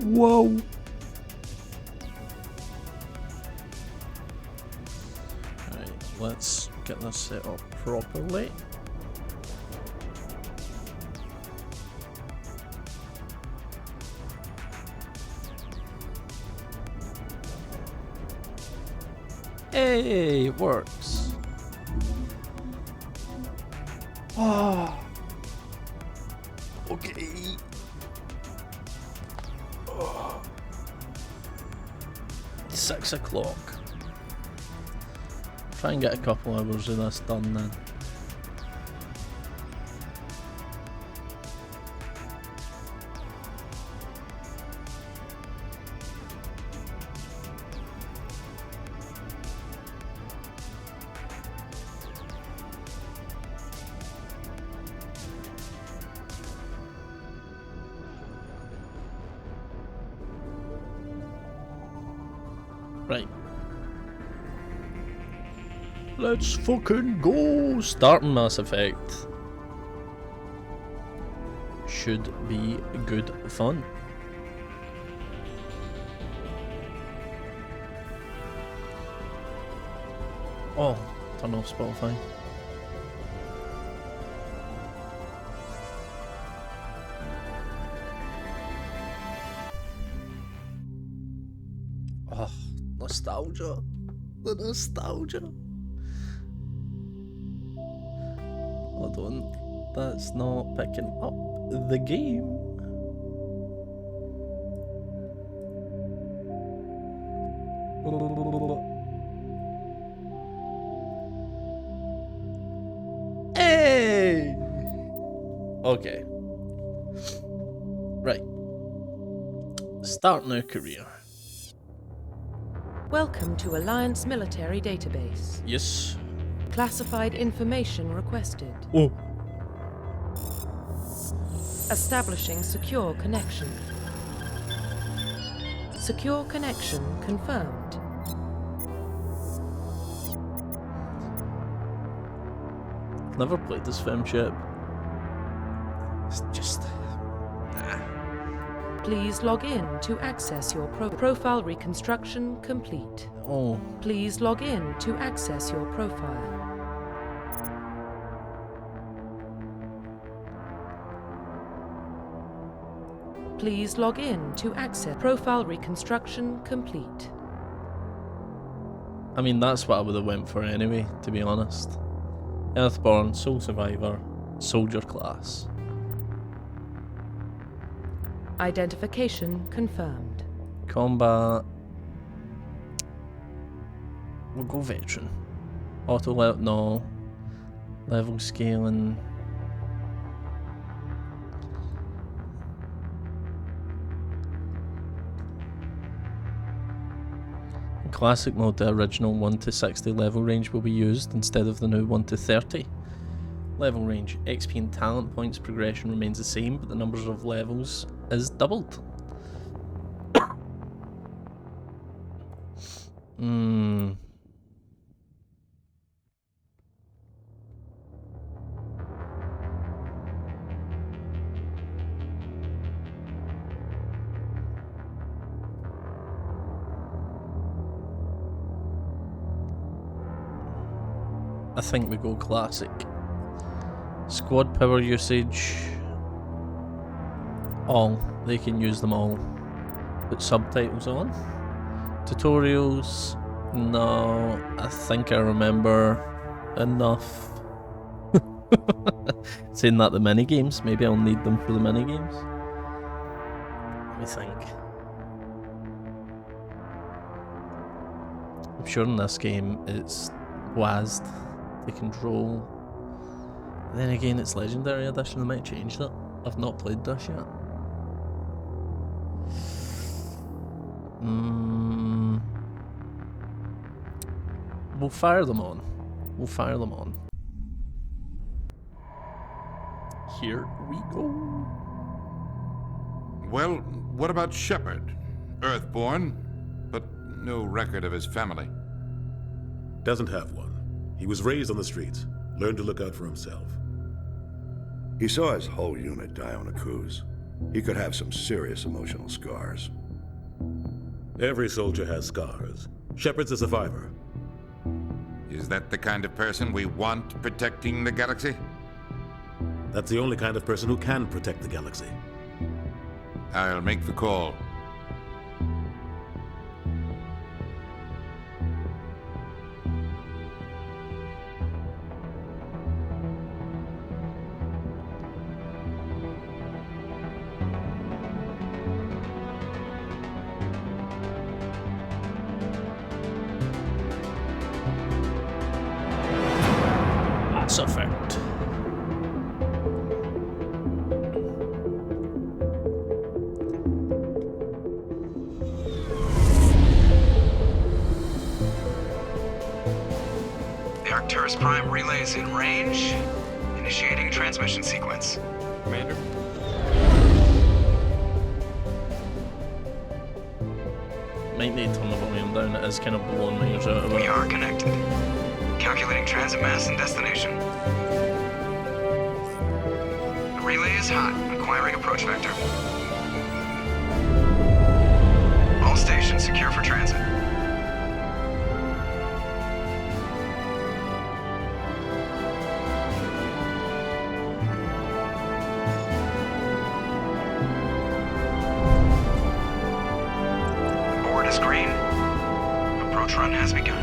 Whoa. Right, let's get this set up properly. Hey, it works. Oh. Okay. Oh. 6 o'clock. Try and get a couple hours of this done then. Right. Let's fucking go! Starting Mass Effect. Should be good fun. Oh, turn off Spotify. Oh, nostalgia. The nostalgia. Hold on. That's not picking up the game. Hey! Okay. Right. Start new career. Welcome to Alliance Military Database. Yes. Classified information requested. Oh. Establishing secure connection. Secure connection confirmed. Never played this femship. It's just... nah. Please log in to access your profile reconstruction complete. Oh. Please log in to access your profile. Please log in to access profile reconstruction complete. I mean, that's what I would have went for anyway, to be honest. Earthborn, Soul Survivor, Soldier Class. Identification confirmed. Combat. We'll go Veteran. Auto level, no. Level scaling. In Classic mode, the original 1 to 60 level range will be used instead of the new 1 to 30. Level range, XP and talent points progression remains the same, but the numbers of levels is doubled. I think we go classic. Squad power usage. All. They can use them all. Put subtitles on. Tutorials. No, I think I remember enough. Saying that the minigames. Maybe I'll need them for the minigames. Let me think. I'm sure in this game it's WASD to control. Then again, it's Legendary Edition, I might change that. I've not played this yet. We'll fire them on. We'll fire them on. Here we go. Well, what about Shepard? Earthborn, but no record of his family. Doesn't have one. He was raised on the streets. Learned to look out for himself. He saw his whole unit die on a cruise. He could have some serious emotional scars. Every soldier has scars. Shepard's a survivor. Is that the kind of person we want protecting the galaxy? That's the only kind of person who can protect the galaxy. I'll make the call. Mass Effect. The Arcturus Prime relay is in range. Initiating transmission sequence. Might need to turn the volume down, it is kind of blowing my ears out a bit. We are connected. Calculating transit mass and destination. The relay is hot, acquiring approach vector. All stations secure for transit. The board is green. Approach run has begun.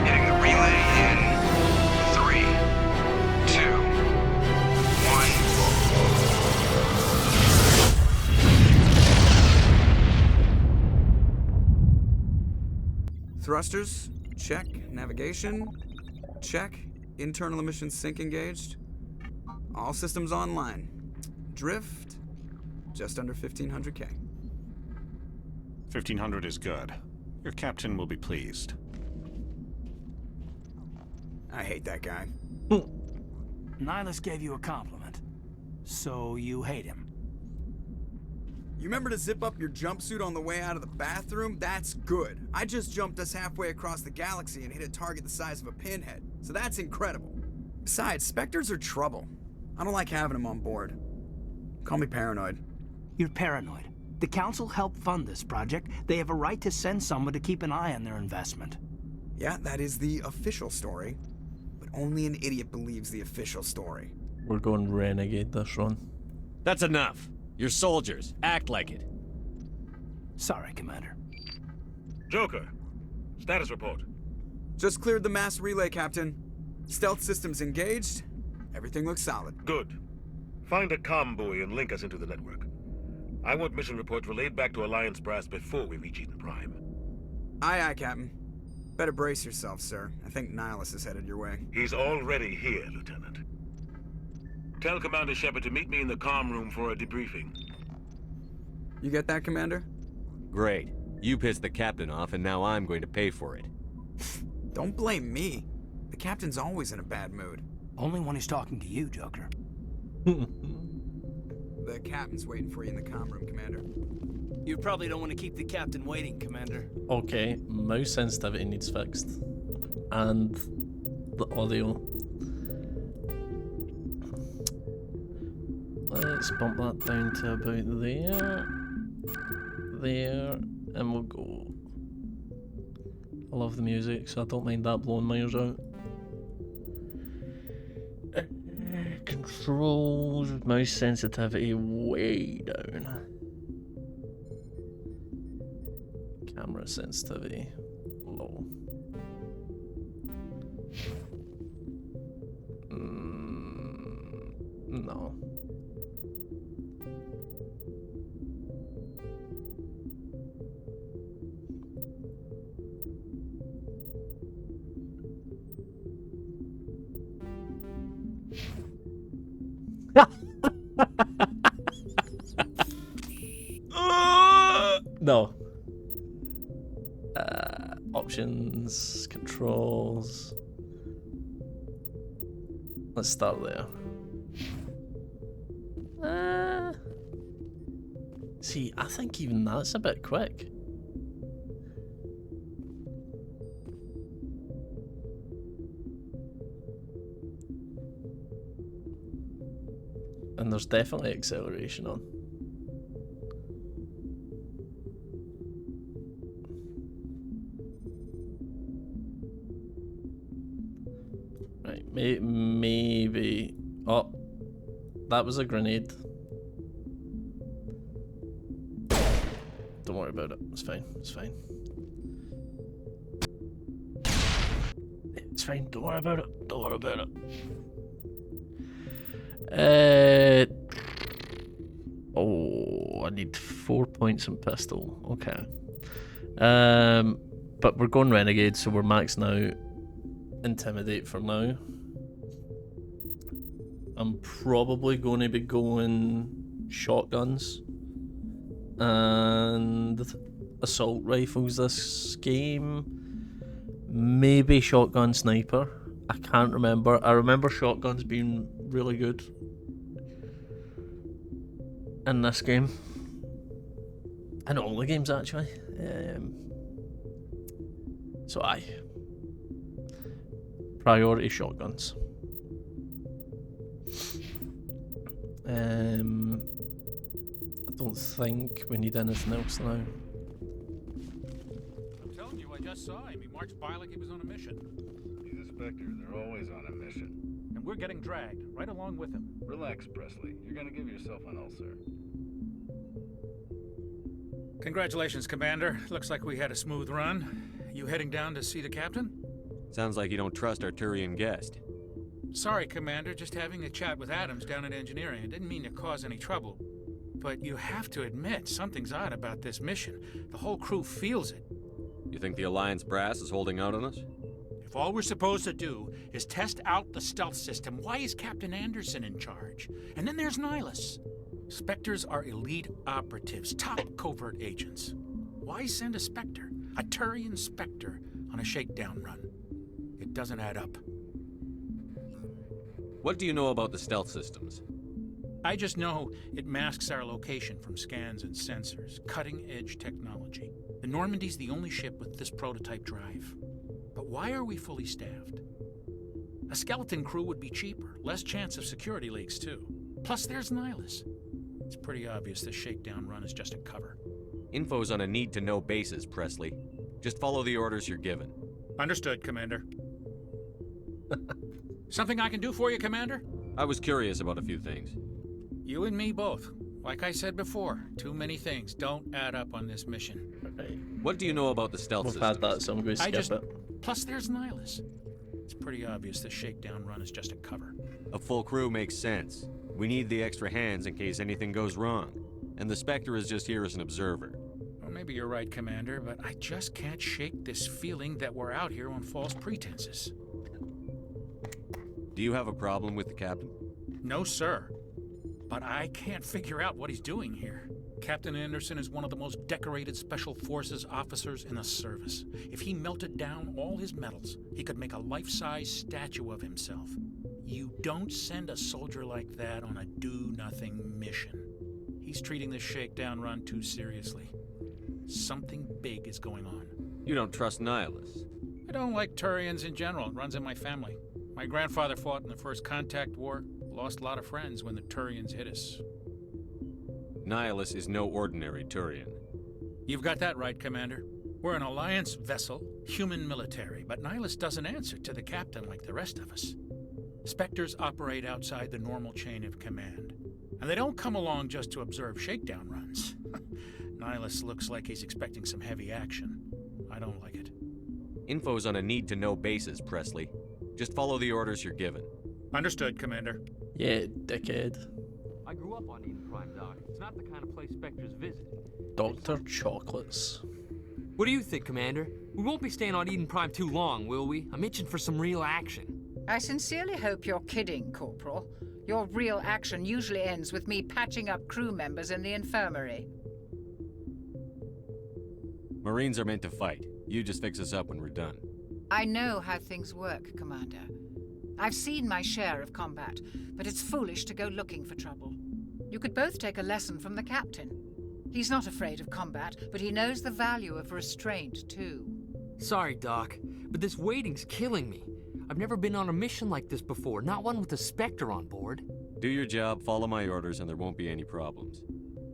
Hitting the relay in 3, 2, 1. Thrusters, check. Navigation, check. Internal emissions sync engaged. All systems online. Drift, just under 1500K. 1500 is good. Your captain will be pleased. I hate that guy. Nihilus gave you a compliment. So you hate him. You remember to zip up your jumpsuit on the way out of the bathroom? That's good. I just jumped us halfway across the galaxy and hit a target the size of a pinhead. So that's incredible. Besides, Spectres are trouble. I don't like having them on board. Call me paranoid. You're paranoid. The Council helped fund this project. They have a right to send someone to keep an eye on their investment. Yeah, that is the official story. But only an idiot believes the official story. We're going renegade this run. That's enough. You're soldiers. Act like it. Sorry, Commander. Joker, status report. Just cleared the mass relay, Captain. Stealth systems engaged. Everything looks solid. Good. Find a comm buoy and link us into the network. I want mission reports relayed back to Alliance Brass before we reach Eden Prime. Aye, aye, Captain. Better brace yourself, sir. I think Nihilus is headed your way. He's already here, Lieutenant. Tell Commander Shepard to meet me in the comm room for a debriefing. You get that, Commander? Great. You pissed the captain off, and now I'm going to pay for it. Don't blame me. The Captain's always in a bad mood. Only when he's talking to you, Joker. The Captain's waiting for you in the comm room, Commander. You probably don't want to keep the Captain waiting, Commander. Okay, mouse sensitivity needs fixed. And the audio. Let's bump that down to about there. There. And we'll go. I love the music, so I don't mind that blowing my ears out. Controls, mouse sensitivity way down. Camera sensitivity low. No. No. Options, controls. Let's start there. See, I think even that's a bit quick. And there's definitely acceleration on. Right, maybe... Oh, that was a grenade. Don't worry about it, it's fine, it's fine. It's fine, don't worry about it, don't worry about it. Oh, I need 4 points in pistol. Okay. But we're going renegade, so we're maxing out intimidate for now. I'm probably going to be going shotguns and assault rifles this game. Maybe shotgun sniper. I can't remember. I remember shotguns being really good in this game. In all the games, actually. So aye. Priority shotguns. I don't think we need anything else now. I'm telling you, I just saw him. He marched by like he was on a mission. He's a Spectre. They're always on a mission. And we're getting dragged, right along with him. Relax, Presley. You're gonna give yourself an ulcer. Congratulations, Commander. Looks like we had a smooth run. You heading down to see the captain? Sounds like you don't trust our Turian guest. Sorry, Commander. Just having a chat with Adams down at engineering. I didn't mean to cause any trouble. But you have to admit, something's odd about this mission. The whole crew feels it. You think the Alliance brass is holding out on us? If all we're supposed to do is test out the stealth system, why is Captain Anderson in charge? And then there's Nihilus. Spectres are elite operatives, top covert agents. Why send a Spectre, a Turian Spectre, on a shakedown run? It doesn't add up. What do you know about the stealth systems? I just know it masks our location from scans and sensors. Cutting-edge technology. The Normandy's the only ship with this prototype drive. But why are we fully staffed? A skeleton crew would be cheaper, less chance of security leaks too. Plus there's Nihilus. It's pretty obvious this shakedown run is just a cover. Info's on a need-to-know basis, Presley. Just follow the orders you're given. Understood, Commander. Something I can do for you, Commander? I was curious about a few things. You and me both. Like I said before, too many things don't add up on this mission. Right. What do you know about the stealth We've systems? had that, so I'm going to skip it. Plus there's Nihilus. It's pretty obvious this shakedown run is just a cover. A full crew makes sense. We need the extra hands in case anything goes wrong. And the Spectre is just here as an observer. Well, maybe you're right, Commander, but I just can't shake this feeling that we're out here on false pretenses. Do you have a problem with the captain? No, sir. But I can't figure out what he's doing here. Captain Anderson is one of the most decorated Special Forces officers in the service. If he melted down all his medals, he could make a life-size statue of himself. You don't send a soldier like that on a do-nothing mission. He's treating this shakedown run too seriously. Something big is going on. You don't trust Nihilus? I don't like Turians in general. It runs in my family. My grandfather fought in the First Contact War. Lost a lot of friends when the Turians hit us. Nihilus is no ordinary Turian. You've got that right, Commander. We're an Alliance vessel, human military, but Nihilus doesn't answer to the captain like the rest of us. Spectres operate outside the normal chain of command. And they don't come along just to observe shakedown runs. Nihilus looks like he's expecting some heavy action. I don't like it. Info's on a need-to-know basis, Presley. Just follow the orders you're given. Understood, Commander. Yeah, dickhead. I grew up on Eden Prime, Doc. It's not the kind of place Spectres visit. Dr. Chocolates. What do you think, Commander? We won't be staying on Eden Prime too long, will we? I'm itching for some real action. I sincerely hope you're kidding, Corporal. Your real action usually ends with me patching up crew members in the infirmary. Marines are meant to fight. You just fix us up when we're done. I know how things work, Commander. I've seen my share of combat, but it's foolish to go looking for trouble. You could both take a lesson from the captain. He's not afraid of combat, but he knows the value of restraint, too. Sorry, Doc, but this waiting's killing me. I've never been on a mission like this before, not one with a Spectre on board. Do your job, follow my orders, and there won't be any problems.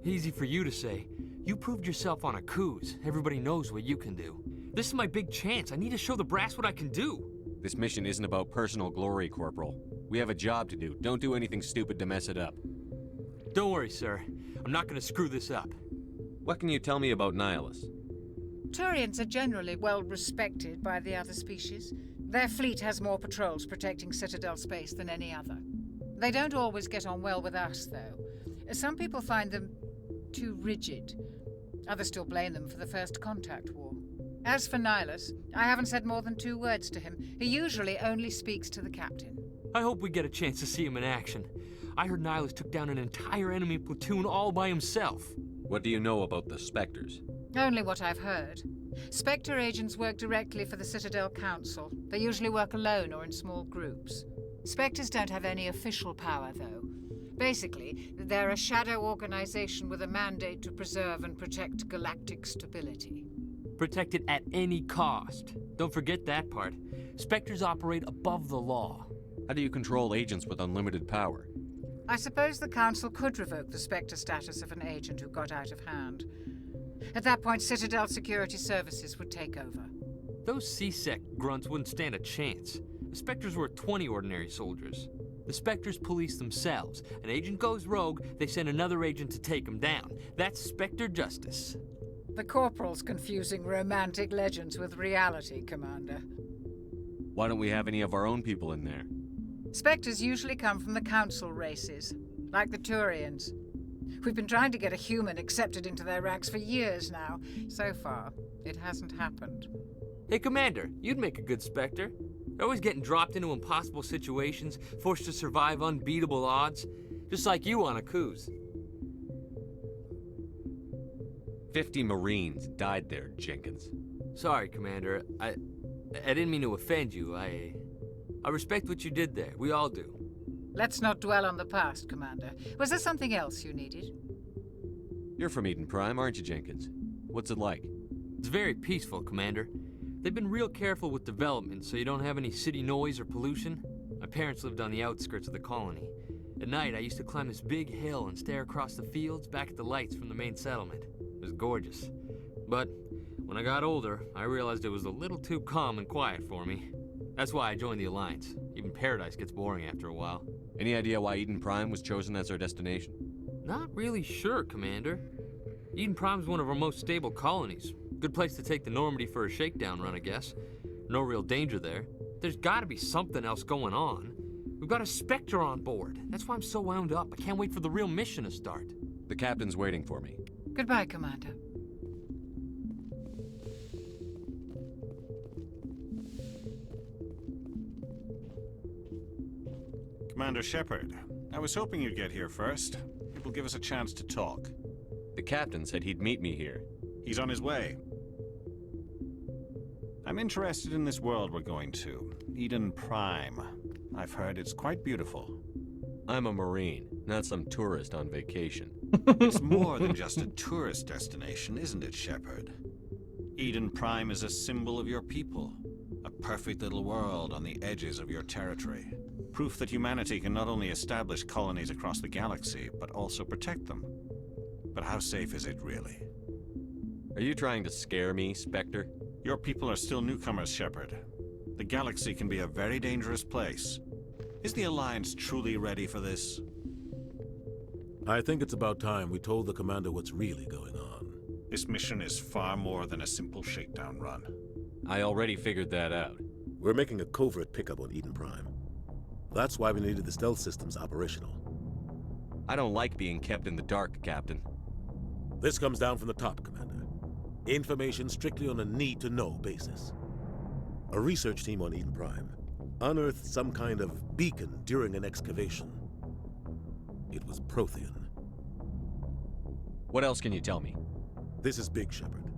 Easy for you to say. You proved yourself on a cruise. Everybody knows what you can do. This is my big chance. I need to show the brass what I can do. This mission isn't about personal glory, Corporal. We have a job to do. Don't do anything stupid to mess it up. Don't worry, sir. I'm not gonna screw this up. What can you tell me about Nihilus? Turians are generally well respected by the other species. Their fleet has more patrols protecting Citadel space than any other. They don't always get on well with us, though. Some people find them too rigid. Others still blame them for the First Contact War. As for Nihilus, I haven't said more than 2 words to him. He usually only speaks to the captain. I hope we get a chance to see him in action. I heard Nihilus took down an entire enemy platoon all by himself. What do you know about the Spectres? Only what I've heard. Spectre agents work directly for the Citadel Council. They usually work alone or in small groups. Spectres don't have any official power, though. Basically, they're a shadow organization with a mandate to preserve and protect galactic stability. Protect it at any cost. Don't forget that part. Spectres operate above the law. How do you control agents with unlimited power? I suppose the Council could revoke the Spectre status of an agent who got out of hand. At that point, Citadel Security Services would take over. Those C-Sec grunts wouldn't stand a chance. The Spectres were 20 ordinary soldiers. The Spectres police themselves. An agent goes rogue, they send another agent to take him down. That's Spectre justice. The Corporal's confusing romantic legends with reality, Commander. Why don't we have any of our own people in there? Spectres usually come from the Council races, like the Turians. We've been trying to get a human accepted into their ranks for years now. So far, it hasn't happened. Hey, Commander, you'd make a good Spectre. They're always getting dropped into impossible situations, forced to survive unbeatable odds. Just like you on a cruise. 50 Marines died there, Jenkins. Sorry, Commander. I didn't mean to offend you. I respect what you did there. We all do. Let's not dwell on the past, Commander. Was there something else you needed? You're from Eden Prime, aren't you, Jenkins? What's it like? It's very peaceful, Commander. They've been real careful with development, so you don't have any city noise or pollution. My parents lived on the outskirts of the colony. At night, I used to climb this big hill and stare across the fields back at the lights from the main settlement. It was gorgeous. But when I got older, I realized it was a little too calm and quiet for me. That's why I joined the Alliance. Even Paradise gets boring after a while. Any idea why Eden Prime was chosen as our destination? Not really sure, Commander. Eden Prime's one of our most stable colonies. Good place to take the Normandy for a shakedown run, I guess. No real danger there. There's gotta be something else going on. We've got a Spectre on board. That's why I'm so wound up. I can't wait for the real mission to start. The captain's waiting for me. Goodbye, Commander. Commander Shepard, I was hoping you'd get here first. It will give us a chance to talk. The captain said he'd meet me here. He's on his way. I'm interested in this world we're going to, Eden Prime. I've heard it's quite beautiful. I'm a Marine, not some tourist on vacation. It's more than just a tourist destination, isn't it, Shepard? Eden Prime is a symbol of your people. A perfect little world on the edges of your territory. Proof that humanity can not only establish colonies across the galaxy, but also protect them. But how safe is it, really? Are you trying to scare me, Spectre? Your people are still newcomers, Shepard. The galaxy can be a very dangerous place. Is the Alliance truly ready for this? I think it's about time we told the Commander what's really going on. This mission is far more than a simple shakedown run. I already figured that out. We're making a covert pickup on Eden Prime. That's why we needed the stealth systems operational. I don't like being kept in the dark, Captain. This comes down from the top, Commander. Information strictly on a need-to-know basis. A research team on Eden Prime unearthed some kind of beacon during an excavation. It was Prothean. What else can you tell me? This is big, Shepard.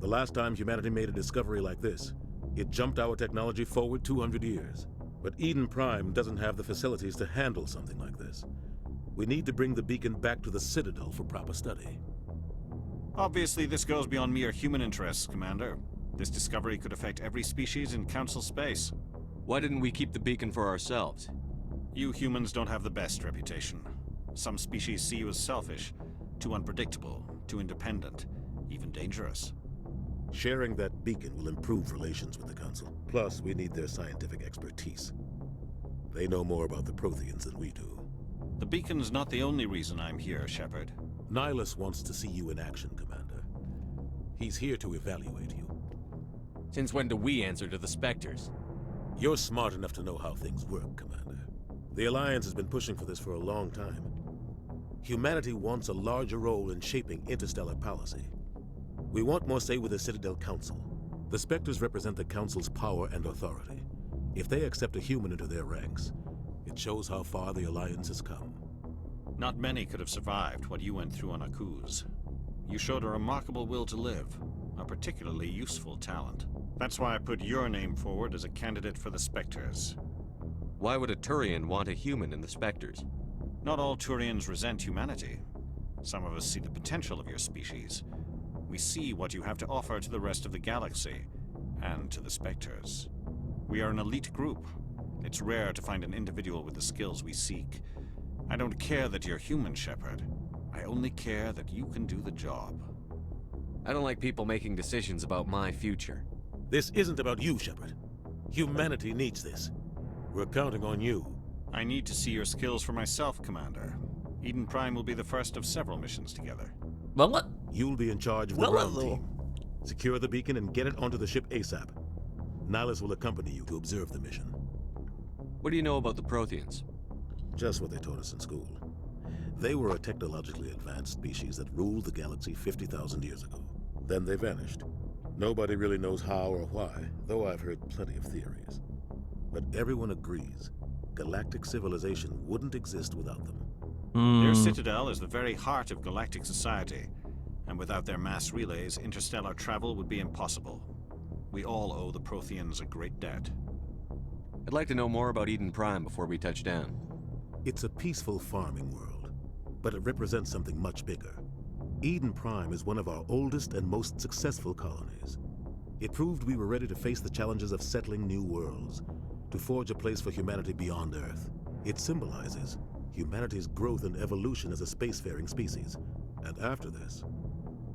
The last time humanity made a discovery like this, it jumped our technology forward 200 years. But Eden Prime doesn't have the facilities to handle something like this. We need to bring the beacon back to the Citadel for proper study. Obviously, this goes beyond mere human interests, Commander. This discovery could affect every species in Council space. Why didn't we keep the beacon for ourselves? You humans don't have the best reputation. Some species see you as selfish, too unpredictable, too independent, even dangerous. Sharing that beacon will improve relations with the Council. Plus, we need their scientific expertise. They know more about the Protheans than we do. The beacon's not the only reason I'm here, Shepard. Nihilus wants to see you in action, Commander. He's here to evaluate you. Since when do we answer to the Spectres? You're smart enough to know how things work, Commander. The Alliance has been pushing for this for a long time. Humanity wants a larger role in shaping interstellar policy. We want more say with the Citadel Council. The Spectres represent the Council's power and authority. If they accept a human into their ranks, it shows how far the Alliance has come. Not many could have survived what you went through on Akuz. You showed a remarkable will to live, a particularly useful talent. That's why I put your name forward as a candidate for the Spectres. Why would a Turian want a human in the Spectres? Not all Turians resent humanity. Some of us see the potential of your species. We see what you have to offer to the rest of the galaxy, and to the Spectres. We are an elite group. It's rare to find an individual with the skills we seek. I don't care that you're human, Shepard. I only care that you can do the job. I don't like people making decisions about my future. This isn't about you, Shepard. Humanity needs this. We're counting on you. I need to see your skills for myself, Commander. Eden Prime will be the first of several missions together. Will it? You'll be in charge of the ground team. Secure the beacon and get it onto the ship ASAP. Nihilus will accompany you to observe the mission. What do you know about the Protheans? Just what they taught us in school. They were a technologically advanced species that ruled the galaxy 50,000 years ago. Then they vanished. Nobody really knows how or why, though I've heard plenty of theories. But everyone agrees, galactic civilization wouldn't exist without them. Their citadel is the very heart of galactic society, and without their mass relays, interstellar travel would be impossible. We all owe the Protheans a great debt. I'd like to know more about Eden Prime before we touch down. It's a peaceful farming world, but it represents something much bigger. Eden Prime is one of our oldest and most successful colonies. It proved we were ready to face the challenges of settling new worlds, to forge a place for humanity beyond Earth. It symbolizes humanity's growth and evolution as a spacefaring species. And after this,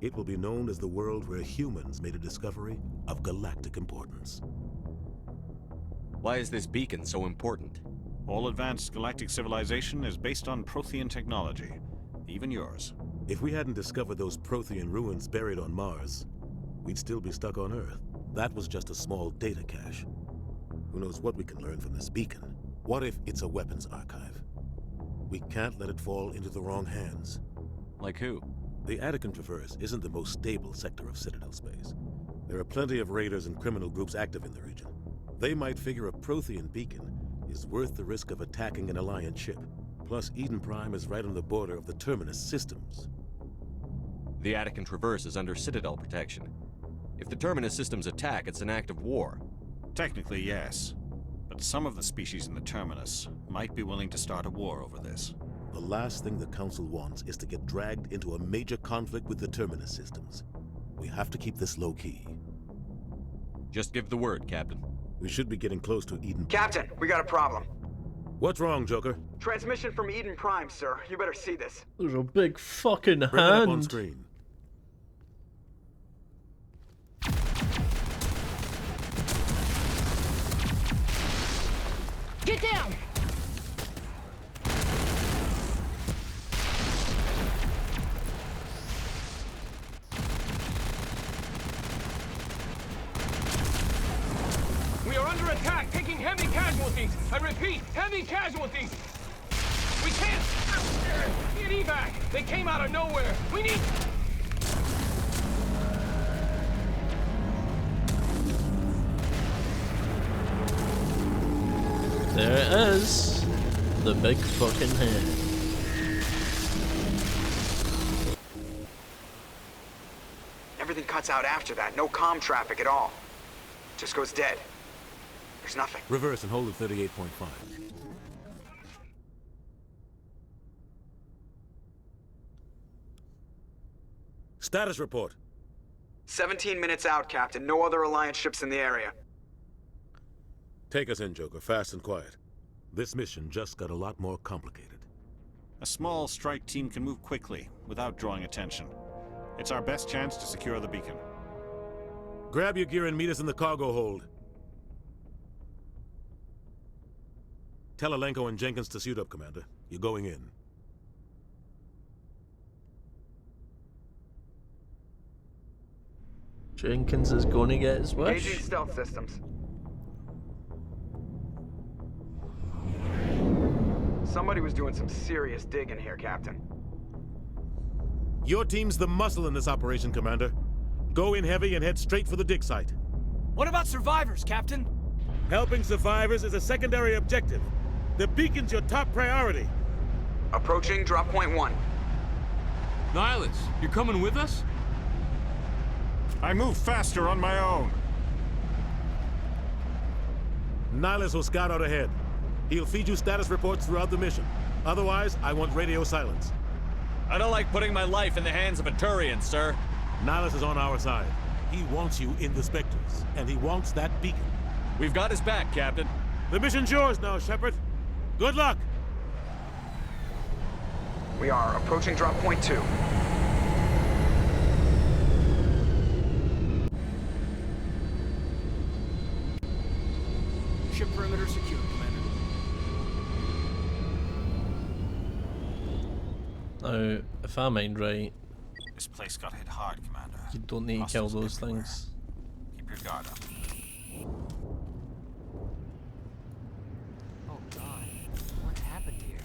it will be known as the world where humans made a discovery of galactic importance. Why is this beacon so important? All advanced galactic civilization is based on Prothean technology, even yours. If we hadn't discovered those Prothean ruins buried on Mars, we'd still be stuck on Earth. That was just a small data cache. Who knows what we can learn from this beacon? What if it's a weapons archive? We can't let it fall into the wrong hands. Like who? The Attican Traverse isn't the most stable sector of Citadel space. There are plenty of raiders and criminal groups active in the region. They might figure a Prothean beacon is worth the risk of attacking an Alliance ship. Plus, Eden Prime is right on the border of the Terminus systems. The Attican Traverse is under Citadel protection. If the Terminus systems attack, it's an act of war. Technically, yes. But some of the species in the Terminus might be willing to start a war over this. The last thing the Council wants is to get dragged into a major conflict with the Terminus systems. We have to keep this low-key. Just give the word, Captain. We should be getting close to Eden. Captain, we got a problem. What's wrong, Joker? Transmission from Eden Prime, sir. You better see this. There's a big fucking hand. Bring it up on screen. Get down! We are under attack, taking heavy casualties. I repeat, heavy casualties. We can't get evac. They came out of nowhere. We need... There it is. The big fucking hand. Everything cuts out after that. No comm traffic at all. Just goes dead. There's nothing. Reverse and hold at 38.5. Status report. 17 minutes out, Captain. No other Alliance ships in the area. Take us in, Joker, fast and quiet. This mission just got a lot more complicated. A small strike team can move quickly, without drawing attention. It's our best chance to secure the beacon. Grab your gear and meet us in the cargo hold. Tell Alenko and Jenkins to suit up, Commander. You're going in. Jenkins is going to get his wish. Engaging stealth systems. Somebody was doing some serious digging here, Captain. Your team's the muscle in this operation, Commander. Go in heavy and head straight for the dig site. What about survivors, Captain? Helping survivors is a secondary objective. The beacon's your top priority. Approaching drop point 1. Nihilus, you're coming with us? I move faster on my own. Nihilus will scout out ahead. He'll feed you status reports throughout the mission. Otherwise, I want radio silence. I don't like putting my life in the hands of a Turian, sir. Nihilus is on our side. He wants you in the Spectres, and he wants that beacon. We've got his back, Captain. The mission's yours now, Shepard. Good luck! We are approaching drop point 2. Ship perimeter secure, Commander. Now, if I mind right, This place got hit hard, Commander. you don't need to kill those things. Keep your guard up. Oh God, what happened here?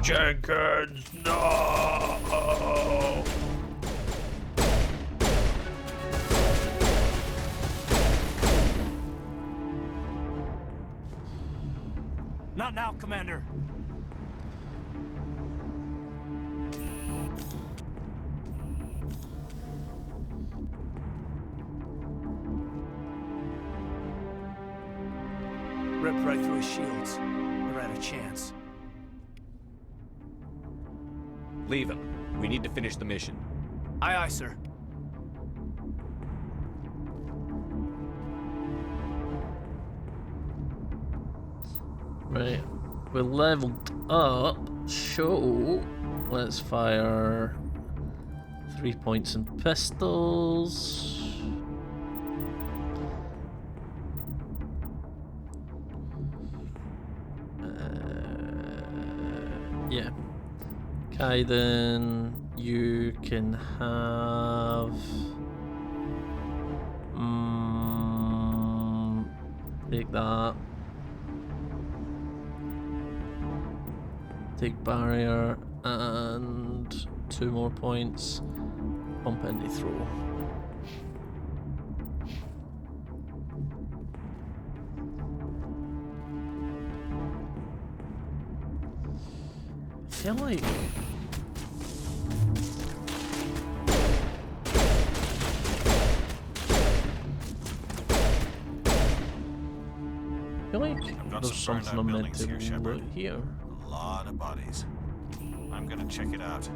Jenkins, no! Not now, Commander. Ripped right through his shields. Never had a chance. Leave him. We need to finish the mission. Aye, aye, sir. Right, we're leveled up, so let's fire 3 points in pistols. Yeah. Kaiden, you can have take that. Take barrier and 2 more points. Pump any throw. I feel like there's something I'm meant to look here. A lot of bodies. I'm gonna check it out.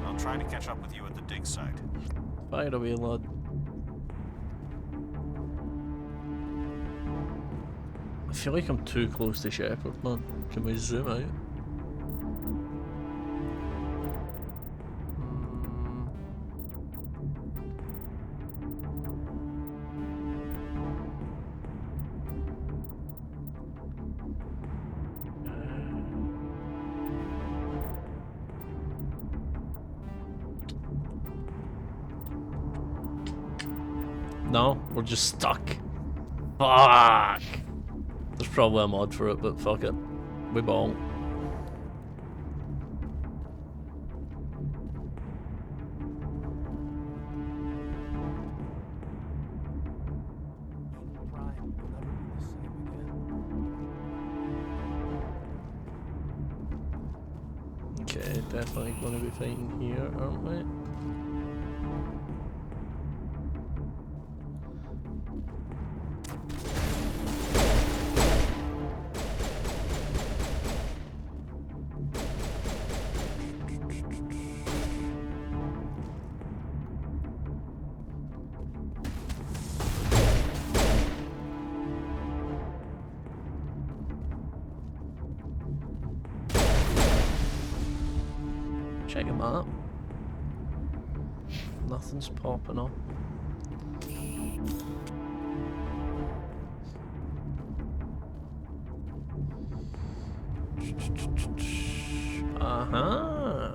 I'll try to catch up with you at the dig site. Fire away, lad. I feel like I'm too close to Shepard, man. Can we zoom out? No, we're just stuck. Fuck! There's probably a mod for it, but fuck it. We ball. Okay, definitely going to be fighting here, aren't we? Check him out. Nothing's popping up. Uh-huh.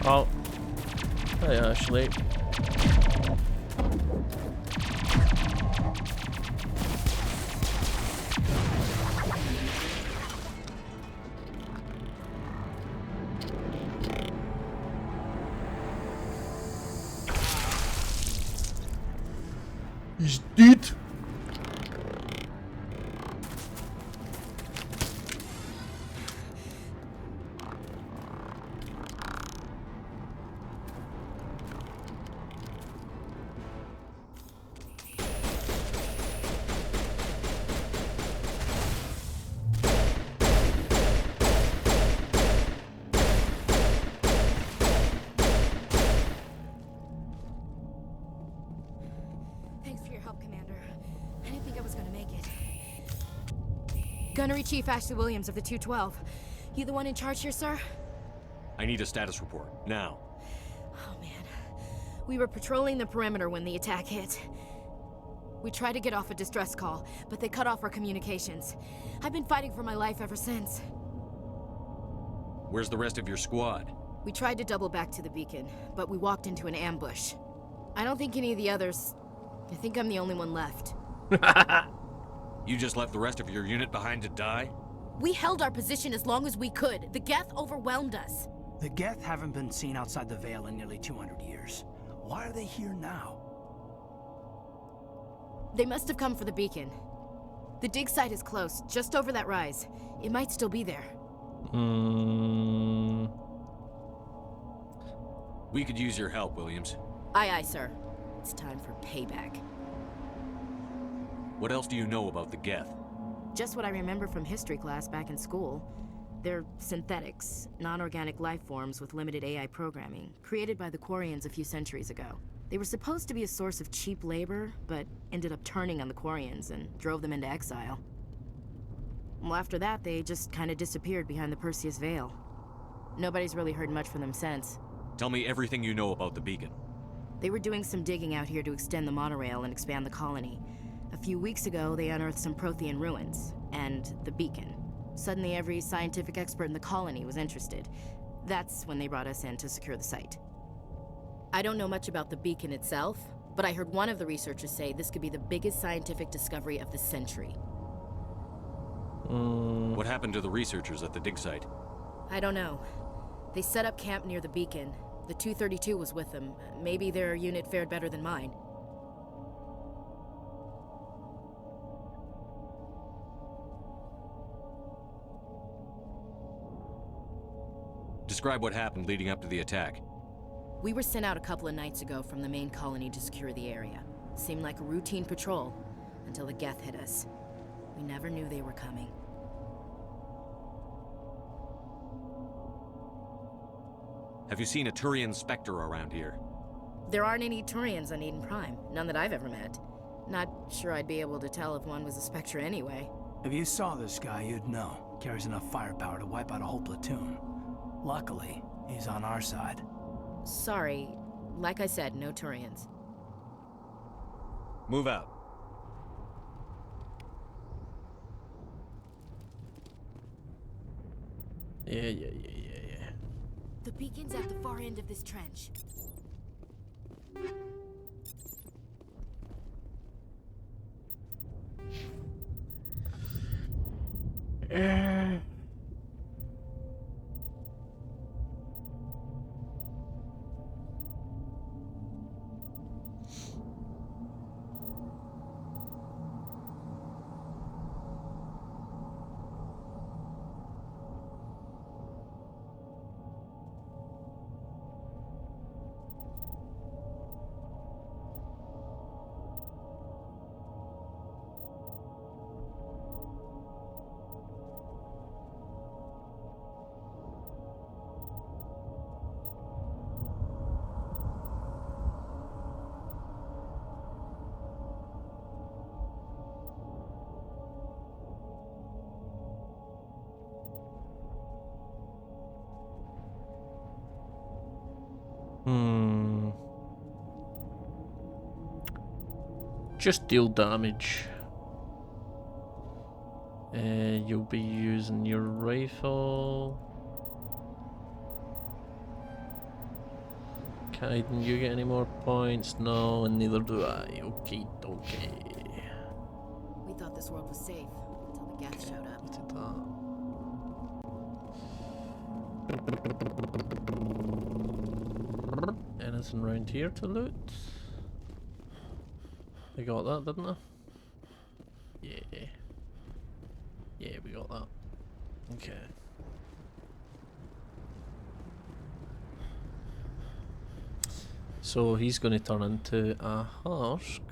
Oh. Hey, Ashley. He's dead. Thanks for your help, Commander. I didn't think I was gonna make it. Gunnery Chief Ashley Williams of the 212. You the one in charge here, sir? I need a status report, now. Oh, man. We were patrolling the perimeter when the attack hit. We tried to get off a distress call, but they cut off our communications. I've been fighting for my life ever since. Where's the rest of your squad? We tried to double back to the beacon, but we walked into an ambush. I don't think any of the others... I think I'm the only one left. You just left the rest of your unit behind to die? We held our position as long as we could. The Geth overwhelmed us. The Geth haven't been seen outside the Veil in nearly 200 years. Why are they here now? They must have come for the beacon. The dig site is close, just over that rise. It might still be there. We could use your help, Williams. Aye, aye, sir. It's time for payback. What else do you know about the Geth? Just what I remember from history class back in school. They're synthetics, non-organic life forms with limited AI programming, created by the Quarians a few centuries ago. They were supposed to be a source of cheap labor, but ended up turning on the Quarians and drove them into exile. Well, after that, they just kind of disappeared behind the Perseus Veil. Nobody's really heard much from them since. Tell me everything you know about the beacon. They were doing some digging out here to extend the monorail and expand the colony. A few weeks ago, they unearthed some Prothean ruins, and the beacon. Suddenly, every scientific expert in the colony was interested. That's when they brought us in to secure the site. I don't know much about the beacon itself, but I heard one of the researchers say this could be the biggest scientific discovery of the century. What happened to the researchers at the dig site? I don't know. They set up camp near the beacon. The 232 was with them. Maybe their unit fared better than mine. Describe what happened leading up to the attack. We were sent out a couple of nights ago from the main colony to secure the area. Seemed like a routine patrol, until the Geth hit us. We never knew they were coming. Have you seen a Turian Spectre around here? There aren't any Turians on Eden Prime. None that I've ever met. Not sure I'd be able to tell if one was a Spectre anyway. If you saw this guy, you'd know. Carries enough firepower to wipe out a whole platoon. Luckily, he's on our side. Sorry. Like I said, no Turians. Move out. Yeah. The beacon's at the far end of this trench. Just deal damage. You'll be using your rifle. Kaiden, you get any more points? No, and neither do I. Okay, okay. We thought this world was safe until the Geth showed up. Look at that. Anything around here to loot? I got that, didn't I? Yeah. Yeah, we got that. Okay. So he's going to turn into a husk.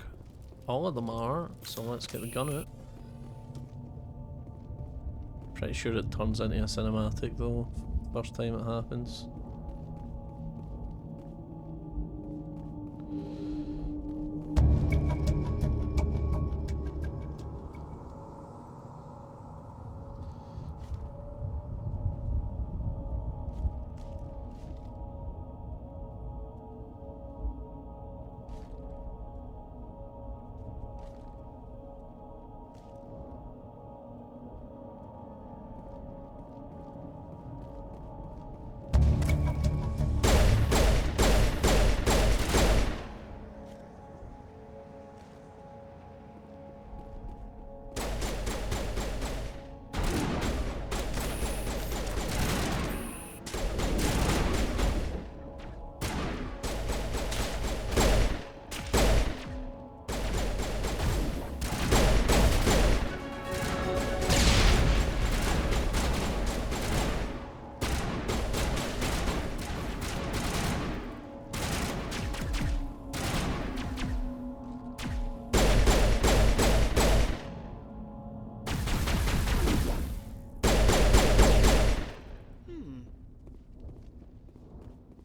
All of them are, so let's get the gun out. Pretty sure it turns into a cinematic though, first time it happens.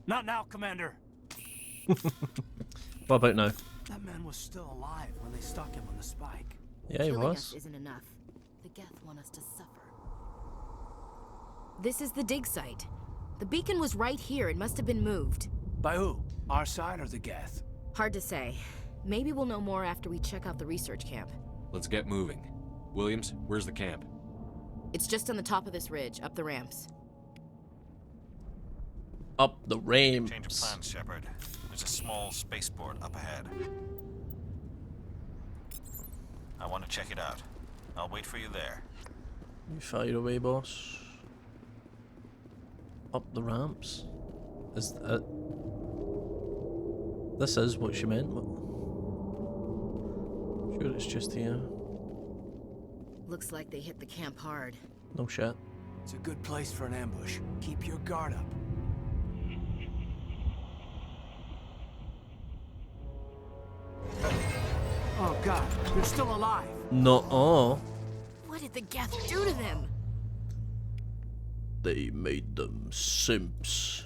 Not now, Commander. What about now? That man was still alive when they stuck him on the spike. Yeah, he Killing was. us isn't enough. The Geth want us to suffer. This is the dig site. The beacon was right here. It must have been moved. By who? Our side or the Geth? Hard to say. Maybe we'll know more after we check out the research camp. Let's get moving. Williams, where's the camp? It's just on the top of this ridge, up the ramps. Up the ramps. Change of plans, Shepard. There's a small spaceport up ahead. I want to check it out. I'll wait for you there. You fire away, boss. Up the ramps. Is that... This is what she meant. Sure, it's just here. Looks like they hit the camp hard. No shit. It's a good place for an ambush. Keep your guard up. Oh god, they're still alive. No. Oh. What did the Geth do to them? They made them simps.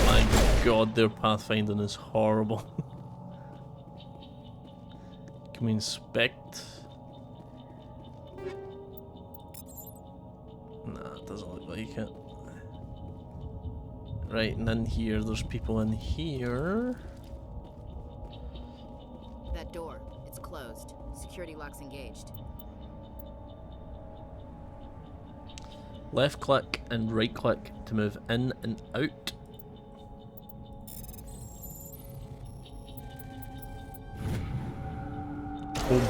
My god, their pathfinding is horrible. Can we inspect? Nah, it doesn't look like it. Right, and in here, there's people in here. That door, it's closed. Security lock's engaged. Left click and right click to move in and out. Boom.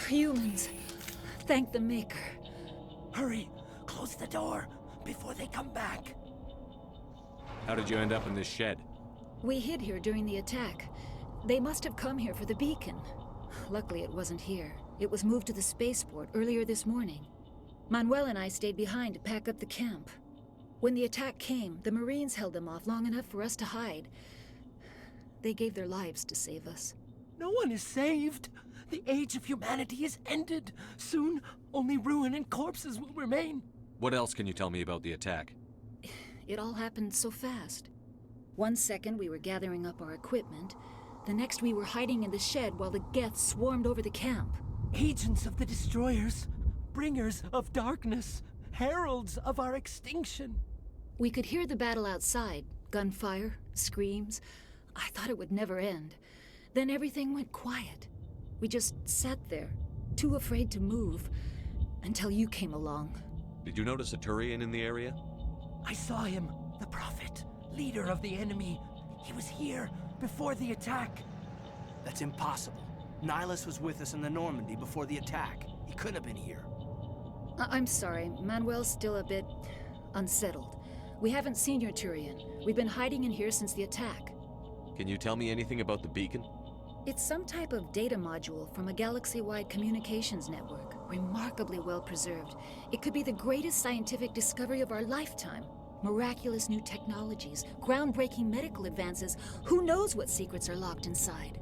Humans, thank the Maker. Hurry, close the door before they come back. How did you end up in this shed? We hid here during the attack. They must have come here for the beacon. Luckily, it wasn't here. It was moved to the spaceport earlier this morning. Manuel and I stayed behind to pack up the camp. When the attack came, the Marines held them off long enough for us to hide. They gave their lives to save us. No one is saved. The age of humanity is ended. Soon, only ruin and corpses will remain. What else can you tell me about the attack? It all happened so fast. 1 second we were gathering up our equipment. The next we were hiding in the shed while the Geth swarmed over the camp. Agents of the Destroyers, bringers of darkness, heralds of our extinction. We could hear the battle outside. Gunfire, screams. I thought it would never end. Then everything went quiet. We just sat there, too afraid to move, until you came along. Did you notice a Turian in the area? I saw him. The Prophet, leader of the enemy. He was here before the attack. That's impossible. Nihilus was with us in the Normandy before the attack. He couldn't have been here. I'm sorry, Manuel's still a bit unsettled. We haven't seen your Turian. We've been hiding in here since the attack. Can you tell me anything about the beacon? It's some type of data module from a galaxy-wide communications network. Remarkably well preserved. It could be the greatest scientific discovery of our lifetime. Miraculous new technologies, groundbreaking medical advances. Who knows what secrets are locked inside?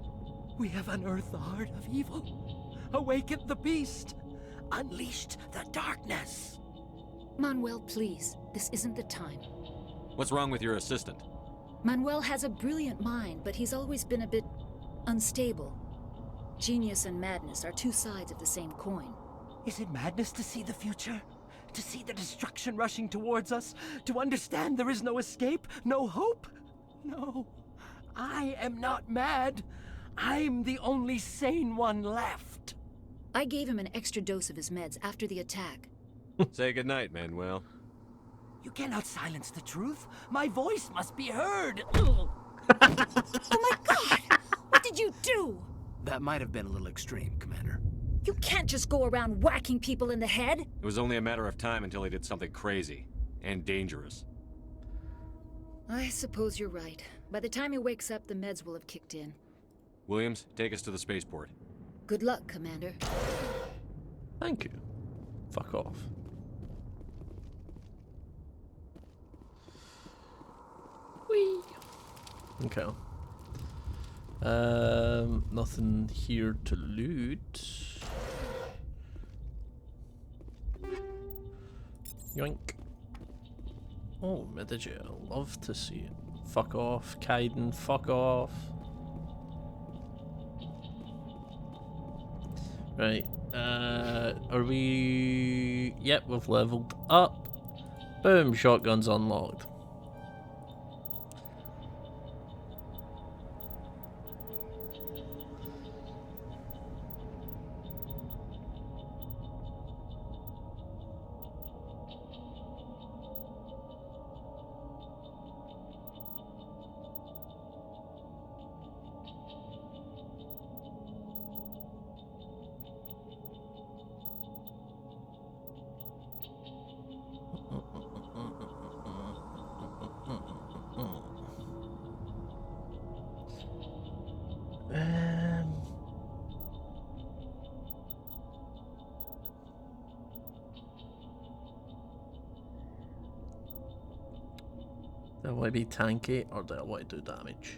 We have unearthed the heart of evil, awakened the beast, unleashed the darkness. Manuel, please. This isn't the time. What's wrong with your assistant? Manuel has a brilliant mind, but he's always been a bit unstable. Genius and madness are two sides of the same coin. Is it madness to see the future? To see the destruction rushing towards us? To understand there is no escape? No hope? No. I am not mad. I'm the only sane one left. I gave him an extra dose of his meds after the attack. Say goodnight, Manuel. You cannot silence the truth. My voice must be heard. Oh my God! What did you do? That might have been a little extreme, Commander. You can't just go around whacking people in the head. It was only a matter of time until he did something crazy and dangerous. I suppose you're right. By the time he wakes up, the meds will have kicked in. Williams, take us to the spaceport. Good luck, Commander. Thank you. Fuck off. Whee! Okay. Nothing here to loot. Yoink. Oh, Medigi, I'd love to see it. Fuck off, Kaiden, fuck off. Right, are we... Yep, we've leveled up. Boom, shotgun's unlocked. Do I want to be tanky or do I want to do damage?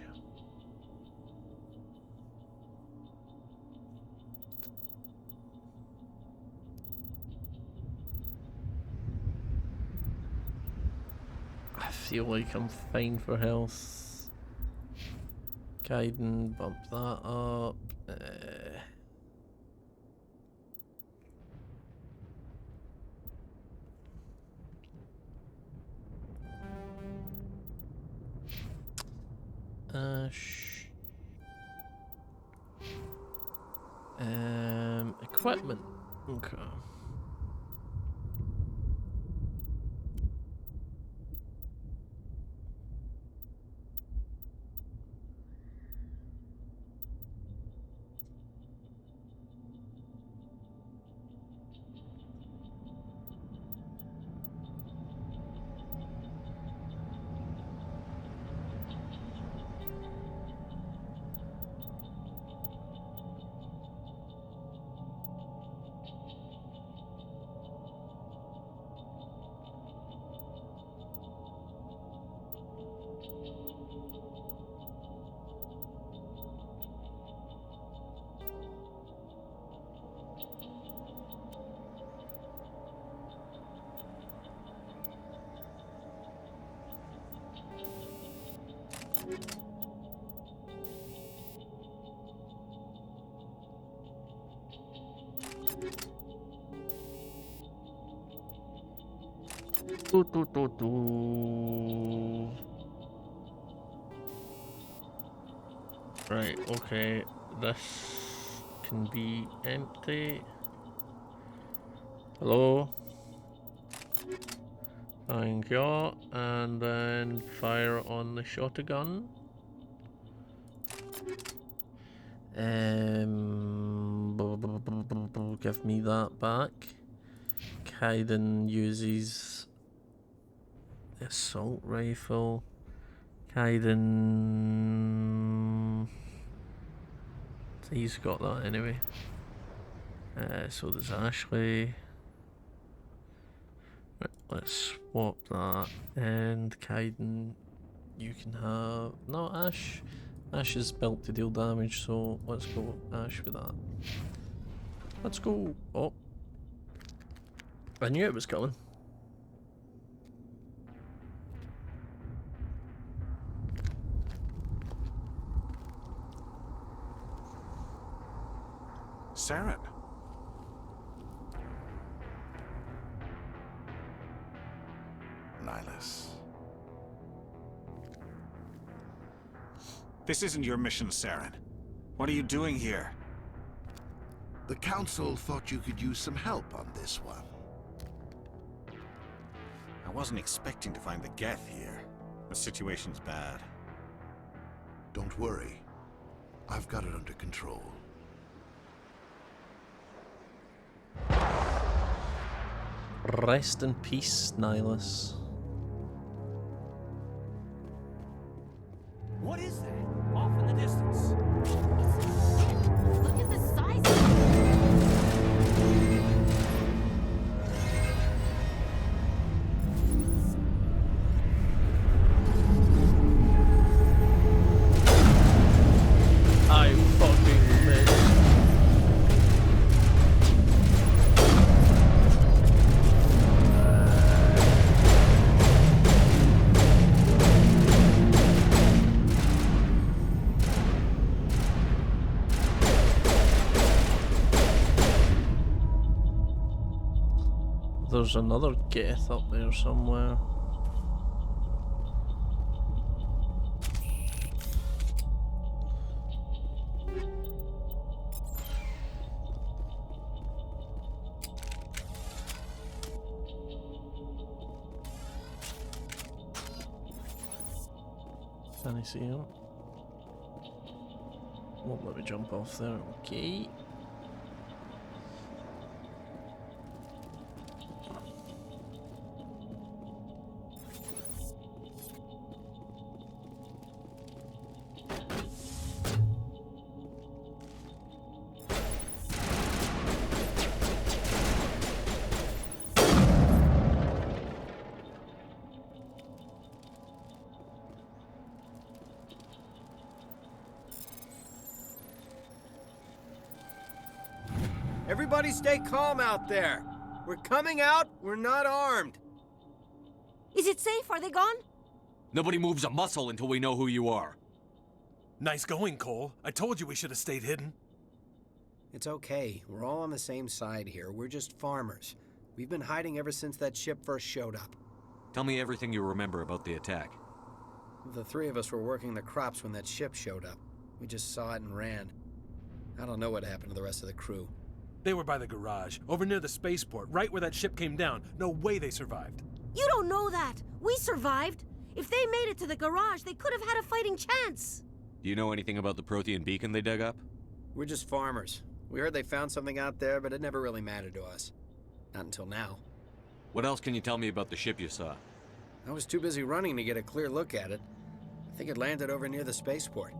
I feel like I'm fine for health. Gaiden, bump that up. Equipment. Okay. Right, okay. This can be empty. Hello? Thank you. And then fire on the shotgun. Give me that back. Kaiden uses the assault rifle. Kaiden... He's got that anyway. So does Ashley. Right, let's swap that. And Kaiden, you can have... No, Ash. Ash is built to deal damage, so let's go Ash with that. Let's go. Oh. I knew it was coming. Saren. Nihilus. This isn't your mission, Saren. What are you doing here? The Council thought you could use some help on this one. I wasn't expecting to find the Geth here. The situation's bad. Don't worry. I've got it under control. Rest in peace, Nihilus. What is that? Off in the distance. Look at the size of I fucking missed. There's another Geth up there somewhere. Can I see him? Won't let me jump off there. Okay. Everybody stay calm out there. We're coming out, we're not armed. Is it safe? Are they gone? Nobody moves a muscle until we know who you are. Nice going, Cole. I told you we should have stayed hidden. It's okay. We're all on the same side here. We're just farmers. We've been hiding ever since that ship first showed up. Tell me everything you remember about the attack. The three of us were working the crops when that ship showed up. We just saw it and ran. I don't know what happened to the rest of the crew. They were by the garage, over near the spaceport, right where that ship came down. No way they survived. You don't know that. We survived. If they made it to the garage, they could have had a fighting chance. Do you know anything about the Protean beacon they dug up? We're just farmers. We heard they found something out there, but it never really mattered to us. Not until now. What else can you tell me about the ship you saw? I was too busy running to get a clear look at it. I think it landed over near the spaceport.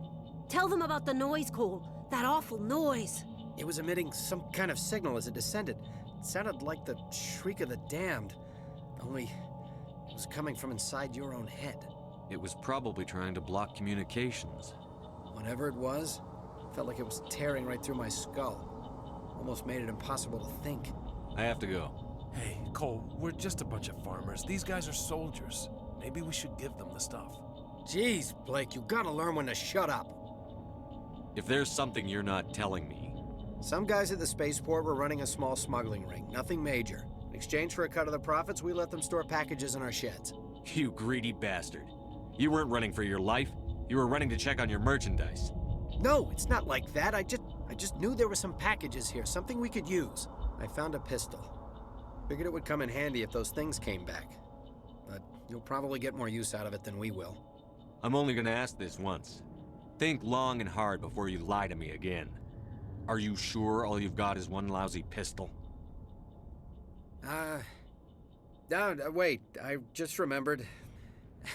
Tell them about the noise, Cole. That awful noise. It was emitting some kind of signal as it descended. It sounded like the shriek of the damned. Only it was coming from inside your own head. It was probably trying to block communications. Whatever it was, felt like it was tearing right through my skull. Almost made it impossible to think. I have to go. Hey, Cole, we're just a bunch of farmers. These guys are soldiers. Maybe we should give them the stuff. Jeez, Blake, you gotta learn when to shut up. If there's something you're not telling me... Some guys at the spaceport were running a small smuggling ring, nothing major. In exchange for a cut of the profits, we let them store packages in our sheds. You greedy bastard. You weren't running for your life. You were running to check on your merchandise. No, it's not like that. I just knew there were some packages here, something we could use. I found a pistol. Figured it would come in handy if those things came back. But you'll probably get more use out of it than we will. I'm only gonna ask this once. Think long and hard before you lie to me again. Are you sure all you've got is one lousy pistol? No, wait, I just remembered.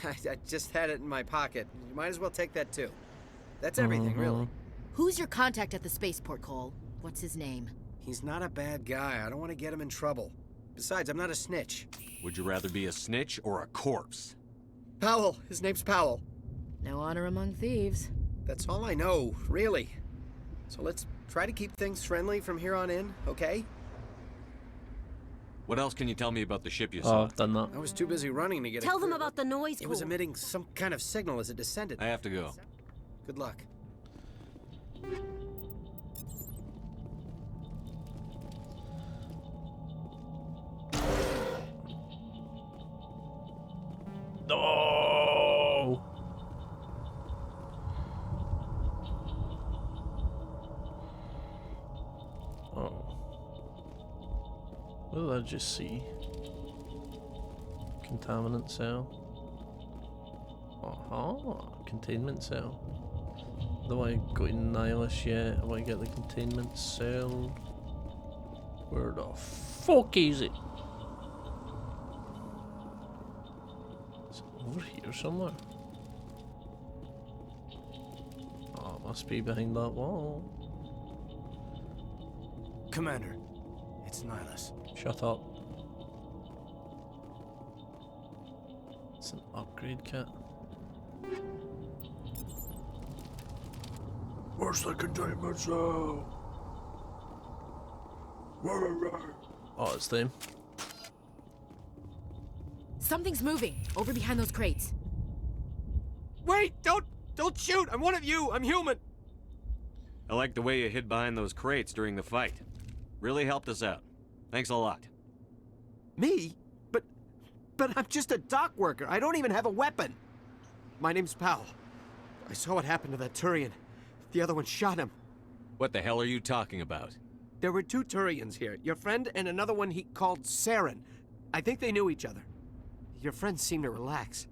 I just had it in my pocket. You might as well take that too. That's everything, really. Who's your contact at the spaceport, Cole? What's his name? He's not a bad guy. I don't want to get him in trouble. Besides, I'm not a snitch. Would you rather be a snitch or a corpse? Powell. His name's Powell. No honor among thieves. That's all I know, really. So let's try to keep things friendly from here on in, okay? What else can you tell me about the ship you Oh, saw? I've done that. I was too busy running to get Tell them about the noise, It was Cole. emitting some kind of signal as it descended. I have to go. Good luck. No. Oh. What did I just see? Contaminant cell. Containment cell. Do I go to Nihilus yet? I want to get the containment cell. Where the fuck is it? It's over here somewhere. Oh, it must be behind that wall. Commander, it's Nihilus. Shut up. It's an upgrade kit. Where's the containment cell? Oh, it's them. Something's moving over behind those crates. Wait! Don't shoot! I'm one of you! I'm human! I like the way you hid behind those crates during the fight. Really helped us out. Thanks a lot. Me? But I'm just a dock worker. I don't even have a weapon. My name's Powell. I saw what happened to that Turian. The other one shot him. What the hell are you talking about? There were two Turians here. Your friend and another one he called Saren. I think they knew each other. Your friend seemed to relax.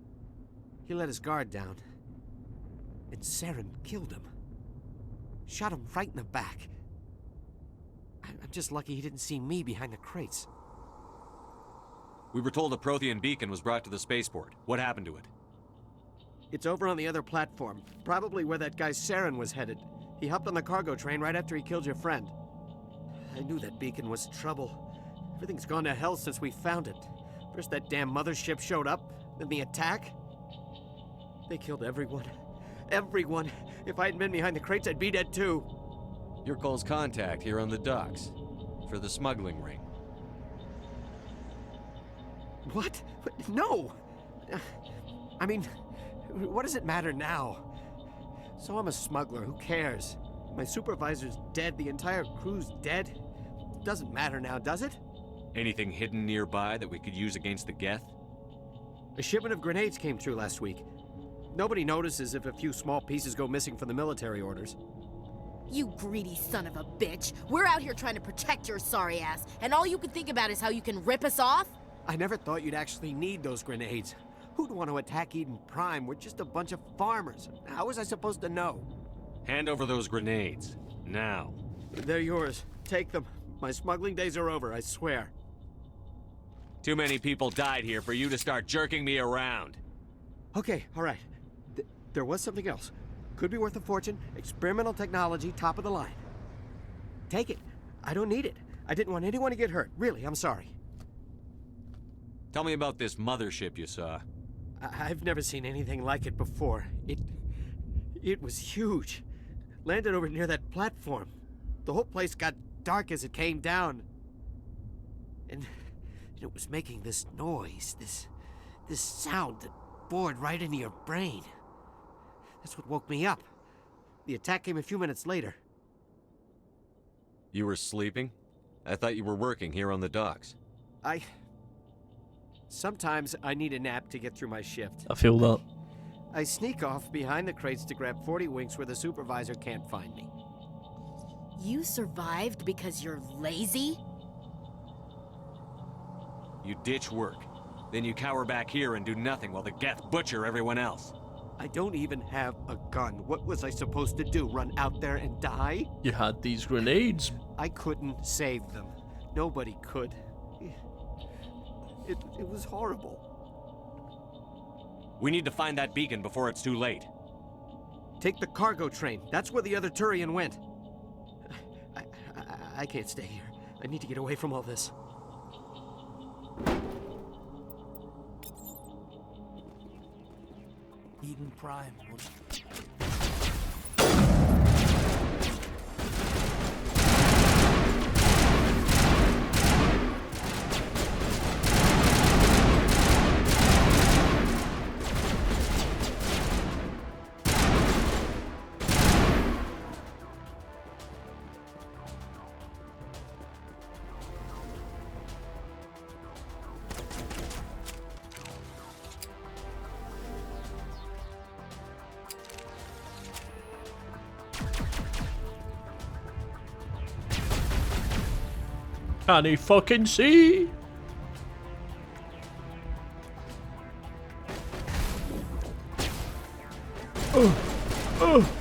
He let his guard down. And Saren killed him. Shot him right in the back. I'm just lucky he didn't see me behind the crates. We were told a Prothean beacon was brought to the spaceport. What happened to it? It's over on the other platform. Probably where that guy Saren was headed. He hopped on the cargo train right after he killed your friend. I knew that beacon was trouble. Everything's gone to hell since we found it. First that damn mothership showed up, then the attack. They killed everyone. Everyone. If I hadn't been behind the crates, I'd be dead too. You're Cole's contact here on the docks. For the smuggling ring. What? No! I mean, what does it matter now? So I'm a smuggler, who cares? My supervisor's dead, the entire crew's dead. It doesn't matter now, does it? Anything hidden nearby that we could use against the Geth? A shipment of grenades came through last week. Nobody notices if a few small pieces go missing from the military orders. You greedy son of a bitch. We're out here trying to protect your sorry ass, and all you can think about is how you can rip us off? I never thought you'd actually need those grenades. Who'd want to attack Eden Prime? We're just a bunch of farmers. How was I supposed to know? Hand over those grenades. Now. They're yours. Take them. My smuggling days are over, I swear. Too many people died here for you to start jerking me around. Okay, all right. There was something else. Could be worth a fortune. Experimental technology, top of the line. Take it. I don't need it. I didn't want anyone to get hurt. Really, I'm sorry. Tell me about this mothership you saw. I've never seen anything like it before. It was huge. Landed over near that platform. The whole place got dark as it came down. And it was making this noise, this sound that bored right into your brain. That's what woke me up. The attack came a few minutes later. You were sleeping? I thought you were working here on the docks. Sometimes I need a nap to get through my shift. I feel that. I sneak off behind the crates to grab 40 winks where the supervisor can't find me. You survived because you're lazy? You ditch work. Then you cower back here and do nothing while the Geth butcher everyone else. I don't even have a gun. What was I supposed to do? Run out there and die? You had these grenades. I couldn't save them. Nobody could. It was horrible. We need to find that beacon before it's too late. Take the cargo train. That's where the other Turian went. I can't stay here. I need to get away from all this. Eden Prime. Can he fucking see? Oh.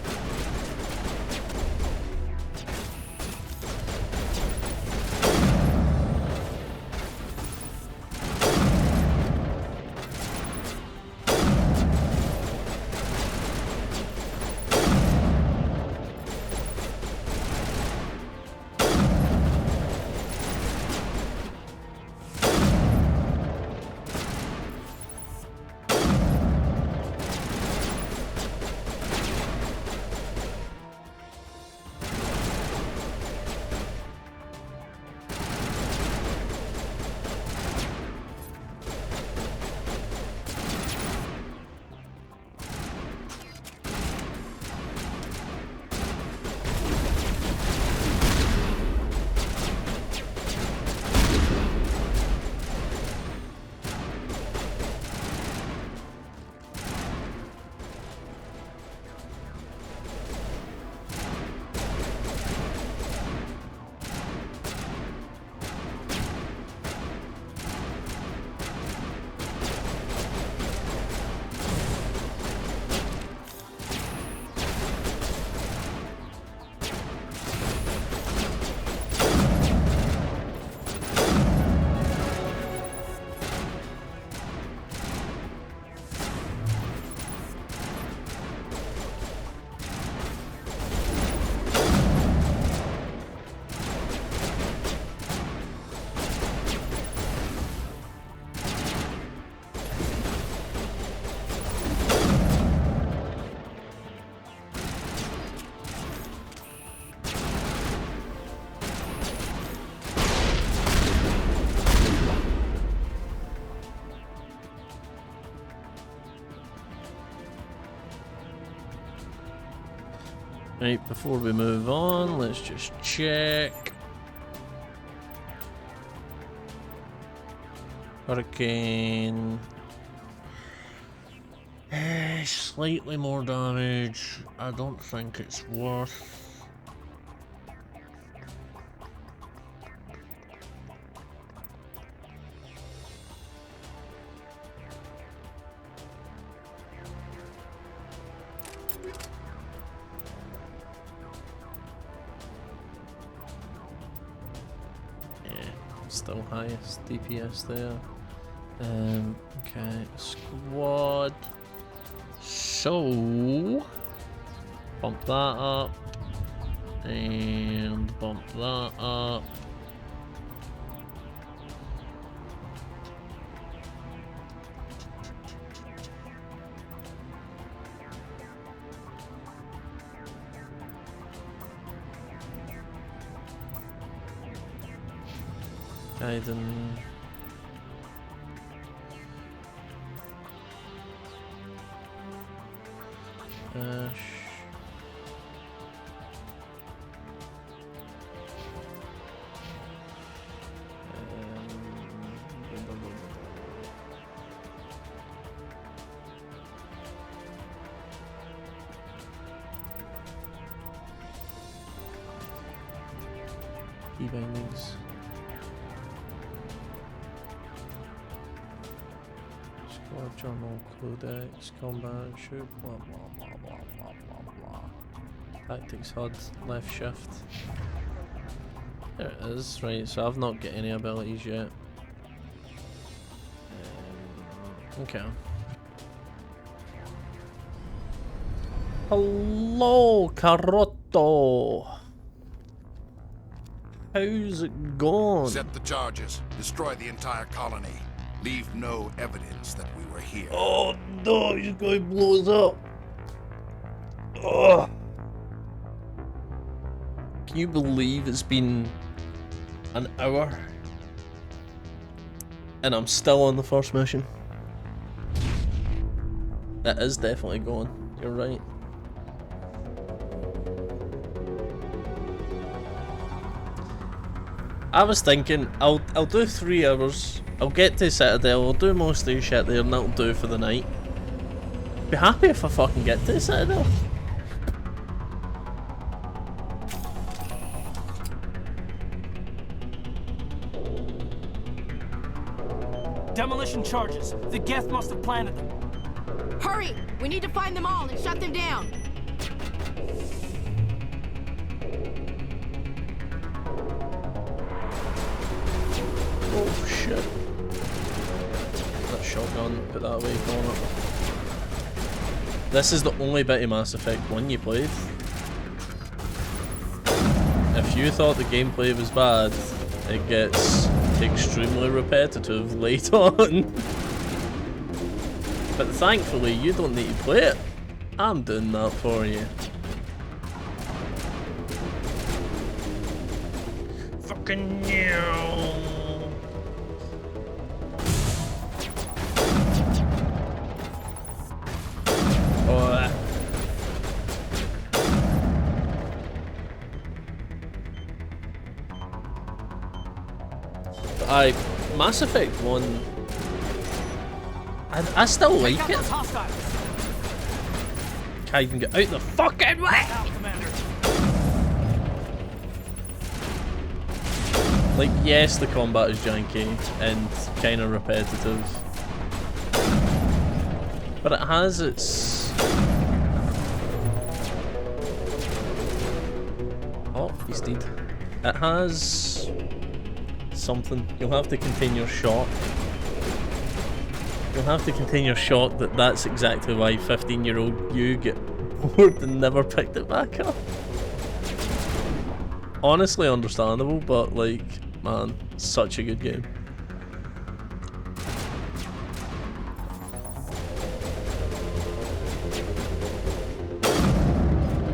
Right, before we move on, let's just check. Hurricane. Slightly more damage. I don't think it's worth. Still highest DPS there. Okay, squad. So bump that up and bump that up. Gaiden. Ash. Key bindings. Squad journal, codex, combat, shoot, blah blah blah blah blah blah blah. Tactics HUD, left shift. There it is, right, so I've not got any abilities yet. Okay. Hello, Carotto. How's it going? Set the charges. Destroy the entire colony. Leave no evidence that we were here. Oh no, he's going to blow us up. Oh. Can you believe it's been an hour and I'm still on the first mission? That is definitely going. You're right. I was thinking I'll do 3 hours. I'll get to Citadel. I'll do most of the shit there, and that'll do for the night. Be happy if I fucking get to Citadel. Demolition charges. The Geth must have planted them. Hurry! We need to find them all and shut them down. Oh shit. That shotgun, put that away, Connor. This is the only bit of Mass Effect 1 you played. If you thought the gameplay was bad, it gets extremely repetitive late on. But thankfully, you don't need to play it. I'm doing that for you. Fucking no. Mass Effect 1, I still like it. Can't even get out the fucking way! Like, yes, the combat is janky and kind of repetitive, but it has its... Oh, he's dead. It has something. You'll have to contain your shock. You'll have to contain your shock that that's exactly why 15-year-old you get bored and never picked it back up. Honestly understandable, but like, man, such a good game.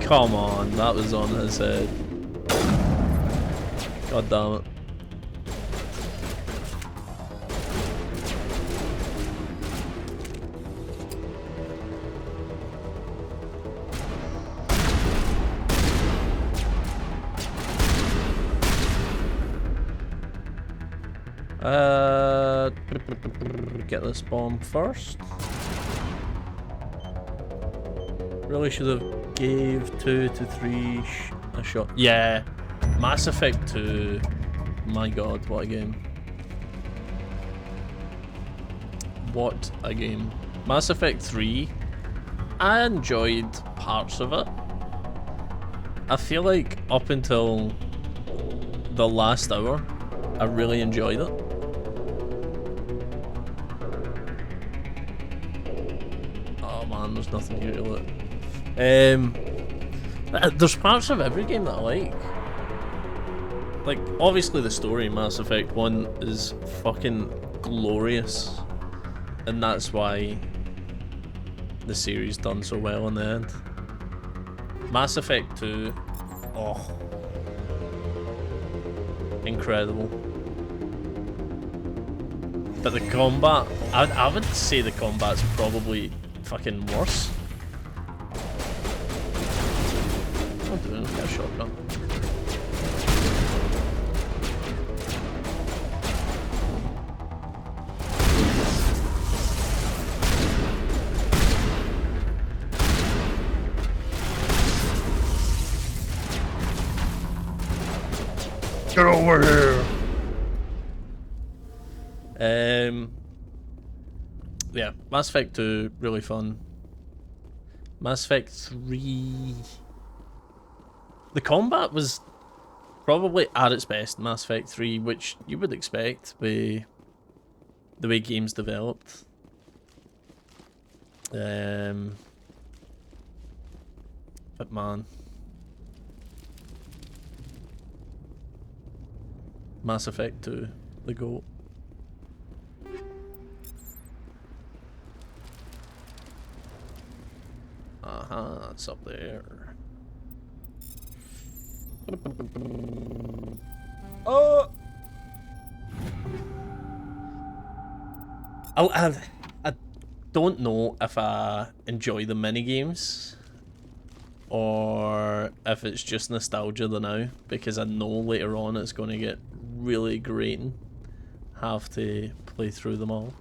Come on, that was on his head. God damn it. Get this bomb first. Really should have gave 2 to 3 a shot. Yeah, Mass Effect 2. My god, what a game. What a game. Mass Effect 3, I enjoyed parts of it. I feel like up until the last hour, I really enjoyed it. Oh man, there's nothing here to look. There's parts of every game that I like. Like, obviously the story in Mass Effect 1 is fucking glorious. And that's why the series done so well in the end. Mass Effect 2, oh. Incredible. But the combat, I would say the combat's probably fucking worse. I'll do it, get a shotgun. Get over here. Yeah, Mass Effect 2, really fun. Mass Effect 3... The combat was probably at its best in Mass Effect 3, which you would expect with the way games developed. But man... Mass Effect 2, the GOAT. It's up there. Oh! I don't know if I enjoy the minigames or if it's just nostalgia the now, because I know later on it's going to get really grating. Have to play through them all.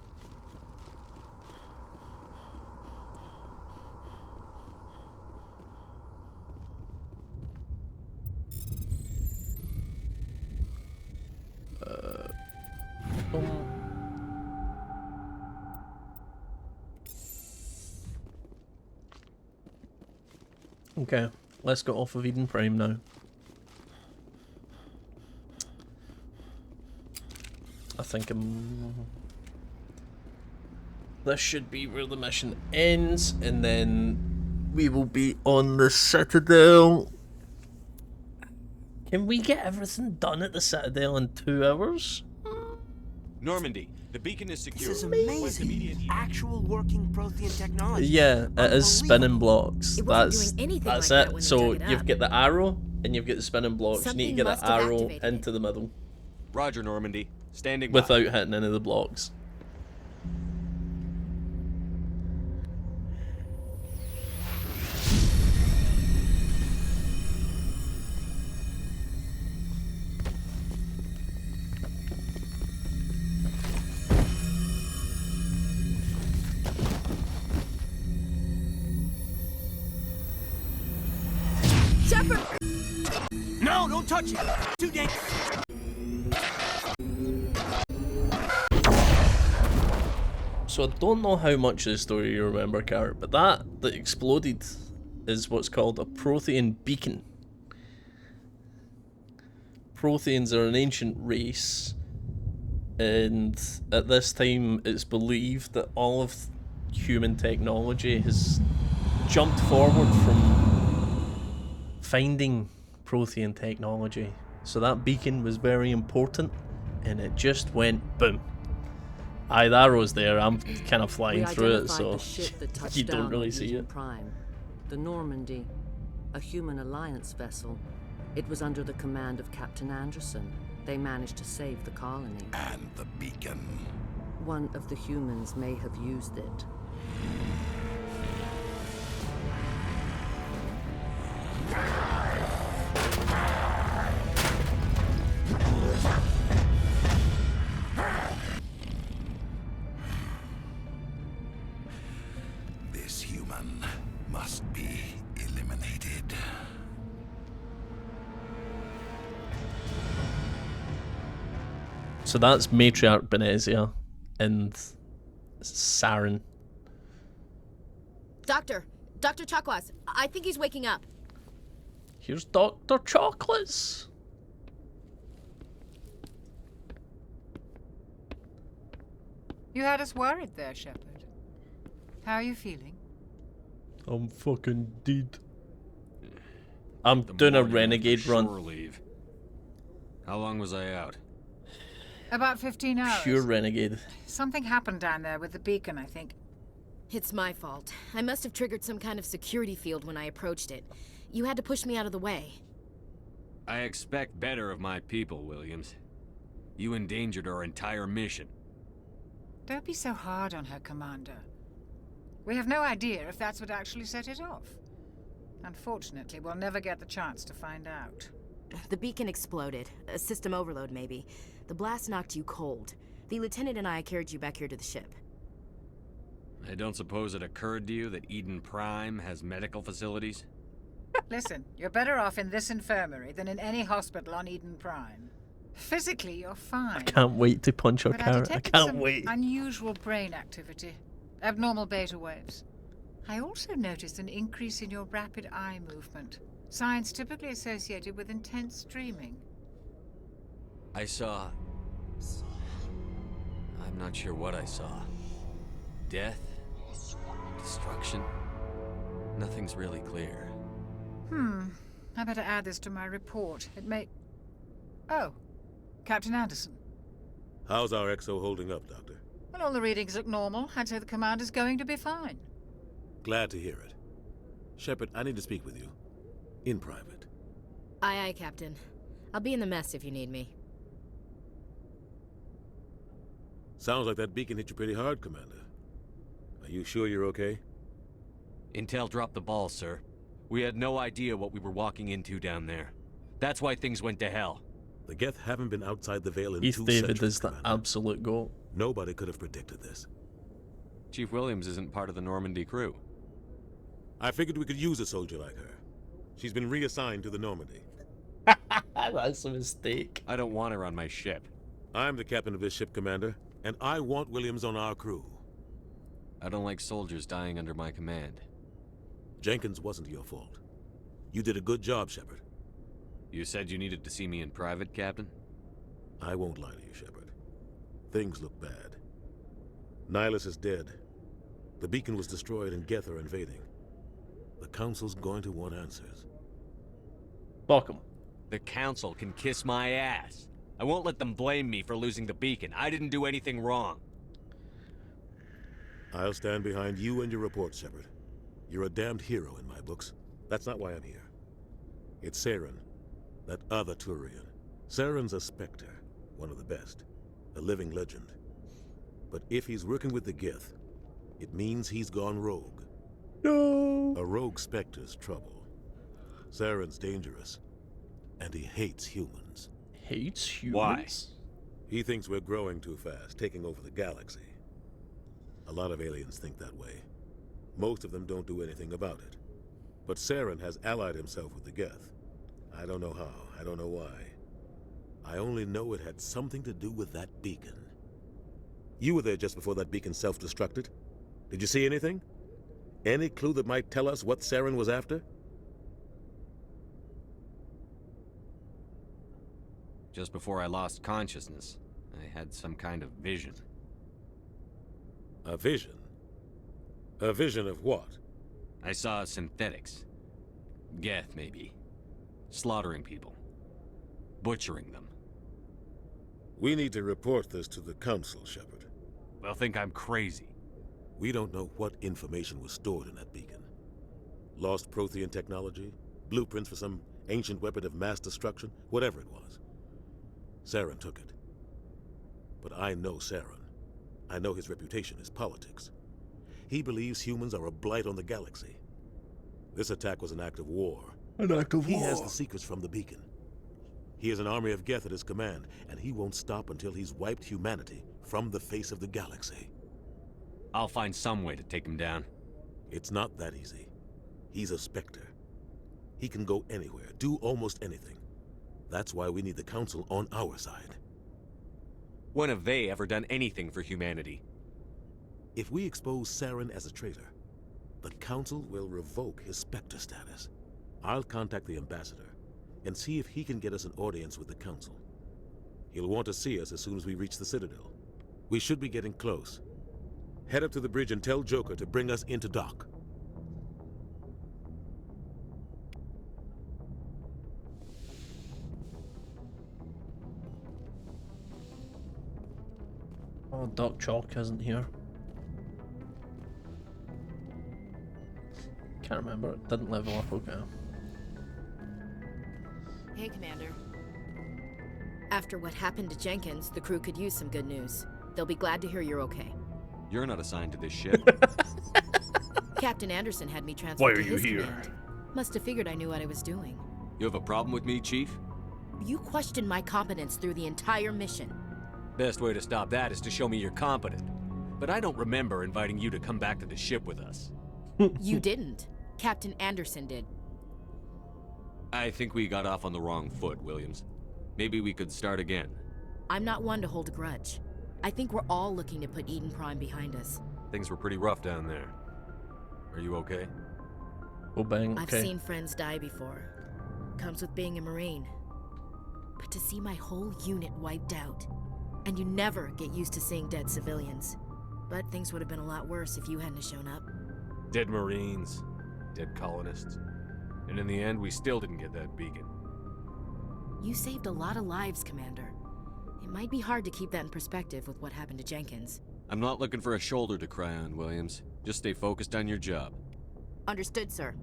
Okay, let's get off of Eden Prime now. I think this should be where the mission ends, and then we will be on the Citadel. Can we get everything done at the Citadel in 2 hours? Normandy, the beacon is secure. This is amazing. Actual working Prothean technology. Yeah, it is spinning blocks. It wasn't doing anything That's like that it. when they So dug it you've up. got the arrow and you've got the spinning blocks. You need to get Something the must have arrow activated it. into the middle Roger, Normandy. Standing by. without hitting any of the blocks. Shepard! No, don't touch it! Too dangerous! So I don't know how much of the story you remember, Carrot, but that exploded is what's called a Prothean beacon. Protheans are an ancient race, and at this time it's believed that all of human technology has jumped forward from finding Prothean technology. So that beacon was very important, and it just went boom. Aye, the arrow's there. I'm kind of flying through it, so the ship that touched you don't down really on see Eden it. Prime, the Normandy, a human alliance vessel. It was under the command of Captain Anderson. They managed to save the colony. And the beacon. One of the humans may have used it. This human must be eliminated. So that's Matriarch Benezia and Saren. Doctor Chakwas, I think he's waking up. Here's Dr. Chocolates. You had us worried there, Shepard. How are you feeling? I'm fucking dead. I'm doing a renegade run. Shore leave. How long was I out? About 15 hours. Pure renegade. Something happened down there with the beacon, I think. It's my fault. I must have triggered some kind of security field when I approached it. You had to push me out of the way. I expect better of my people, Williams. You endangered our entire mission. Don't be so hard on her, Commander. We have no idea if that's what actually set it off. Unfortunately, we'll never get the chance to find out. The beacon exploded. A system overload, maybe. The blast knocked you cold. The lieutenant and I carried you back here to the ship. I don't suppose it occurred to you that Eden Prime has medical facilities? Listen, you're better off in this infirmary than in any hospital on Eden Prime. Physically, you're fine. I can't wait to punch her But I carrot. I detected can't some wait. unusual brain activity. Abnormal beta waves. I also noticed an increase in your rapid eye movement. Signs typically associated with intense dreaming. I saw... I'm not sure what I saw. Death? Destruction? Nothing's really clear. I better add this to my report. It may... Oh, Captain Anderson. How's our XO holding up, Doctor? Well, all the readings look normal. I'd say the commander's going to be fine. Glad to hear it. Shepard, I need to speak with you. In private. Aye, Captain. I'll be in the mess if you need me. Sounds like that beacon hit you pretty hard, Commander. Are you sure you're okay? Intel dropped the ball, sir. We had no idea what we were walking into down there. That's why things went to hell. The Geth haven't been outside the Veil in Heath 2 David centuries, is the Commander. absolute goat. Nobody could have predicted this. Chief Williams isn't part of the Normandy crew. I figured we could use a soldier like her. She's been reassigned to the Normandy. That's a mistake. I don't want her on my ship. I'm the captain of this ship, Commander, and I want Williams on our crew. I don't like soldiers dying under my command. Jenkins wasn't your fault. You did a good job, Shepard. You said you needed to see me in private, Captain? I won't lie to you, Shepard. Things look bad. Nihilus is dead. The beacon was destroyed and Geth are invading. The Council's going to want answers. Fuck 'em. The Council can kiss my ass. I won't let them blame me for losing the beacon. I didn't do anything wrong. I'll stand behind you and your report, Shepard. You're a damned hero in my books. That's not why I'm here. It's Saren, that other Turian. Saren's a Spectre, one of the best, a living legend. But if he's working with the Geth, it means he's gone rogue. No! A rogue Spectre's trouble. Saren's dangerous, and he hates humans. Hates humans? Why? He thinks we're growing too fast, taking over the galaxy. A lot of aliens think that way. Most of them don't do anything about it. But Saren has allied himself with the Geth. I don't know how, I don't know why. I only know it had something to do with that beacon. You were there just before that beacon self-destructed. Did you see anything? Any clue that might tell us what Saren was after? Just before I lost consciousness, I had some kind of vision. A vision? A vision of what? I saw synthetics. Geth, maybe. Slaughtering people. Butchering them. We need to report this to the Council, Shepard. They'll think I'm crazy. We don't know what information was stored in that beacon. Lost Prothean technology? Blueprints for some ancient weapon of mass destruction? Whatever it was. Saren took it. But I know Saren. I know his reputation is politics. He believes humans are a blight on the galaxy. This attack was an act of war. An act of war? He has the secrets from the beacon. He has an army of Geth at his command, and he won't stop until he's wiped humanity from the face of the galaxy. I'll find some way to take him down. It's not that easy. He's a Spectre. He can go anywhere, do almost anything. That's why we need the Council on our side. When have they ever done anything for humanity? If we expose Saren as a traitor, the Council will revoke his Spectre status. I'll contact the Ambassador and see if he can get us an audience with the Council. He'll want to see us as soon as we reach the Citadel. We should be getting close. Head up to the bridge and tell Joker to bring us into dock. Oh, Doc Chalk isn't here. Can't remember. It didn't level up, okay. Hey, Commander. After what happened to Jenkins, the crew could use some good news. They'll be glad to hear you're okay. You're not assigned to this ship. Captain Anderson had me Why transferred are to you his here? command. Must have figured I knew what I was doing. You have a problem with me, Chief? You questioned my competence through the entire mission. Best way to stop that is to show me you're competent. But I don't remember inviting you to come back to the ship with us. You didn't. Captain Anderson did. I think we got off on the wrong foot, Williams. Maybe we could start again. I'm not one to hold a grudge. I think we're all looking to put Eden Prime behind us. Things were pretty rough down there. Are you okay? Oh, bang, I've seen friends die before. Comes with being a Marine. But to see my whole unit wiped out, and you never get used to seeing dead civilians. But things would have been a lot worse if you hadn't shown up. Dead Marines, dead colonists. And in the end, we still didn't get that beacon. You saved a lot of lives, Commander. It might be hard to keep that in perspective with what happened to Jenkins. I'm not looking for a shoulder to cry on, Williams. Just stay focused on your job. Understood, sir.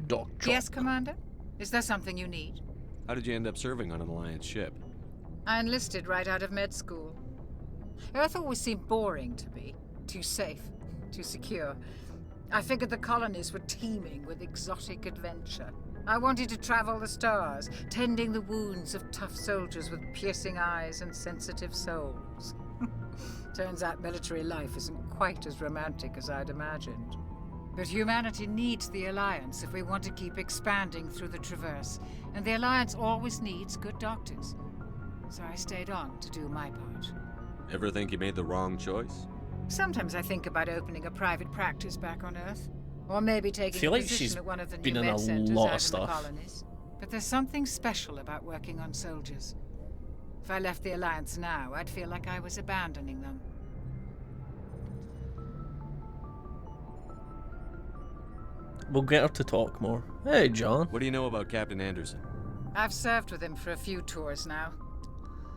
Doctor. Yes, Commander? Is there something you need? How did you end up serving on an Alliance ship? I enlisted right out of med school. Earth always seemed boring to me. Too safe, too secure. I figured the colonies were teeming with exotic adventure. I wanted to travel the stars, tending the wounds of tough soldiers with piercing eyes and sensitive souls. Turns out military life isn't quite as romantic as I'd imagined. But humanity needs the Alliance if we want to keep expanding through the Traverse, and the Alliance always needs good doctors. So I stayed on to do my part. Ever think you made the wrong choice? Sometimes I think about opening a private practice back on Earth. Or maybe taking a like position she's at one of the been new in med a centers lot out of in the stuff. colonies. But there's something special about working on soldiers. If I left the Alliance now, I'd feel like I was abandoning them. We'll get her to talk more. Hey, John. What do you know about Captain Anderson? I've served with him for a few tours now.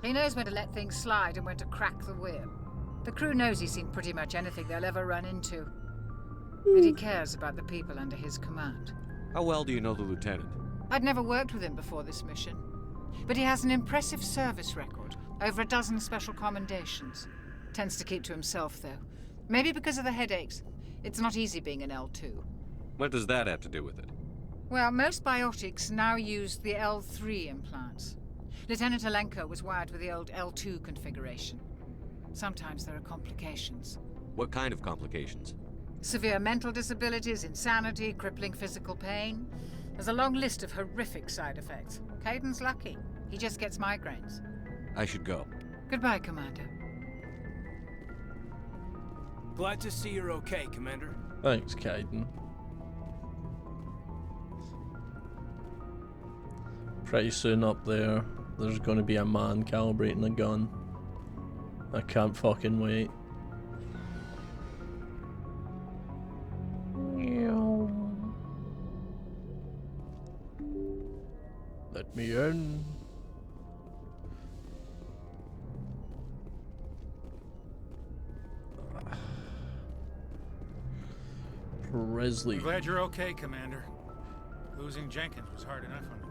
He knows when to let things slide and when to crack the whip. The crew knows he's seen pretty much anything they'll ever run into. But he cares about the people under his command. How well do you know the lieutenant? I'd never worked with him before this mission. But he has an impressive service record, over a dozen special commendations. Tends to keep to himself, though. Maybe because of the headaches. It's not easy being an L2. What does that have to do with it? Well, most biotics now use the L3 implants. Lieutenant Alenko was wired with the old L2 configuration. Sometimes there are complications. What kind of complications? Severe mental disabilities, insanity, crippling physical pain. There's a long list of horrific side effects. Caden's lucky. He just gets migraines. I should go. Goodbye, Commander. Glad to see you're okay, Commander. Thanks, Caden. Pretty soon up there, there's going to be a man calibrating a gun. I can't fucking wait. Let me in. Presley. I'm glad you're okay, Commander. Losing Jenkins was hard enough on the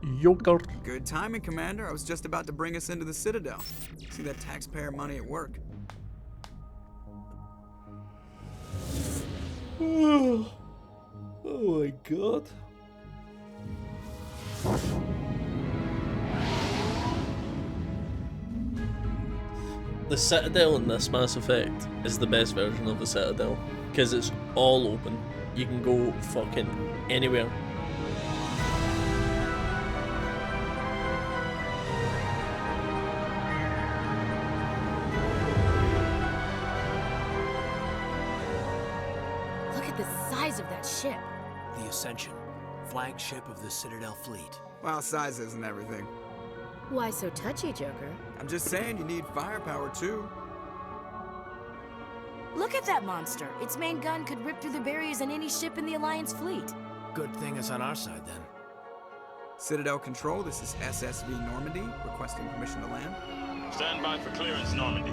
crew. Yogurt. Good timing, Commander. I was just about to bring us into the Citadel. See that taxpayer money at work. Oh my god. The Citadel in this Mass Effect is the best version of the Citadel because it's all open. You can go fucking anywhere. Look at the size of that ship. The Ascension, flagship of the Citadel fleet. Well, size isn't everything. Why so touchy, Joker? I'm just saying you need firepower, too. Look at that monster. Its main gun could rip through the barriers in any ship in the Alliance fleet. Good thing it's on our side, then. Citadel Control, this is SSV Normandy, requesting permission to land. Stand by for clearance, Normandy.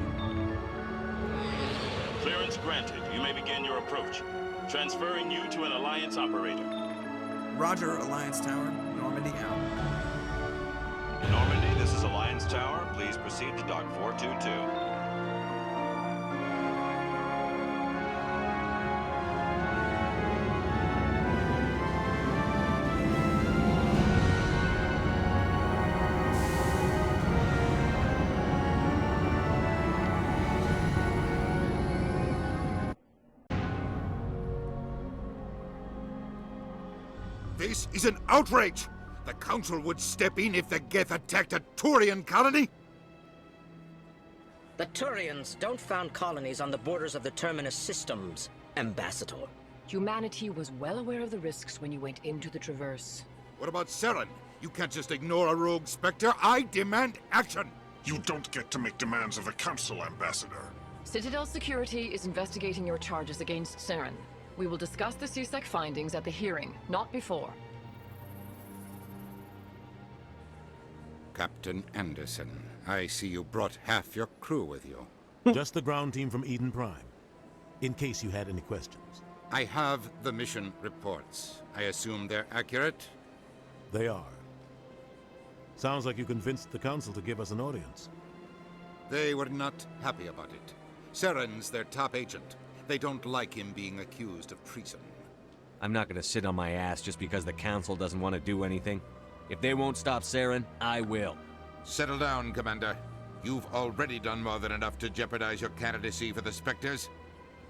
Clearance granted. You may begin your approach. Transferring you to an Alliance operator. Roger, Alliance Tower. Normandy out. Normandy, this is Alliance Tower. Please proceed to Dock 422. This is an outrage! The Council would step in if the Geth attacked a Turian colony? The Turians don't found colonies on the borders of the Terminus systems, Ambassador. Humanity was well aware of the risks when you went into the Traverse. What about Saren? You can't just ignore a rogue Spectre. I demand action! You don't get to make demands of the Council, Ambassador. Citadel Security is investigating your charges against Saren. We will discuss the CSEC findings at the hearing, not before. Captain Anderson, I see you brought half your crew with you. Just the ground team from Eden Prime, in case you had any questions. I have the mission reports. I assume they're accurate? They are. Sounds like you convinced the Council to give us an audience. They were not happy about it. Saren's their top agent. They don't like him being accused of treason. I'm not gonna sit on my ass just because the Council doesn't want to do anything. If they won't stop Saren, I will. Settle down, Commander. You've already done more than enough to jeopardize your candidacy for the Spectres.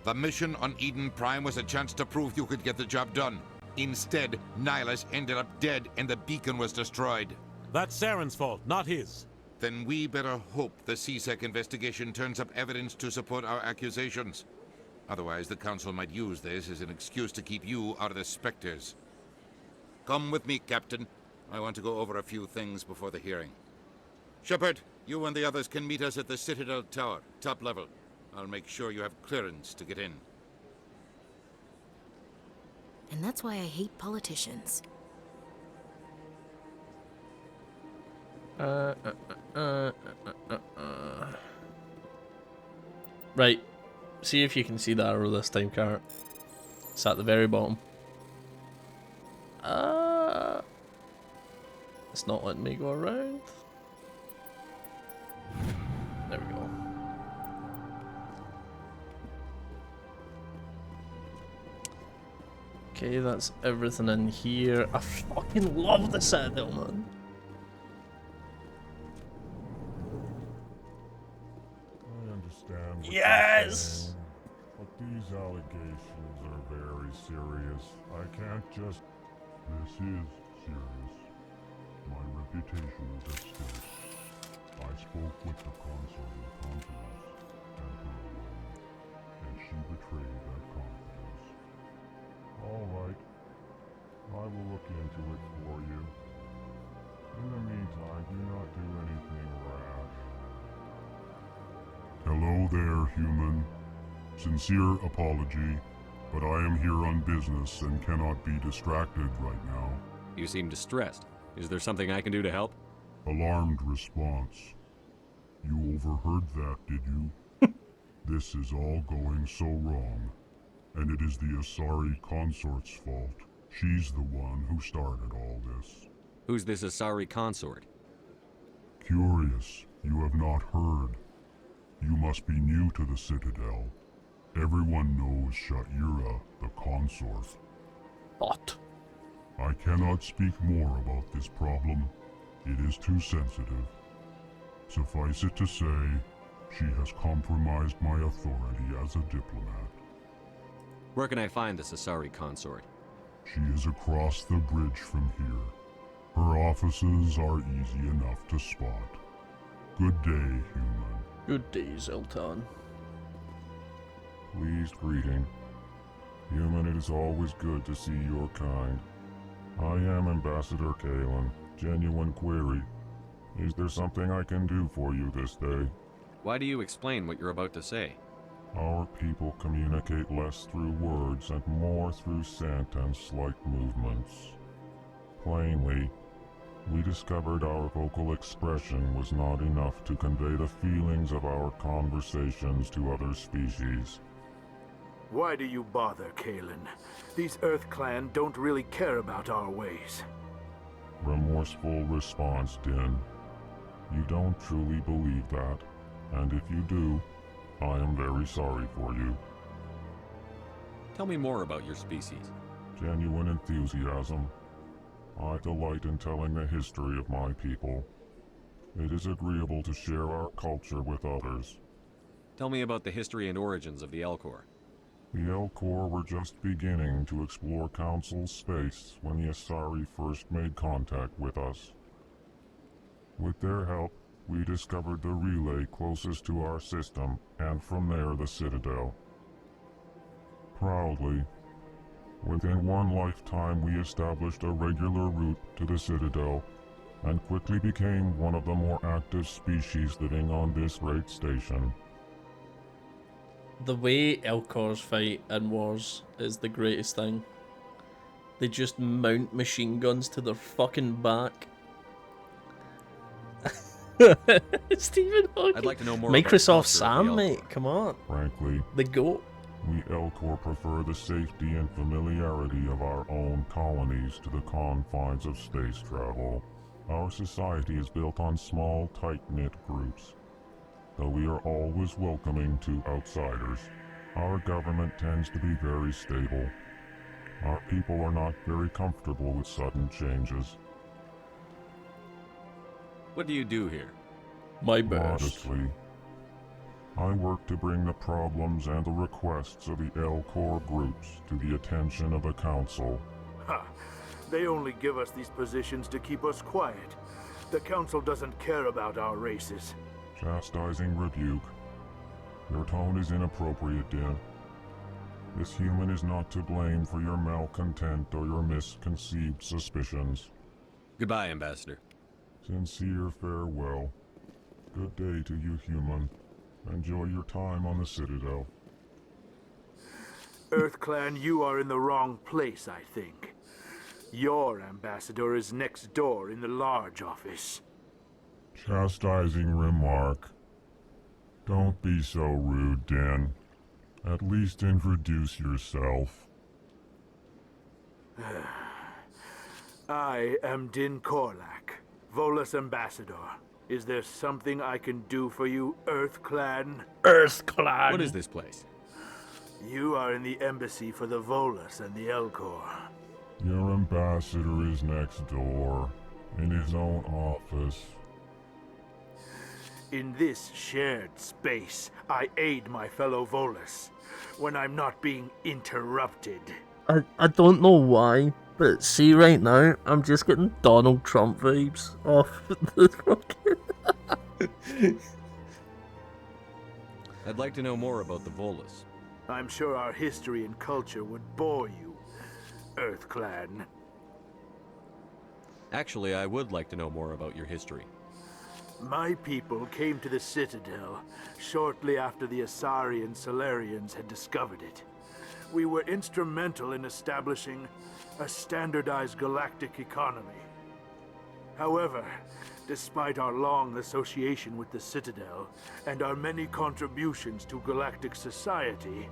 The mission on Eden Prime was a chance to prove you could get the job done. Instead, Nihilus ended up dead and the beacon was destroyed. That's Saren's fault, not his. Then we better hope the CSEC investigation turns up evidence to support our accusations. Otherwise, the Council might use this as an excuse to keep you out of the Spectres. Come with me, Captain. I want to go over a few things before the hearing. Shepard, you and the others can meet us at the Citadel Tower, top level. I'll make sure you have clearance to get in. And that's why I hate politicians. Right. See if you can see the arrow this time, Cart. It's at the very bottom. It's not letting me go around. There we go. Okay, that's everything in here. I fucking love the Citadel, man. I understand what Yes! you're saying, but these allegations are very serious. I can't just... This is serious. My reputation is at stake. I spoke with the consort in confidence, and her alone, and she betrayed that confidence. All right. I will look into it for you. In the meantime, do not do anything rash. Hello there, human. Sincere apology, but I am here on business and cannot be distracted right now. You seem distressed. Is there something I can do to help? Alarmed response. You overheard that, did you? This is all going so wrong, and it is the Asari consort's fault. She's the one who started all this. Who's this Asari consort? Curious, you have not heard. You must be new to the Citadel. Everyone knows Sha'ira, the consort. What? I cannot speak more about this problem. It is too sensitive. Suffice it to say, she has compromised my authority as a diplomat. Where can I find this Asari consort? She is across the bridge from here. Her offices are easy enough to spot. Good day, human. Good day, Zoltan. Pleased greeting. Human, it is always good to see your kind. I am Ambassador Kalen. Genuine query. Is there something I can do for you this day? Why do you explain what you're about to say? Our people communicate less through words and more through scent and slight movements. Plainly, we discovered our vocal expression was not enough to convey the feelings of our conversations to other species. Why do you bother, Kalen? These Earth Clan don't really care about our ways. Remorseful response, Din. You don't truly believe that, and if you do, I am very sorry for you. Tell me more about your species. Genuine enthusiasm. I delight in telling the history of my people. It is agreeable to share our culture with others. Tell me about the history and origins of the Elcor. The Elcor were just beginning to explore Council space when the Asari first made contact with us. With their help, we discovered the relay closest to our system, and from there the Citadel. Proudly, within one lifetime we established a regular route to the Citadel, and quickly became one of the more active species living on this great station. The way Elcors fight in wars is the greatest thing. They just mount machine guns to their fucking back. Stephen Hawking. I'd like to know more Microsoft about the Sam, Elcor. mate. Come on. Frankly, The GOAT. we Elcor prefer the safety and familiarity of our own colonies to the confines of space travel. Our society is built on small, tight-knit groups. Though we are always welcoming to outsiders, our government tends to be very stable. Our people are not very comfortable with sudden changes. What do you do here? My best. Modestly, I work to bring the problems and the requests of the Elcor groups to the attention of the Council. Ha! They only give us these positions to keep us quiet. The Council doesn't care about our races. Chastising rebuke. Your tone is inappropriate, Din. This human is not to blame for your malcontent or your misconceived suspicions. Goodbye, Ambassador. Sincere farewell. Good day to you, human. Enjoy your time on the Citadel. EarthClan, you are in the wrong place, I think. Your ambassador is next door in the large office. Chastising remark. Don't be so rude, Din. At least introduce yourself. I am Din Korlak, Volus ambassador. Is there something I can do for you, EarthClan? EarthClan! What is this place? You are in the embassy for the Volus and the Elcor. Your ambassador is next door, in his own office. In this shared space, I aid my fellow Volus when I'm not being interrupted. I don't know why, but see right now, I'm just getting Donald Trump vibes off the fucking... I'd like to know more about the Volus. I'm sure our history and culture would bore you, EarthClan. Actually, I would like to know more about your history. My people came to the Citadel shortly after the Asari and Solarians had discovered it. We were instrumental in establishing a standardized galactic economy. However, despite our long association with the Citadel and our many contributions to galactic society,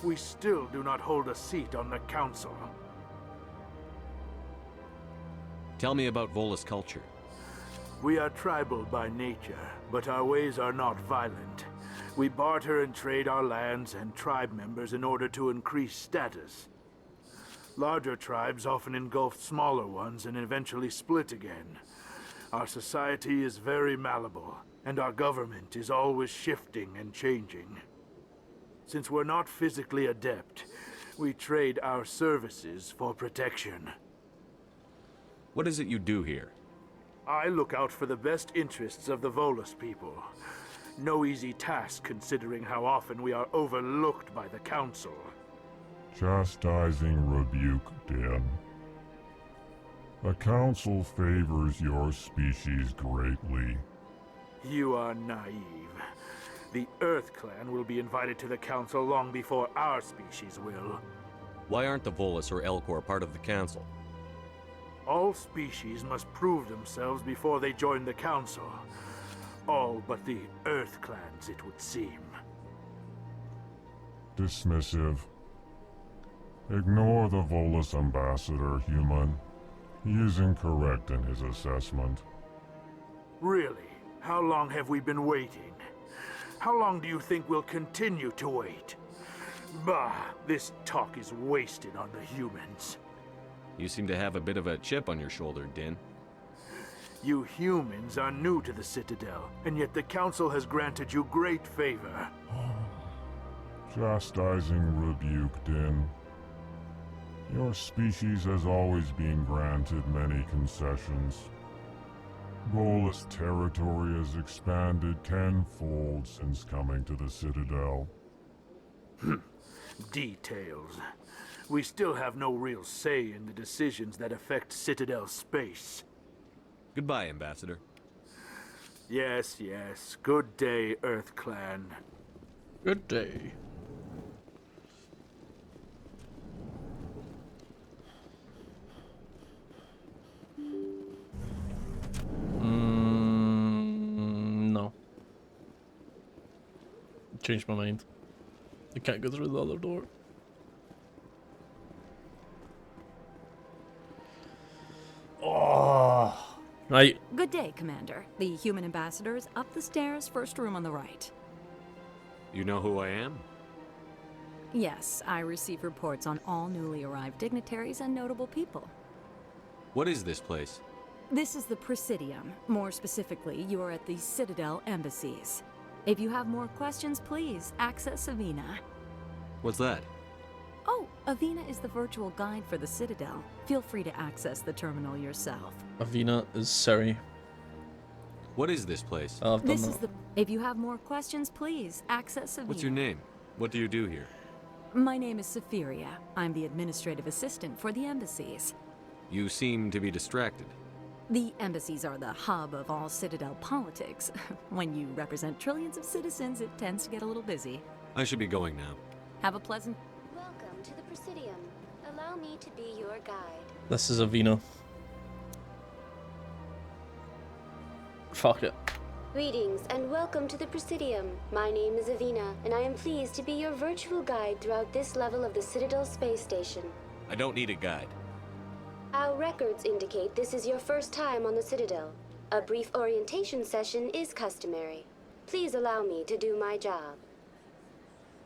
we still do not hold a seat on the Council. Tell me about Volus culture. We are tribal by nature, but our ways are not violent. We barter and trade our lands and tribe members in order to increase status. Larger tribes often engulf smaller ones and eventually split again. Our society is very malleable, and our government is always shifting and changing. Since we're not physically adept, we trade our services for protection. What is it you do here? I look out for the best interests of the Volus people. No easy task considering how often we are overlooked by the Council. Chastising rebuke, Din. The Council favors your species greatly. You are naive. The EarthClan will be invited to the Council long before our species will. Why aren't the Volus or Elcor part of the Council? All species must prove themselves before they join the Council. All but the EarthClans, it would seem. Dismissive. Ignore the Volus ambassador, human. He is incorrect in his assessment. Really? How long have we been waiting? How long do you think we'll continue to wait? Bah, this talk is wasted on the humans. You seem to have a bit of a chip on your shoulder, Din. You humans are new to the Citadel, and yet the Council has granted you great favor. Chastising rebuke, Din. Your species has always been granted many concessions. Bolus territory has expanded tenfold since coming to the Citadel. Details. We still have no real say in the decisions that affect Citadel space. Goodbye, Ambassador. Yes, yes. Good day, Earth Clan. Good day. No. Changed my mind. I can't go through the other door. Oh, right. Good day, Commander. The human ambassador is up the stairs, first room on the right. You know who I am? Yes, I receive reports on all newly arrived dignitaries and notable people. What is this place? This is the Presidium. More specifically, you are at the Citadel embassies. If you have more questions, please access Avina. What's that? Oh, Avina is the virtual guide for the Citadel. Feel free to access the terminal yourself. Avina is Siri. What is this place? This is the... If you have more questions, please access Avina. What's your name? What do you do here? My name is Safiria. I'm the administrative assistant for the embassies. You seem to be distracted. The embassies are the hub of all Citadel politics. When you represent trillions of citizens, it tends to get a little busy. I should be going now. Have a pleasant... Welcome to the Presidium. Allow me to be your guide. This is Avina. Fuck it. Greetings and welcome to the Presidium. My name is Avina, and I am pleased to be your virtual guide throughout this level of the Citadel space station. I don't need a guide. Our records indicate this is your first time on the Citadel. A brief orientation session is customary. Please allow me to do my job.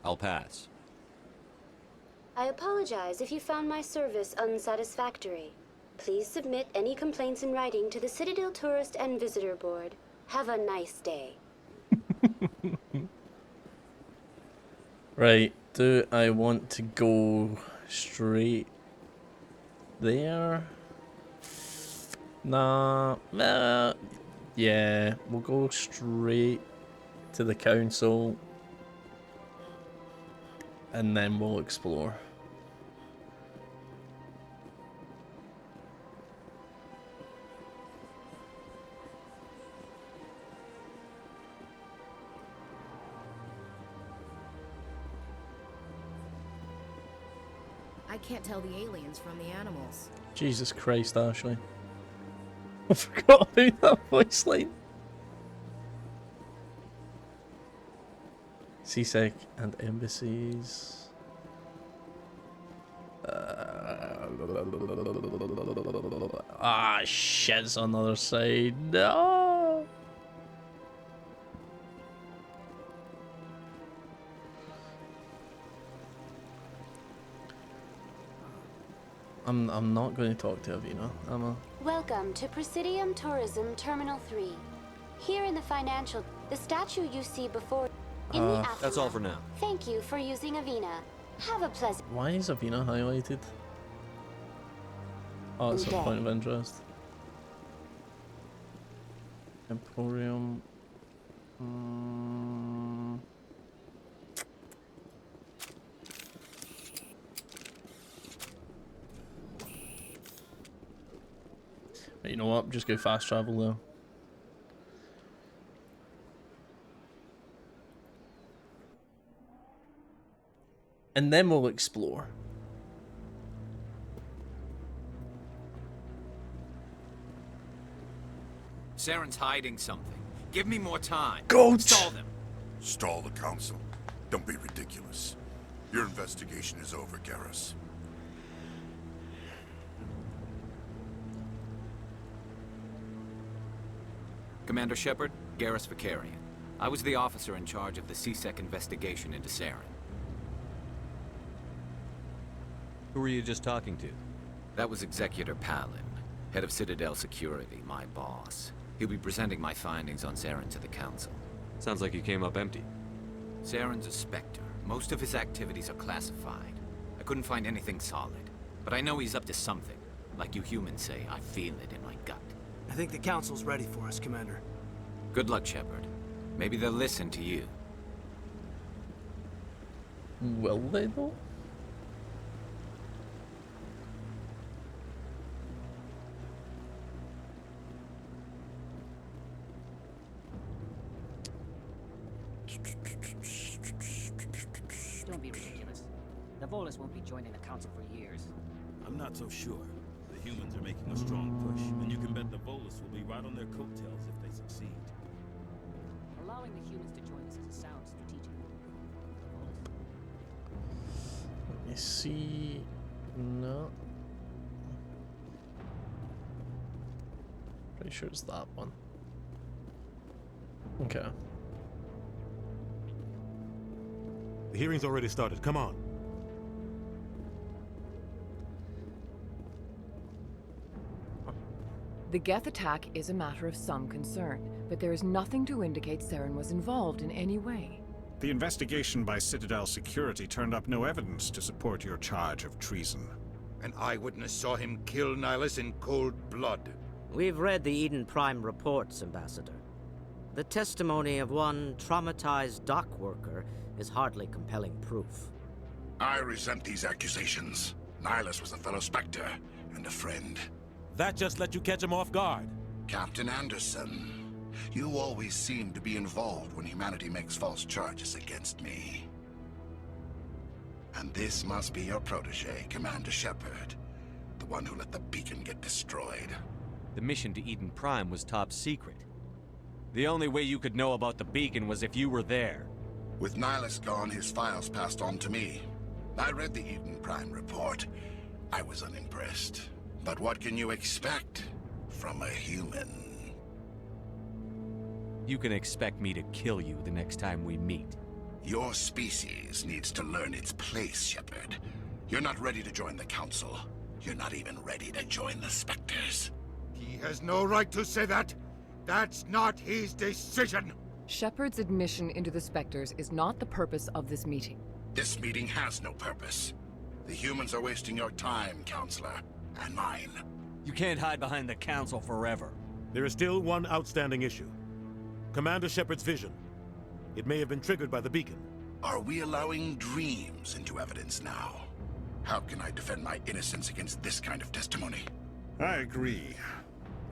I'll pass. I apologize if you found my service unsatisfactory. Please submit any complaints in writing to the Citadel Tourist and Visitor Board. Have a nice day. Right, do I want to go straight there? Nah, yeah, we'll go straight to the council and then we'll explore. I can't tell the aliens from the animals. Jesus Christ, Ashley. I forgot about that voice line. CSEC and embassies. Ah, shit, it's on the other side. No! I'm not going to talk to Avina, am I? Welcome to Presidium Tourism Terminal 3. Here in the financial, the statue you see before in the aftermath. That's all for now. Thank you for using Avina. Have a pleasant... Why is Avina highlighted? Oh, it's a point of interest. Emporium. You know what? Just go fast travel there. And then we'll explore. Saren's hiding something. Give me more time. Goat! Stall them. Stall the council. Don't be ridiculous. Your investigation is over, Garrus. Commander Shepard, Garrus Vicarian. I was the officer in charge of the CSEC investigation into Saren. Who were you just talking to? That was Executor Palin, head of Citadel Security, my boss. He'll be presenting my findings on Saren to the Council. Sounds like you came up empty. Saren's a specter, Most of his activities are classified. I couldn't find anything solid. But I know he's up to something. Like you humans say, I feel it in my gut. I think the Council's ready for us, Commander. Good luck, Shepard. Maybe they'll listen to you. Will they, though? Don't be ridiculous. The Volus won't be joining the Council for years. I'm not so sure. The humans are making a strong push, and you can bet the Volus will be right on their coattails if they succeed. Allowing the humans to join us is a sound strategic move. Let me see. No. Pretty sure it's that one. Okay. The hearing's already started. Come on. The Geth attack is a matter of some concern, but there is nothing to indicate Saren was involved in any way. The investigation by Citadel Security turned up no evidence to support your charge of treason. An eyewitness saw him kill Nihilus in cold blood. We've read the Eden Prime reports, Ambassador. The testimony of one traumatized dock worker is hardly compelling proof. I resent these accusations. Nihilus was a fellow Spectre and a friend. That just let you catch him off guard. Captain Anderson, you always seem to be involved when humanity makes false charges against me. And this must be your protege, Commander Shepard, the one who let the beacon get destroyed. The mission to Eden Prime was top secret. The only way you could know about the beacon was if you were there. With Nihilus gone, his files passed on to me. I read the Eden Prime report. I was unimpressed. But what can you expect from a human? You can expect me to kill you the next time we meet. Your species needs to learn its place, Shepard. You're not ready to join the Council. You're not even ready to join the Spectres. He has no right to say that. That's not his decision. Shepard's admission into the Spectres is not the purpose of this meeting. This meeting has no purpose. The humans are wasting your time, Counselor. And mine. You can't hide behind the Council forever. There is still one outstanding issue. Commander Shepard's vision. It may have been triggered by the beacon. Are we allowing dreams into evidence now? How can I defend my innocence against this kind of testimony? I agree.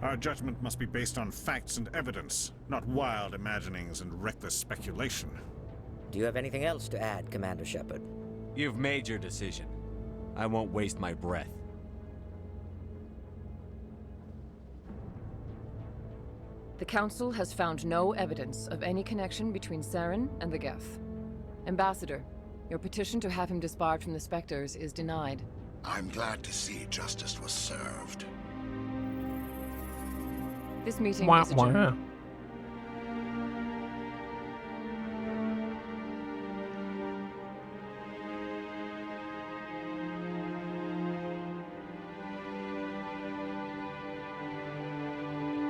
Our judgment must be based on facts and evidence, not wild imaginings and reckless speculation. Do you have anything else to add, Commander Shepard? You've made your decision. I won't waste my breath. The Council has found no evidence of any connection between Saren and the Geth. Ambassador, your petition to have him disbarred from the Spectres is denied. I'm glad to see justice was served. This meeting is adjourned.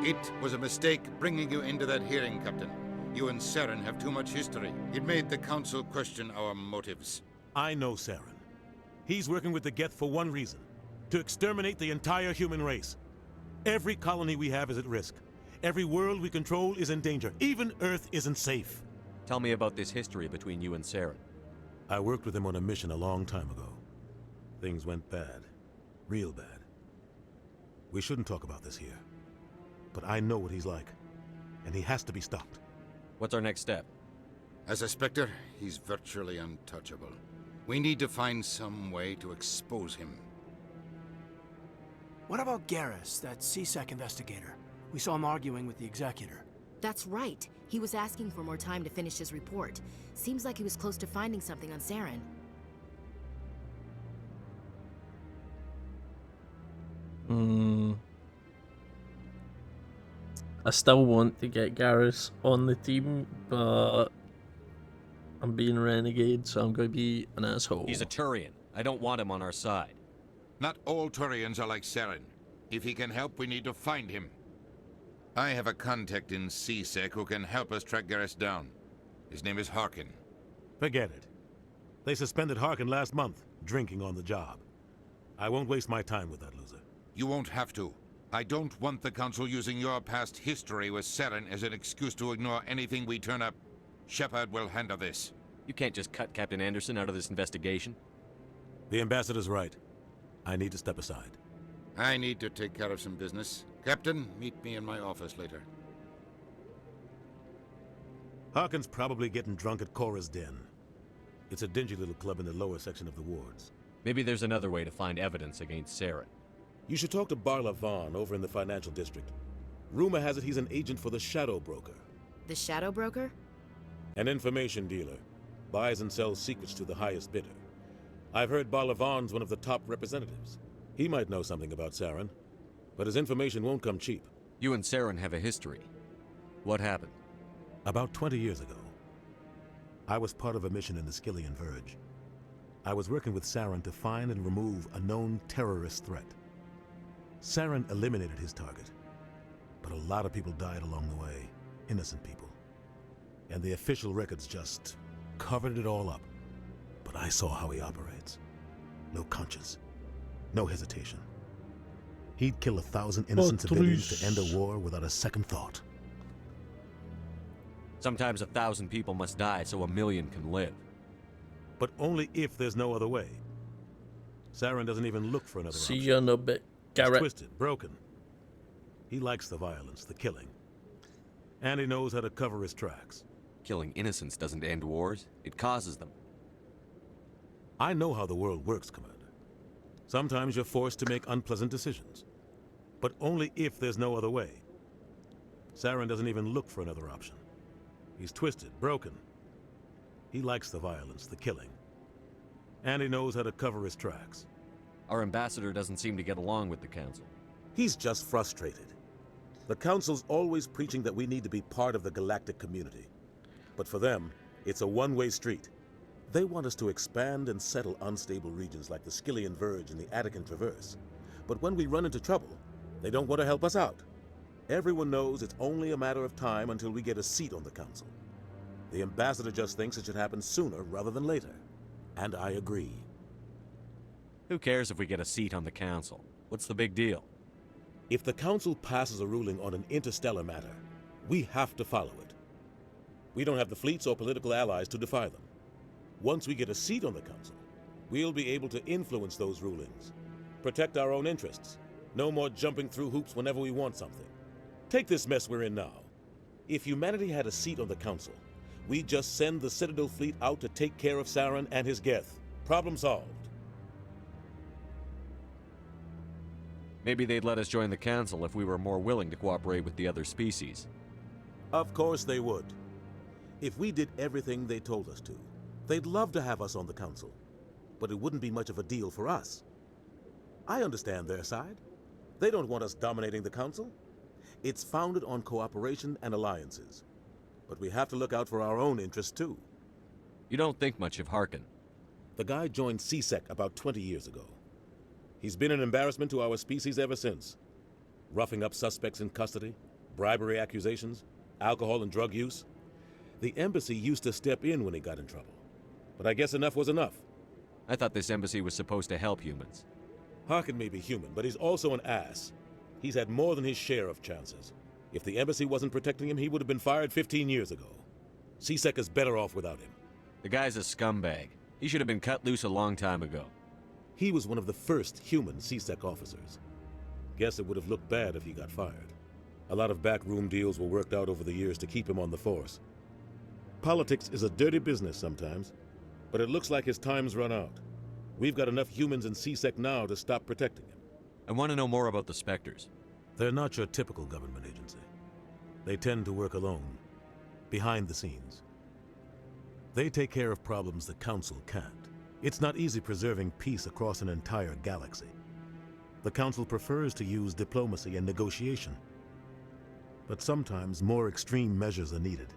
It was a mistake bringing you into that hearing, Captain. You and Saren have too much history. It made the Council question our motives. I know Saren. He's working with the Geth for one reason. To exterminate the entire human race. Every colony we have is at risk. Every world we control is in danger. Even Earth isn't safe. Tell me about this history between you and Saren. I worked with him on a mission a long time ago. Things went bad. Real bad. We shouldn't talk about this here. But I know what he's like. And he has to be stopped. What's our next step? As a Spectre, he's virtually untouchable. We need to find some way to expose him. What about Garrus, that CSEC investigator? We saw him arguing with the Executor. That's right. He was asking for more time to finish his report. Seems like he was close to finding something on Saren. I still want to get Garrus on the team, but I'm being renegade, so I'm going to be an asshole. He's a Turian. I don't want him on our side. Not all Turians are like Saren. If he can help, we need to find him. I have a contact in CSEC who can help us track Garrus down. His name is Harkin. Forget it. They suspended Harkin last month, drinking on the job. I won't waste my time with that loser. You won't have to. I don't want the Council using your past history with Saren as an excuse to ignore anything we turn up. Shepard will handle this. You can't just cut Captain Anderson out of this investigation. The ambassador's right. I need to step aside. I need to take care of some business. Captain, meet me in my office later. Harkin's probably getting drunk at Cora's Den. It's a dingy little club in the lower section of the wards. Maybe there's another way to find evidence against Saren. You should talk to Barla Vaughn over in the financial district. Rumor has it he's an agent for the Shadow Broker. The Shadow Broker? An information dealer. Buys and sells secrets to the highest bidder. I've heard Barla Vaughn's one of the top representatives. He might know something about Saren, but his information won't come cheap. You and Saren have a history. What happened? About 20 years ago, I was part of a mission in the Skillian Verge. I was working with Saren to find and remove a known terrorist threat. Saren eliminated his target, but a lot of people died along the way, innocent people. And the official records just covered it all up. But I saw how he operates. No conscience, no hesitation. He'd kill 1,000 innocent civilians to end a war without a second thought. Sometimes 1,000 people must die so 1,000,000 can live. But only if there's no other way. Saren doesn't even look for another See option. you in a bit, He's Garrett. twisted, broken. He likes the violence, the killing. And he knows how to cover his tracks. Killing innocents doesn't end wars, it causes them. I know how the world works, Commander. Sometimes you're forced to make unpleasant decisions. But only if there's no other way. Saren doesn't even look for another option. He's twisted, broken. He likes the violence, the killing. And he knows how to cover his tracks. Our ambassador doesn't seem to get along with the Council. He's just frustrated. The Council's always preaching that we need to be part of the galactic community. But for them, it's a one-way street. They want us to expand and settle unstable regions like the Skillian Verge and the Attican Traverse. But when we run into trouble, they don't want to help us out. Everyone knows it's only a matter of time until we get a seat on the Council. The ambassador just thinks it should happen sooner rather than later. And I agree. Who cares if we get a seat on the Council? What's the big deal? If the Council passes a ruling on an interstellar matter, we have to follow it. We don't have the fleets or political allies to defy them. Once we get a seat on the Council, we'll be able to influence those rulings, protect our own interests. No more jumping through hoops whenever we want something. Take this mess we're in now. If humanity had a seat on the Council, we'd just send the Citadel fleet out to take care of Saren and his Geth. Problem solved. Maybe they'd let us join the Council if we were more willing to cooperate with the other species. Of course they would. If we did everything they told us to, they'd love to have us on the Council. But it wouldn't be much of a deal for us. I understand their side. They don't want us dominating the Council. It's founded on cooperation and alliances. But we have to look out for our own interests, too. You don't think much of Harkin. The guy joined CSEC about 20 years ago. He's been an embarrassment to our species ever since. Roughing up suspects in custody, bribery accusations, alcohol and drug use. The embassy used to step in when he got in trouble. But I guess enough was enough. I thought this embassy was supposed to help humans. Harkin may be human, but he's also an ass. He's had more than his share of chances. If the embassy wasn't protecting him, he would have been fired 15 years ago. CSEC is better off without him. The guy's a scumbag. He should have been cut loose a long time ago. He was one of the first human CSEC officers. Guess it would have looked bad if he got fired. A lot of backroom deals were worked out over the years to keep him on the force. Politics is a dirty business sometimes, but it looks like his time's run out. We've got enough humans in CSEC now to stop protecting him. I want to know more about the Spectres. They're not your typical government agency. They tend to work alone, behind the scenes. They take care of problems the Council can't. It's not easy preserving peace across an entire galaxy. The Council prefers to use diplomacy and negotiation. But sometimes more extreme measures are needed.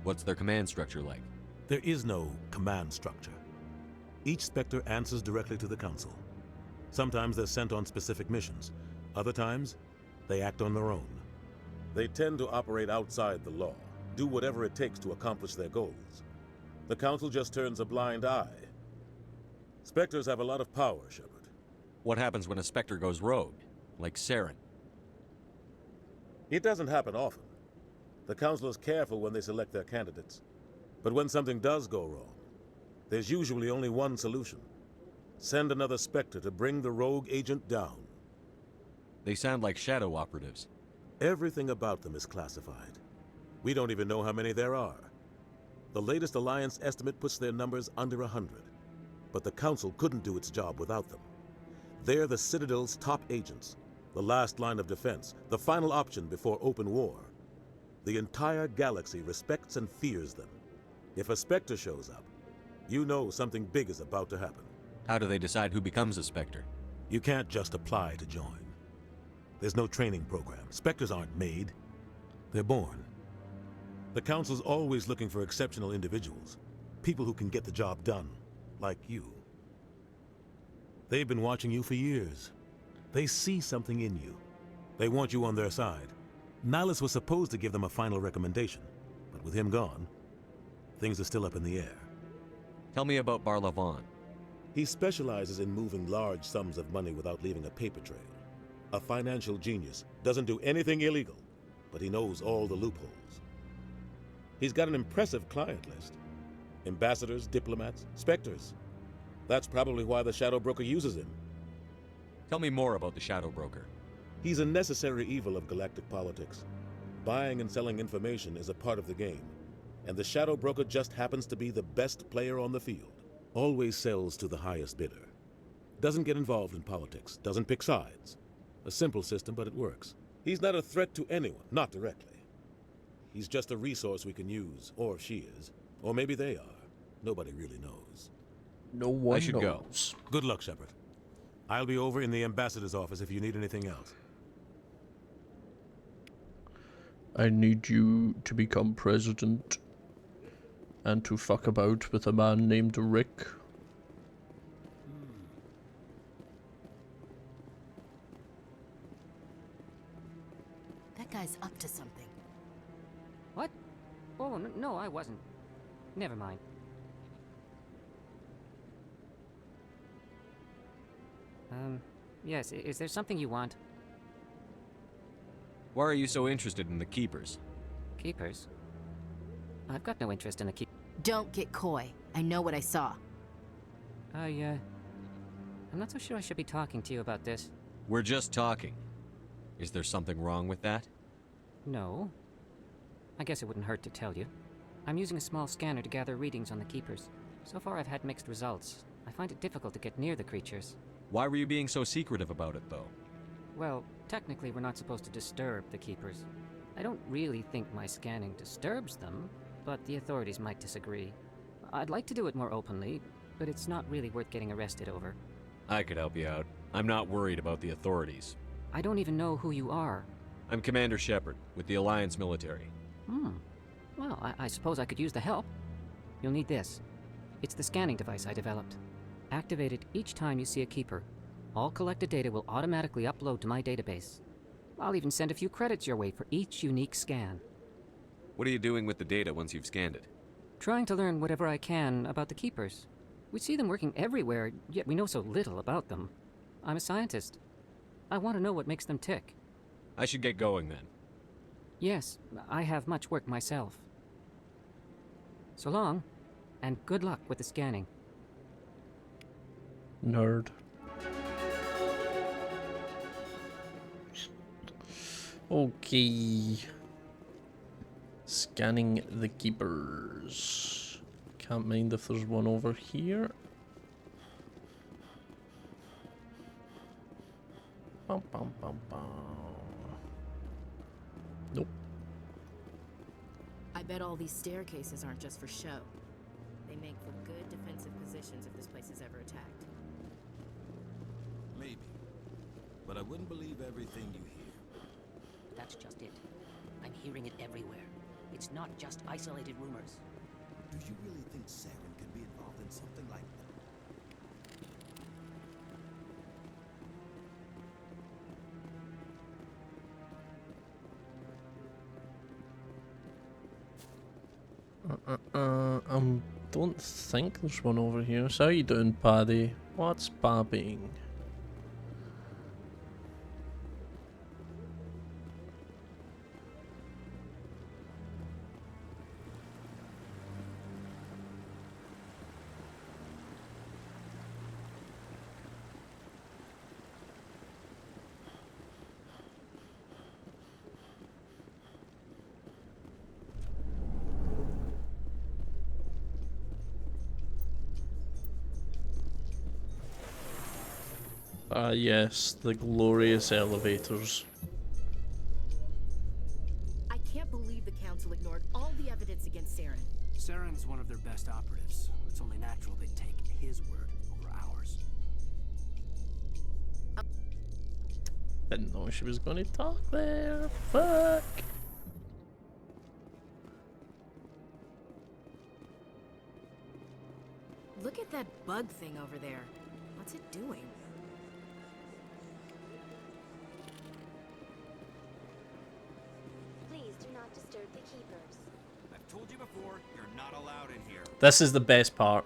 What's their command structure like? There is no command structure. Each Spectre answers directly to the Council. Sometimes they're sent on specific missions. Other times, they act on their own. They tend to operate outside the law, do whatever it takes to accomplish their goals. The Council just turns a blind eye Spectres have a lot of power, Shepard. What happens when a Spectre goes rogue? Like Saren? It doesn't happen often. The Council is careful when they select their candidates. But when something does go wrong, there's usually only one solution. Send another Spectre to bring the rogue agent down. They sound like shadow operatives. Everything about them is classified. We don't even know how many there are. The latest Alliance estimate puts their numbers under 100. But the Council couldn't do its job without them. They're the Citadel's top agents, the last line of defense, the final option before open war. The entire galaxy respects and fears them. If a Spectre shows up, you know something big is about to happen. How do they decide who becomes a Spectre? You can't just apply to join. There's no training program. Spectres aren't made. They're born. The Council's always looking for exceptional individuals. People who can get the job done. Like you. They've been watching you for years. They see something in you. They want you on their side. Nihilus was supposed to give them a final recommendation, but with him gone, things are still up in the air. Tell me about Barlavon. He specializes in moving large sums of money without leaving a paper trail. A financial genius, doesn't do anything illegal, but he knows all the loopholes. He's got an impressive client list. Ambassadors, diplomats, Spectres. That's probably why the Shadow Broker uses him. Tell me more about the Shadow Broker. He's a necessary evil of galactic politics. Buying and selling information is a part of the game, and the Shadow Broker just happens to be the best player on the field. Always sells to the highest bidder. Doesn't get involved in politics, doesn't pick sides. A simple system, but it works. He's not a threat to anyone, not directly. He's just a resource we can use, or she is. Or maybe they are. Nobody really knows. No one I should knows. go. Good luck, Shepard. I'll be over in the ambassador's office if you need anything else. I need you to become president and to fuck about with a man named Rick. That guy's up to something. What? Oh, no, I wasn't. Never mind. Yes, is there something you want? Why are you so interested in the Keepers? Keepers? I've got no interest in the Don't get coy. I know what I saw. I'm not so sure I should be talking to you about this. We're just talking. Is there something wrong with that? No. I guess it wouldn't hurt to tell you. I'm using a small scanner to gather readings on the Keepers. So far I've had mixed results. I find it difficult to get near the creatures. Why were you being so secretive about it, though? Well, technically we're not supposed to disturb the Keepers. I don't really think my scanning disturbs them, but the authorities might disagree. I'd like to do it more openly, but it's not really worth getting arrested over. I could help you out. I'm not worried about the authorities. I don't even know who you are. I'm Commander Shepard, with the Alliance military. Well, I suppose I could use the help. You'll need this. It's the scanning device I developed. Activate it each time you see a Keeper. All collected data will automatically upload to my database. I'll even send a few credits your way for each unique scan. What are you doing with the data once you've scanned it? Trying to learn whatever I can about the Keepers. We see them working everywhere, yet we know so little about them. I'm a scientist. I want to know what makes them tick. I should get going then. Yes, I have much work myself. So long, and good luck with the scanning. Nerd. Okay. Scanning the Keepers. Can't mind if there's one over here. Bum, bum, bum, bum. Nope. I bet all these staircases aren't just for show. They make for good defensive positions if this place is ever attacked. Maybe. But I wouldn't believe everything you hear. That's just it. I'm hearing it everywhere. It's not just isolated rumors. Do you really think Saren can be involved in something like that? I'm don't think there's one over here. So how you doing, Paddy? What's babbing? Ah, yes, the glorious elevators. I can't believe the Council ignored all the evidence against Saren. Saren's one of their best operatives. It's only natural they'd take his word over ours. Didn't know she was gonna talk there. Fuck. Look at that bug thing over there. What's it doing? Please do not disturb the keepers. I've told you before, you're not allowed in here. This is the best part.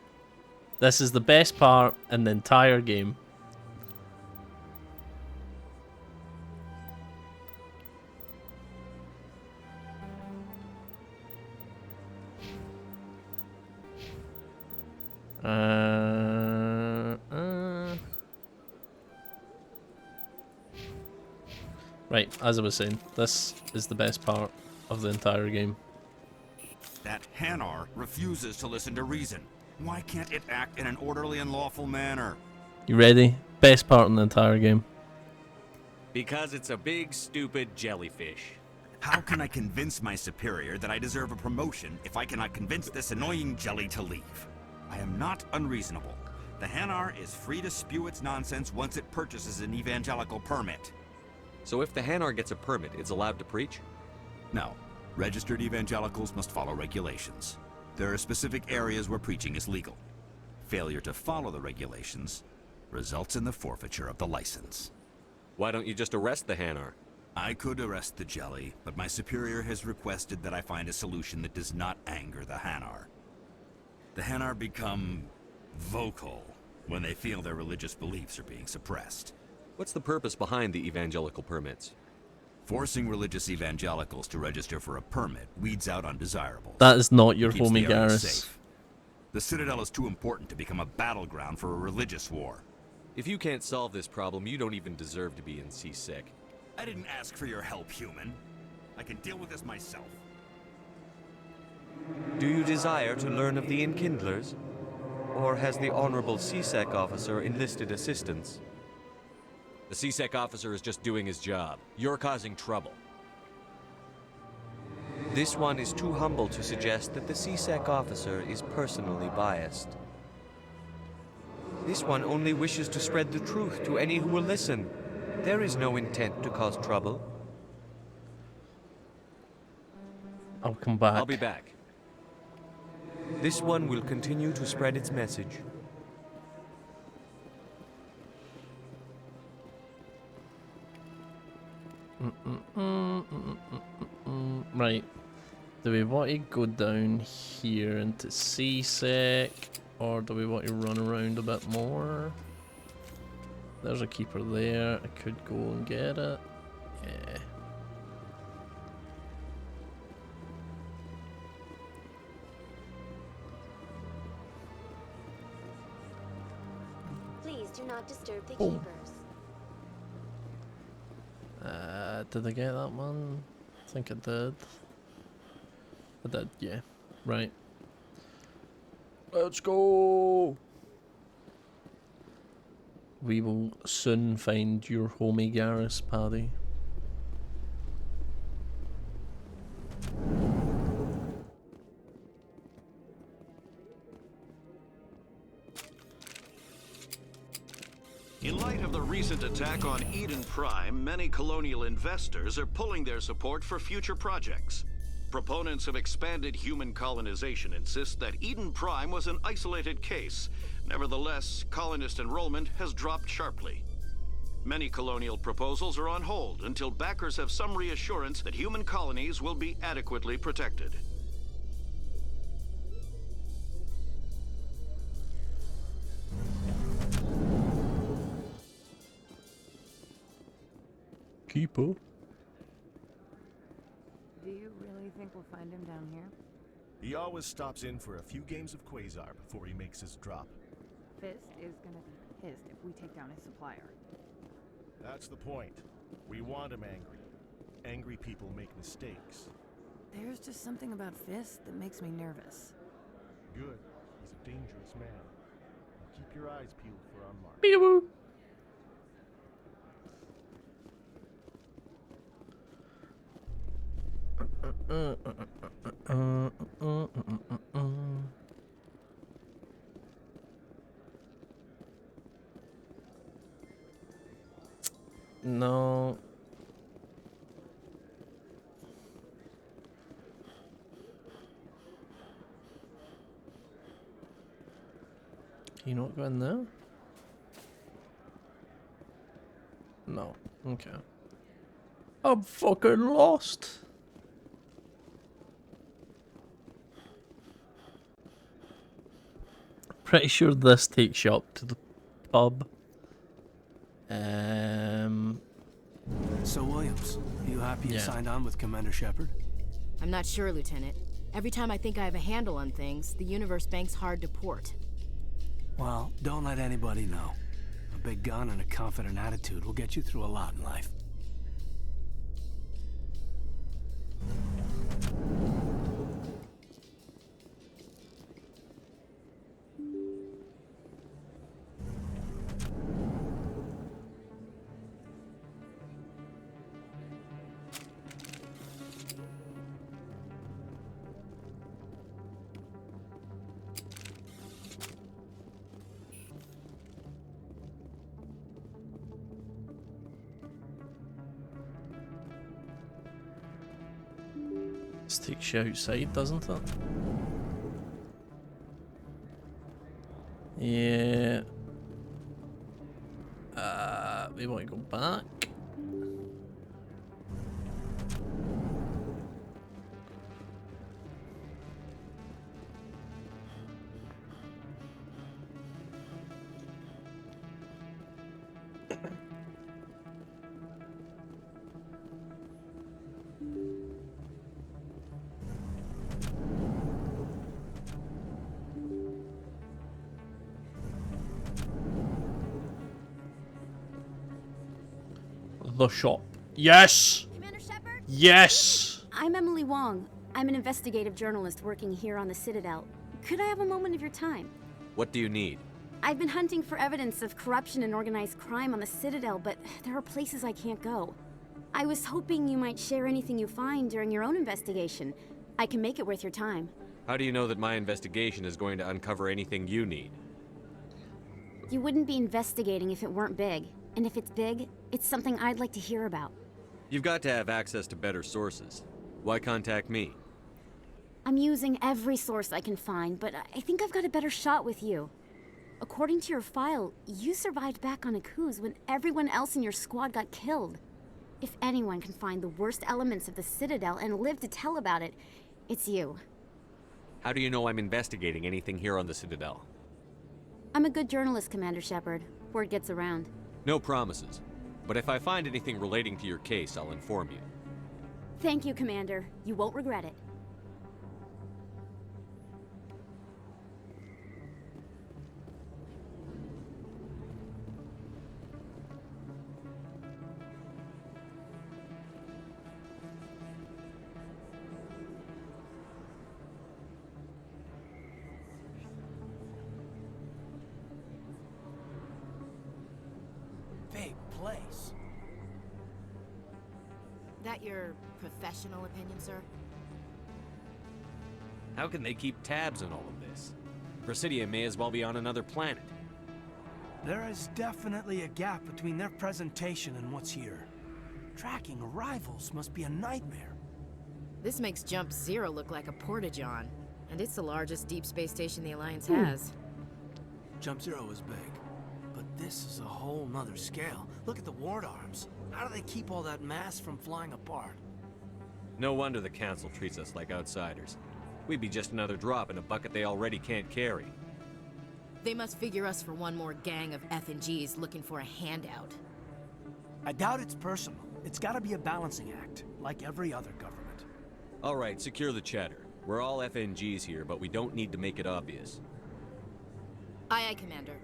This is the best part in the entire game. Right, as I was saying, this is the best part of the entire game. That Hanar refuses to listen to reason. Why can't it act in an orderly and lawful manner? You ready? Best part in the entire game. Because it's a big, stupid jellyfish. How can I convince my superior that I deserve a promotion if I cannot convince this annoying jelly to leave? I am not unreasonable. The Hanar is free to spew its nonsense once it purchases an evangelical permit. So if the Hanar gets a permit, it's allowed to preach? No. Registered evangelicals must follow regulations. There are specific areas where preaching is legal. Failure to follow the regulations results in the forfeiture of the license. Why don't you just arrest the Hanar? I could arrest the jelly, but my superior has requested that I find a solution that does not anger the Hanar. The Hanar become vocal when they feel their religious beliefs are being suppressed. What's the purpose behind the evangelical permits? Forcing religious evangelicals to register for a permit weeds out undesirables. That is not your Keeps homie the area Garrus. safe. The Citadel is too important to become a battleground for a religious war. If you can't solve this problem, you don't even deserve to be in C-Sec. I didn't ask for your help, human. I can deal with this myself. Do you desire to learn of the Enkindlers? Or has the Honorable C-Sec officer enlisted assistance? The C-Sec officer is just doing his job. You're causing trouble. This one is too humble to suggest that the C-Sec officer is personally biased. This one only wishes to spread the truth to any who will listen. There is no intent to cause trouble. I'll come back. I'll be back. This one will continue to spread its message. Right. Do we want to go down here into C-Sec, or do we want to run around a bit more? There's a keeper there. I could go and get it. Yeah. Please do not disturb the Oh. keepers. Did I get that one? I think I did. I did, yeah. Right. Let's go! We will soon find your homie Garrus, Paddy. In light of the recent attack on Eden Prime, many colonial investors are pulling their support for future projects. Proponents of expanded human colonization insist that Eden Prime was an isolated case. Nevertheless, colonist enrollment has dropped sharply. Many colonial proposals are on hold until backers have some reassurance that human colonies will be adequately protected. Keeper. Do you really think we'll find him down here? He always stops in for a few games of Quasar before he makes his drop. Fist is gonna be pissed if we take down his supplier. That's the point. We want him angry. Angry people make mistakes. There's just something about Fist that makes me nervous. Good. He's a dangerous man. Keep your eyes peeled for our mark. Peekaboo. No. Can you not go in there? No. Okay. I'm fucking lost. Pretty sure this takes you up to the pub. So, Williams, are you happy you Yeah. signed on with Commander Shepard? I'm not sure, Lieutenant. Every time I think I have a handle on things, the universe bank's hard to port. Well, don't let anybody know. A big gun and a confident attitude will get you through a lot in life. This takes you outside, doesn't it? Yeah. We want to go back. The shop. Yes! Commander Shepard? Yes! I'm Emily Wong. I'm an investigative journalist working here on the Citadel. Could I have a moment of your time? What do you need? I've been hunting for evidence of corruption and organized crime on the Citadel, but there are places I can't go. I was hoping you might share anything you find during your own investigation. I can make it worth your time. How do you know that my investigation is going to uncover anything you need? You wouldn't be investigating if it weren't big. And if it's big, it's something I'd like to hear about. You've got to have access to better sources. Why contact me? I'm using every source I can find, but I think I've got a better shot with you. According to your file, you survived back on Akuz when everyone else in your squad got killed. If anyone can find the worst elements of the Citadel and live to tell about it, it's you. How do you know I'm investigating anything here on the Citadel? I'm a good journalist, Commander Shepard. Word gets around. No promises. But if I find anything relating to your case, I'll inform you. Thank you, Commander. You won't regret it. Big place. That your professional opinion, sir? How can they keep tabs on all of this? Presidia may as well be on another planet. There is definitely a gap between their presentation and what's here. Tracking arrivals must be a nightmare. This makes Jump Zero look like a porta-john, and it's the largest deep space station the Alliance has. Jump Zero is big, but this is a whole nother scale. Look at the ward arms. How do they keep all that mass from flying apart? No wonder the Council treats us like outsiders. We'd be just another drop in a bucket they already can't carry. They must figure us for one more gang of F&Gs looking for a handout. I doubt it's personal. It's gotta be a balancing act, like every other government. All right, secure the chatter. We're all FNGs here, but we don't need to make it obvious. Aye, aye, Commander.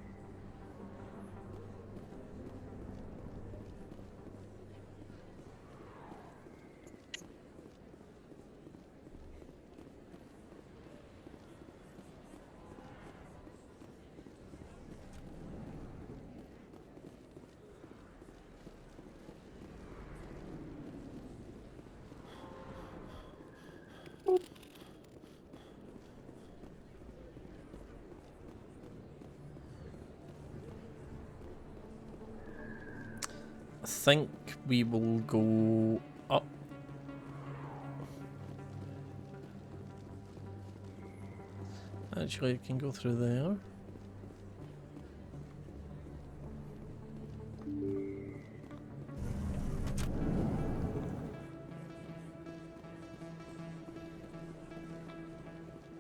I think we will go up. Actually, we can go through there.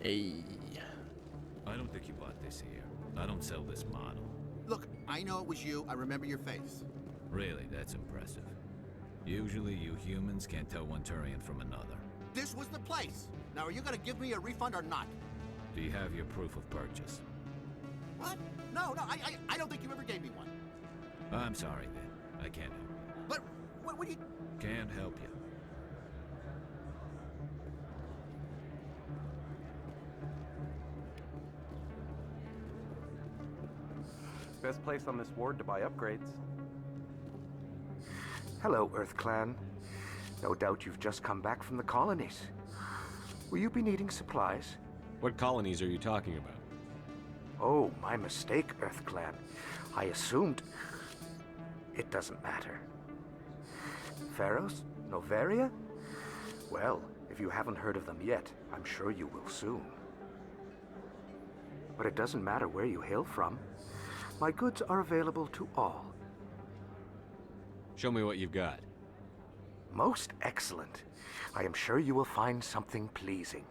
Hey. I don't think you bought this here. I don't sell this model. Look, I know it was you. I remember your face. Really, that's impressive. Usually you humans can't tell one Turian from another. This was the place. Now, are you gonna give me a refund or not? Do you have your proof of purchase? What? No, I don't think you ever gave me one. I'm sorry then. I can't help you. But what do you... Can't help you. Best place on this ward to buy upgrades. Hello, Earth Clan. No doubt you've just come back from the colonies. Will you be needing supplies? What colonies are you talking about? Oh, my mistake, Earth Clan. I assumed... It doesn't matter. Pharos? Novaria? Well, if you haven't heard of them yet, I'm sure you will soon. But it doesn't matter where you hail from. My goods are available to all. Show me what you've got. Most excellent. I am sure you will find something pleasing.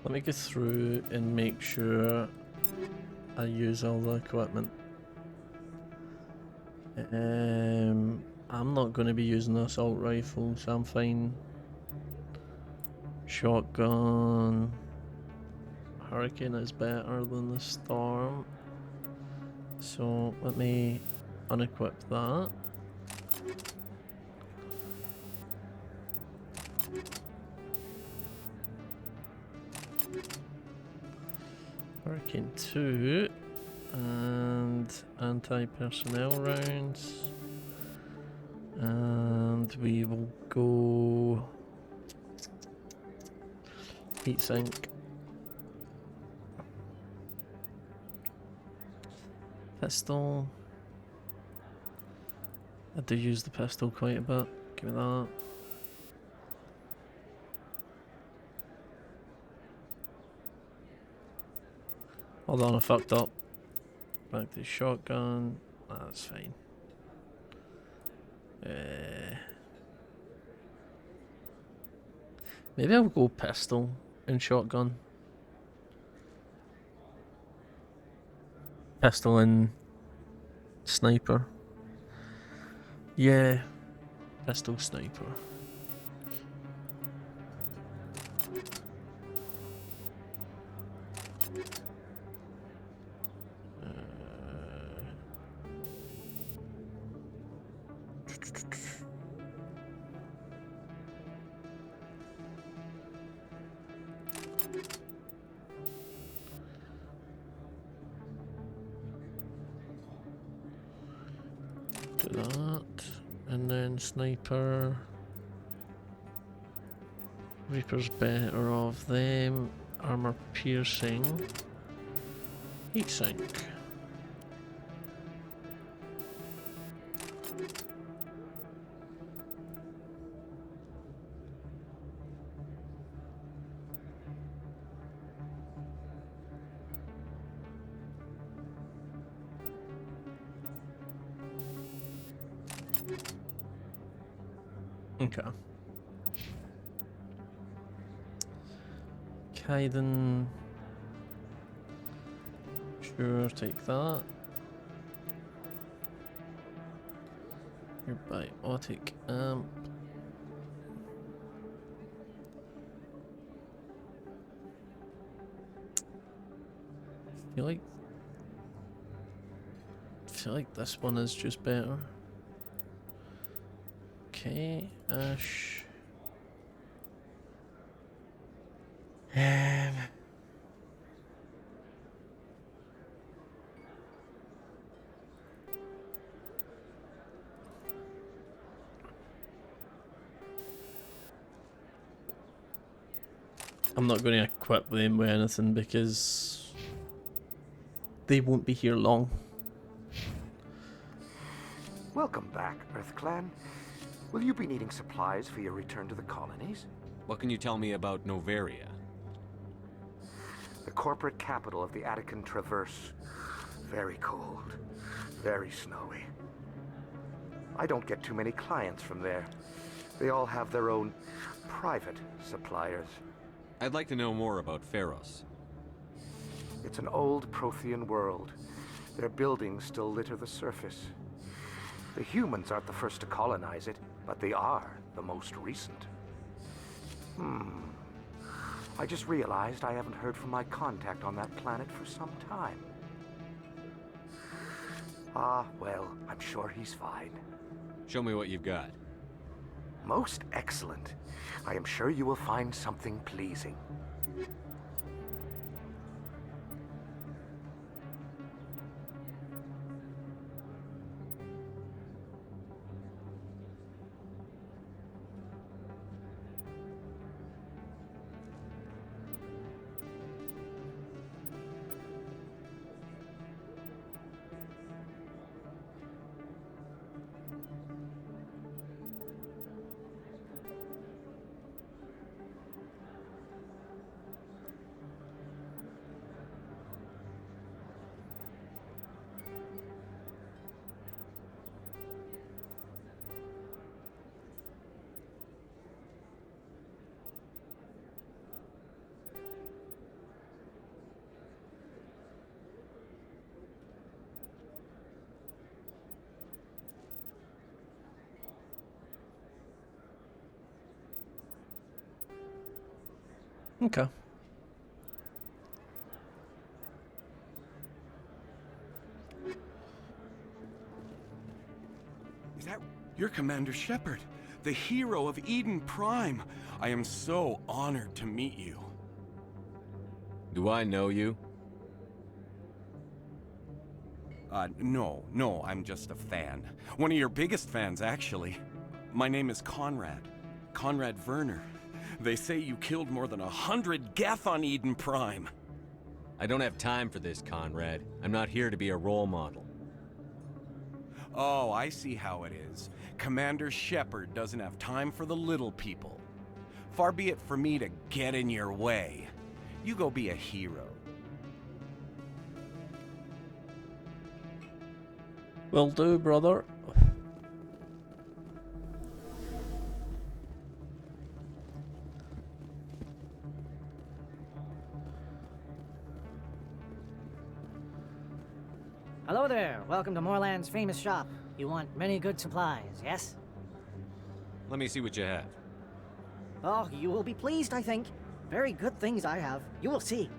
Let me go through and make sure I use all the equipment. I'm not going to be using the assault rifle, so I'm fine. Shotgun. Hurricane is better than the Storm. So let me unequip that. Hurricane 2 and anti-personnel rounds, and we will go heatsink, pistol. I do use the pistol quite a bit. Give me that. Hold on, I fucked up. Back to shotgun. That's fine. Maybe I'll go pistol and shotgun. Pistol and sniper. Yeah, pistol sniper. do that. And then sniper. Reaper's better of them. Armor piercing. Heat sink. Okay. Kaiden. Sure, take that. Your biotic amp. I feel like this one is just better. Okay, Ash. I'm not going to equip them with anything because they won't be here long. Welcome back, EarthClan. Will you be needing supplies for your return to the colonies? What can you tell me about Noveria? The corporate capital of the Attican Traverse. Very cold. Very snowy. I don't get too many clients from there. They all have their own private suppliers. I'd like to know more about Pharos. It's an old Prothean world. Their buildings still litter the surface. The humans aren't the first to colonize it, but they are the most recent. I just realized I haven't heard from my contact on that planet for some time. Ah, well, I'm sure he's fine. Show me what you've got. Most excellent. I am sure you will find something pleasing. Okay. Is that... You're Commander Shepard, the hero of Eden Prime. I am so honored to meet you. Do I know you? No, I'm just a fan. One of your biggest fans, actually. My name is Conrad. Conrad Werner. They say you killed more than 100 Geth on Eden Prime. I don't have time for this, Conrad. I'm not here to be a role model. Oh, I see how it is. Commander Shepard doesn't have time for the little people. Far be it for me to get in your way. You go be a hero. Will do, brother. Hello there. Welcome to Moorland's famous shop. You want many good supplies, yes? Let me see what you have. Oh, you will be pleased, I think. Very good things I have. You will see.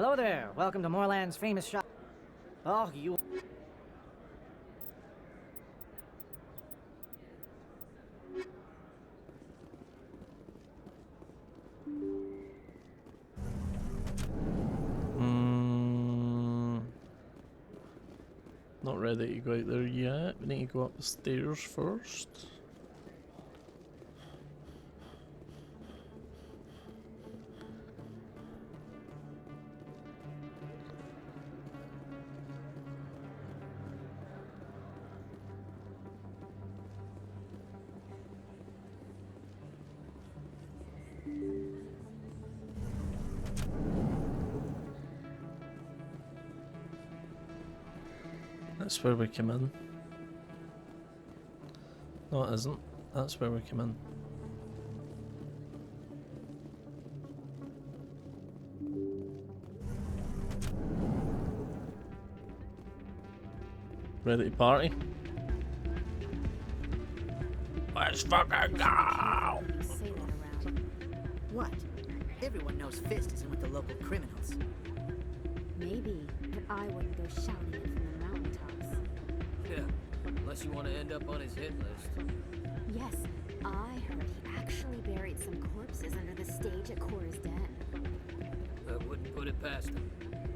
Hello there. Welcome to Moorland's famous shop. Oh, you... Not ready to go out there yet. We need to go up the stairs first. That's where we come in. No, it isn't. That's where we come in. Ready to party? Let's fucking go! What? Everyone knows Fist isn't with the local criminals. Maybe, but I wouldn't go shouting it from the mountaintops. Yeah, unless you want to end up on his hit list. Yes, I heard he actually buried some corpses under the stage at Cora's Den. I wouldn't put it past him.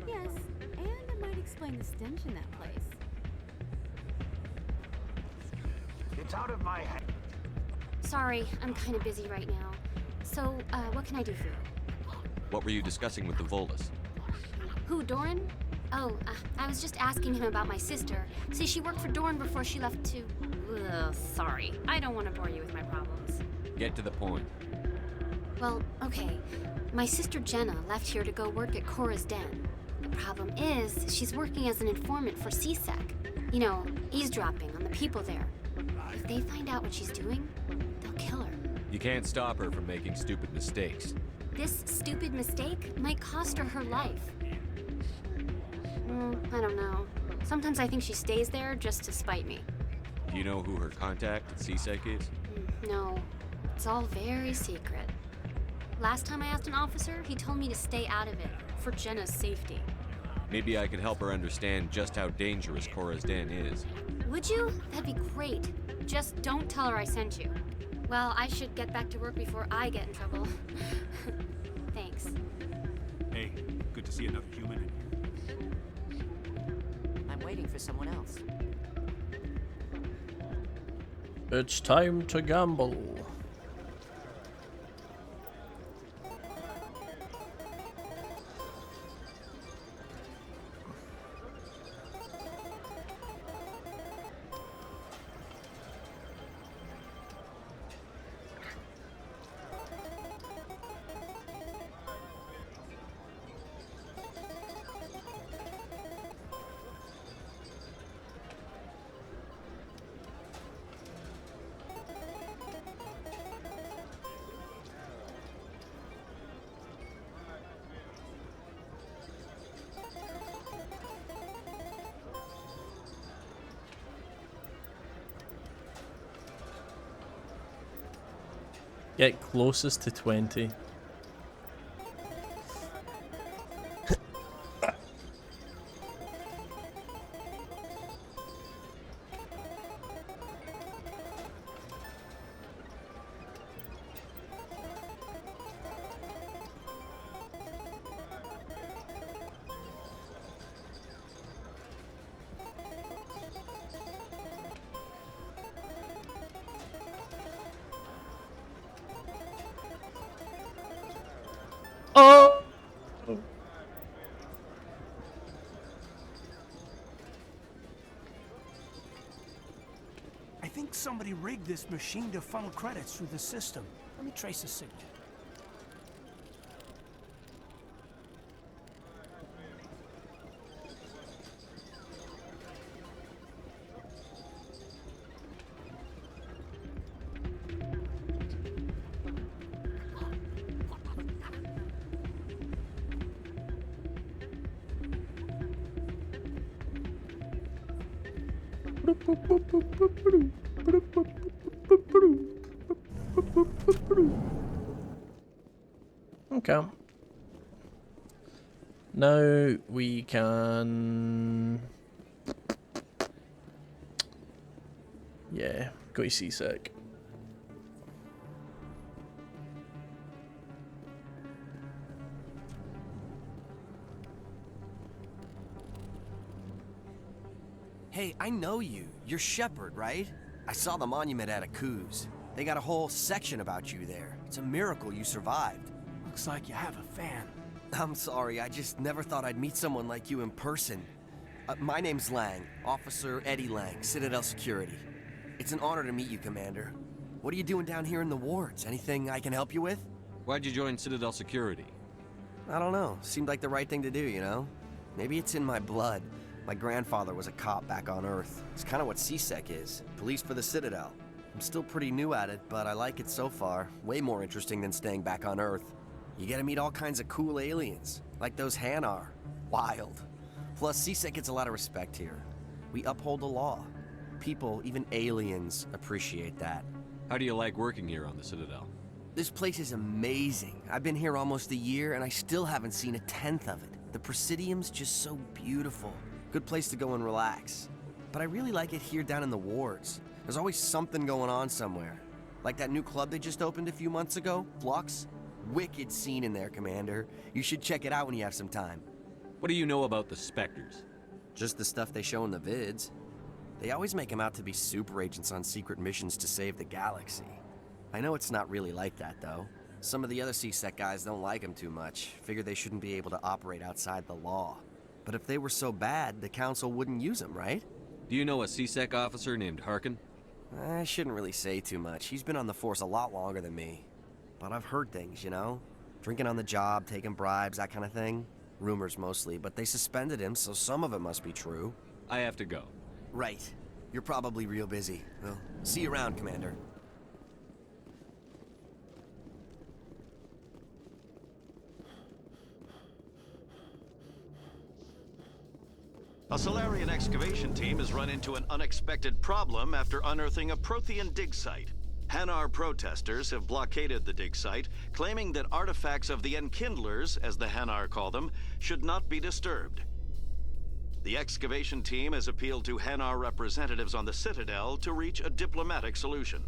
Yes, and it might explain the stench in that place. It's out of my head. Sorry, I'm kind of busy right now. So, what can I do for you? What were you discussing with the Volus? Who, Doran? Oh, I was just asking him about my sister. See, she worked for Doran before she left to... Ugh, sorry. I don't want to bore you with my problems. Get to the point. Well, okay. My sister Jenna left here to go work at Cora's Den. The problem is, she's working as an informant for CSEC. You know, eavesdropping on the people there. If they find out what she's doing, they'll kill her. You can't stop her from making stupid mistakes. This stupid mistake might cost her her life. I don't know. Sometimes I think she stays there just to spite me. Do you know who her contact at CSEC is? No, it's all very secret. Last time I asked an officer, he told me to stay out of it, for Jenna's safety. Maybe I could help her understand just how dangerous Cora's Den is. Would you? That'd be great. Just don't tell her I sent you. Well, I should get back to work before I get in trouble. Thanks. Hey, good to see another human in here. I'm waiting for someone else. It's time to gamble. Get closest to 20. Oh! I think somebody rigged this machine to funnel credits through the system. Let me trace the signal. Okay. Now we can... Yeah, go to CSEC. Hey, I know you. You're Shepard, right? I saw the monument at Aku's. They got a whole section about you there. It's a miracle you survived. Looks like you have a fan. I'm sorry, I just never thought I'd meet someone like you in person. My name's Lang, Officer Eddie Lang, Citadel Security. It's an honor to meet you, Commander. What are you doing down here in the wards? Anything I can help you with? Why'd you join Citadel Security? I don't know. Seemed like the right thing to do, you know? Maybe it's in my blood. My grandfather was a cop back on Earth. It's kind of what CSEC is. Police for the Citadel. I'm still pretty new at it, but I like it so far. Way more interesting than staying back on Earth. You get to meet all kinds of cool aliens, like those Hanar. Wild. Plus, CSEC gets a lot of respect here. We uphold the law. People, even aliens, appreciate that. How do you like working here on the Citadel? This place is amazing. I've been here almost a year, and I still haven't seen a tenth of it. The Presidium's just so beautiful. Good place to go and relax. But I really like it here down in the wards. There's always something going on somewhere. Like that new club they just opened a few months ago, Flux. Wicked scene in there, Commander. You should check it out when you have some time. What do you know about the Spectres? Just the stuff they show in the vids. They always make them out to be super agents on secret missions to save the galaxy. I know it's not really like that, though. Some of the other CSEC guys don't like them too much. Figure they shouldn't be able to operate outside the law. But if they were so bad, the Council wouldn't use them, right? Do you know a CSEC officer named Harkin? I shouldn't really say too much. He's been on the force a lot longer than me. But I've heard things, you know? Drinking on the job, taking bribes, that kind of thing. Rumors mostly, but they suspended him, so some of it must be true. I have to go. Right. You're probably real busy. Well, see you around, Commander. A Solarian excavation team has run into an unexpected problem after unearthing a Prothean dig site. Hanar protesters have blockaded the dig site, claiming that artifacts of the Enkindlers, as the Hanar call them, should not be disturbed. The excavation team has appealed to Hanar representatives on the Citadel to reach a diplomatic solution.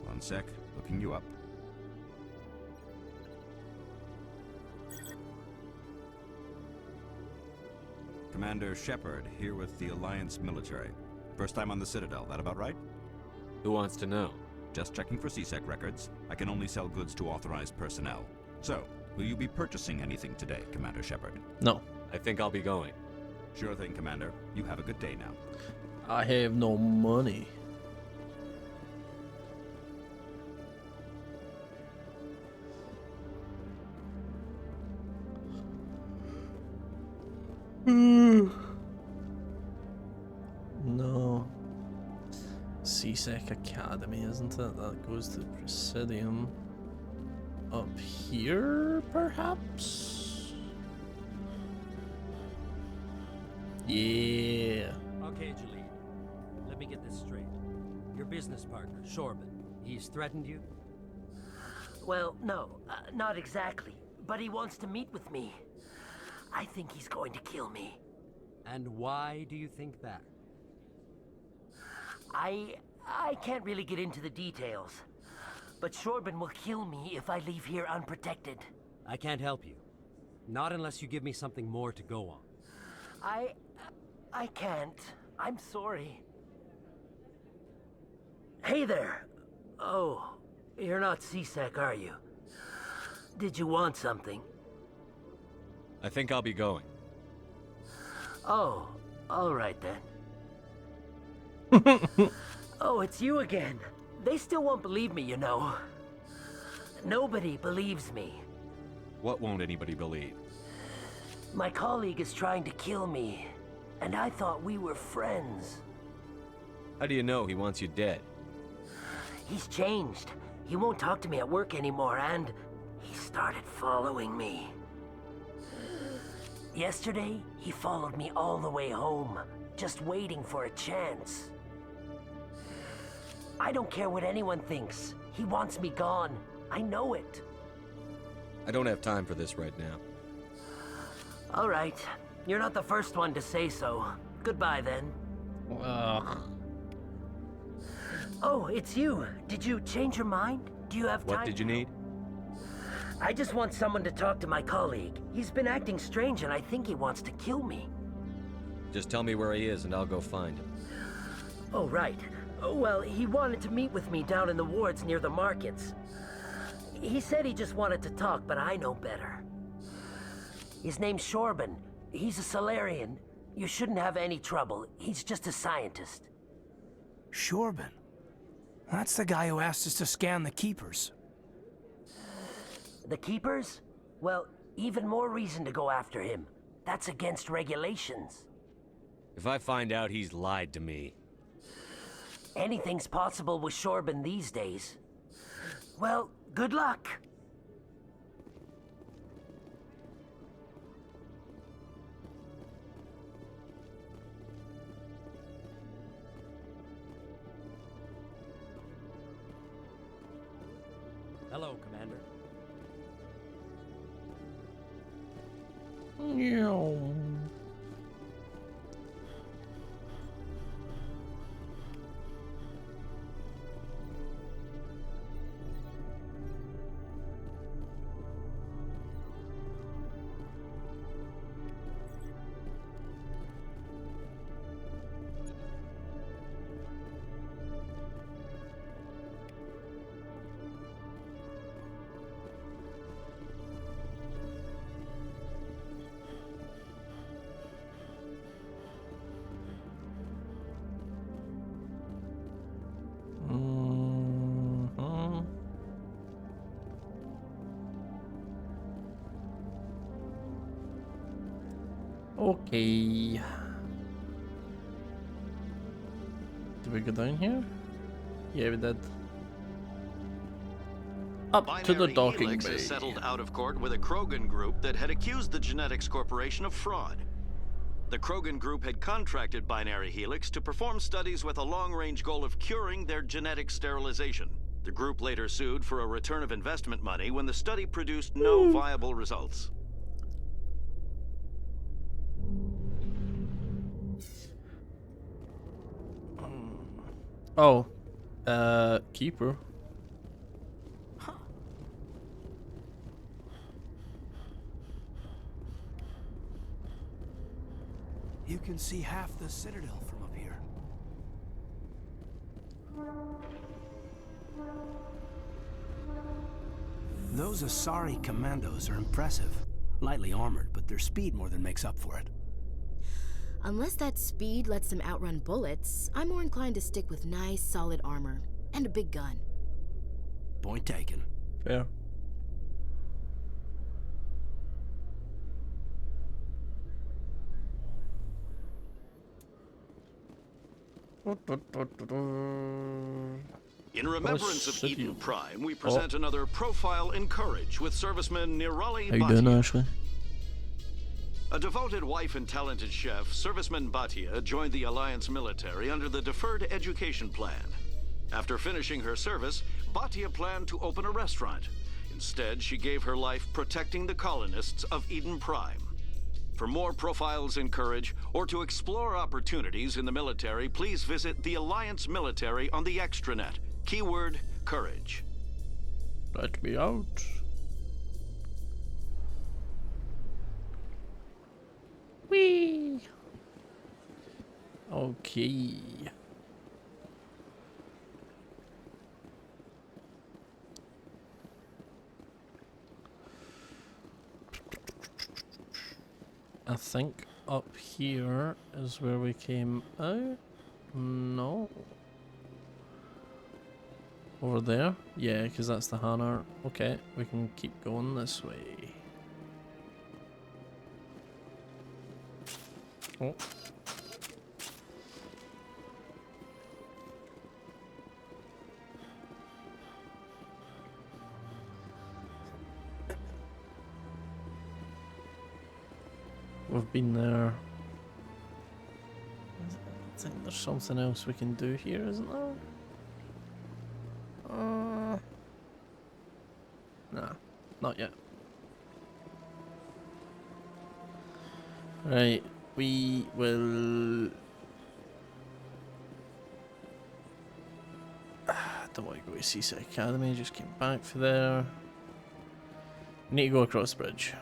One sec, looking you up. Commander Shepard, here with the Alliance military. First time on the Citadel, that about right? Who wants to know? Just checking for CSEC records. I can only sell goods to authorized personnel. So, will you be purchasing anything today, Commander Shepard? No. I think I'll be going. Sure thing, Commander. You have a good day now. I have no money. No. CSEC Academy, isn't it? That goes to Presidium. Up here, perhaps? Yeah. Okay, Jaleel. Let me get this straight. Your business partner, Shorban, he's threatened you? Well, no, not exactly. But he wants to meet with me. I think he's going to kill me. And why do you think that? I can't really get into the details. But Shorban will kill me if I leave here unprotected. I can't help you. Not unless you give me something more to go on. I can't. I'm sorry. Hey there. Oh, you're not CSEC, are you? Did you want something? I think I'll be going. Oh, all right then. Oh, it's you again. They still won't believe me, you know. Nobody believes me. What won't anybody believe? My colleague is trying to kill me, and I thought we were friends. How do you know he wants you dead? He's changed. He won't talk to me at work anymore, and he started following me. Yesterday, he followed me all the way home, just waiting for a chance. I don't care what anyone thinks. He wants me gone. I know it. I don't have time for this right now. All right. You're not the first one to say so. Goodbye, then. Ugh. Oh, it's you. Did you change your mind? Do you have time? What did you need? I just want someone to talk to my colleague. He's been acting strange, and I think he wants to kill me. Just tell me where he is and I'll go find him. Oh, right. Well, he wanted to meet with me down in the wards near the markets. He said he just wanted to talk, but I know better. His name's Shorban. He's a Solarian. You shouldn't have any trouble. He's just a scientist. Shorban? That's the guy who asked us to scan the Keepers. The Keepers? Well, even more reason to go after him. That's against regulations. If I find out he's lied to me... Anything's possible with Shorban these days. Well, good luck. Hello, Commander. No. Okay. Did we go down here? Yeah, we did. Up to the Binary docking Helix bay. has settled out of court with a Krogan group that had accused the Genetics Corporation of fraud. The Krogan group had contracted Binary Helix to perform studies with a long-range goal of curing their genetic sterilization. The group later sued for a return of investment money when the study produced no viable results. Oh, Keeper. You can see half the Citadel from up here. Those Asari commandos are impressive. Lightly armored, but their speed more than makes up for it. Unless that speed lets them outrun bullets, I'm more inclined to stick with nice, solid armor. And a big gun. Point taken. Fair. In remembrance of city? Eden Prime, we present another profile in courage with serviceman Nirali How you doing, Bhatia. Ashley? A devoted wife and talented chef, serviceman Bhatia joined the Alliance military under the Deferred Education Plan. After finishing her service, Bhatia planned to open a restaurant. Instead, she gave her life protecting the colonists of Eden Prime. For more profiles in courage, or to explore opportunities in the military, please visit the Alliance Military on the extranet. Keyword, courage. Let me out. Whee! Okay. I think up here is where we came out. No. Over there? Yeah, because that's the Hanar. Okay, we can keep going this way. Oh. We've been there. I think there's something else we can do here, isn't there? Nah, not yet. Right, we will... don't want to go to Seaside Academy, just came back for there. Need to go across the bridge.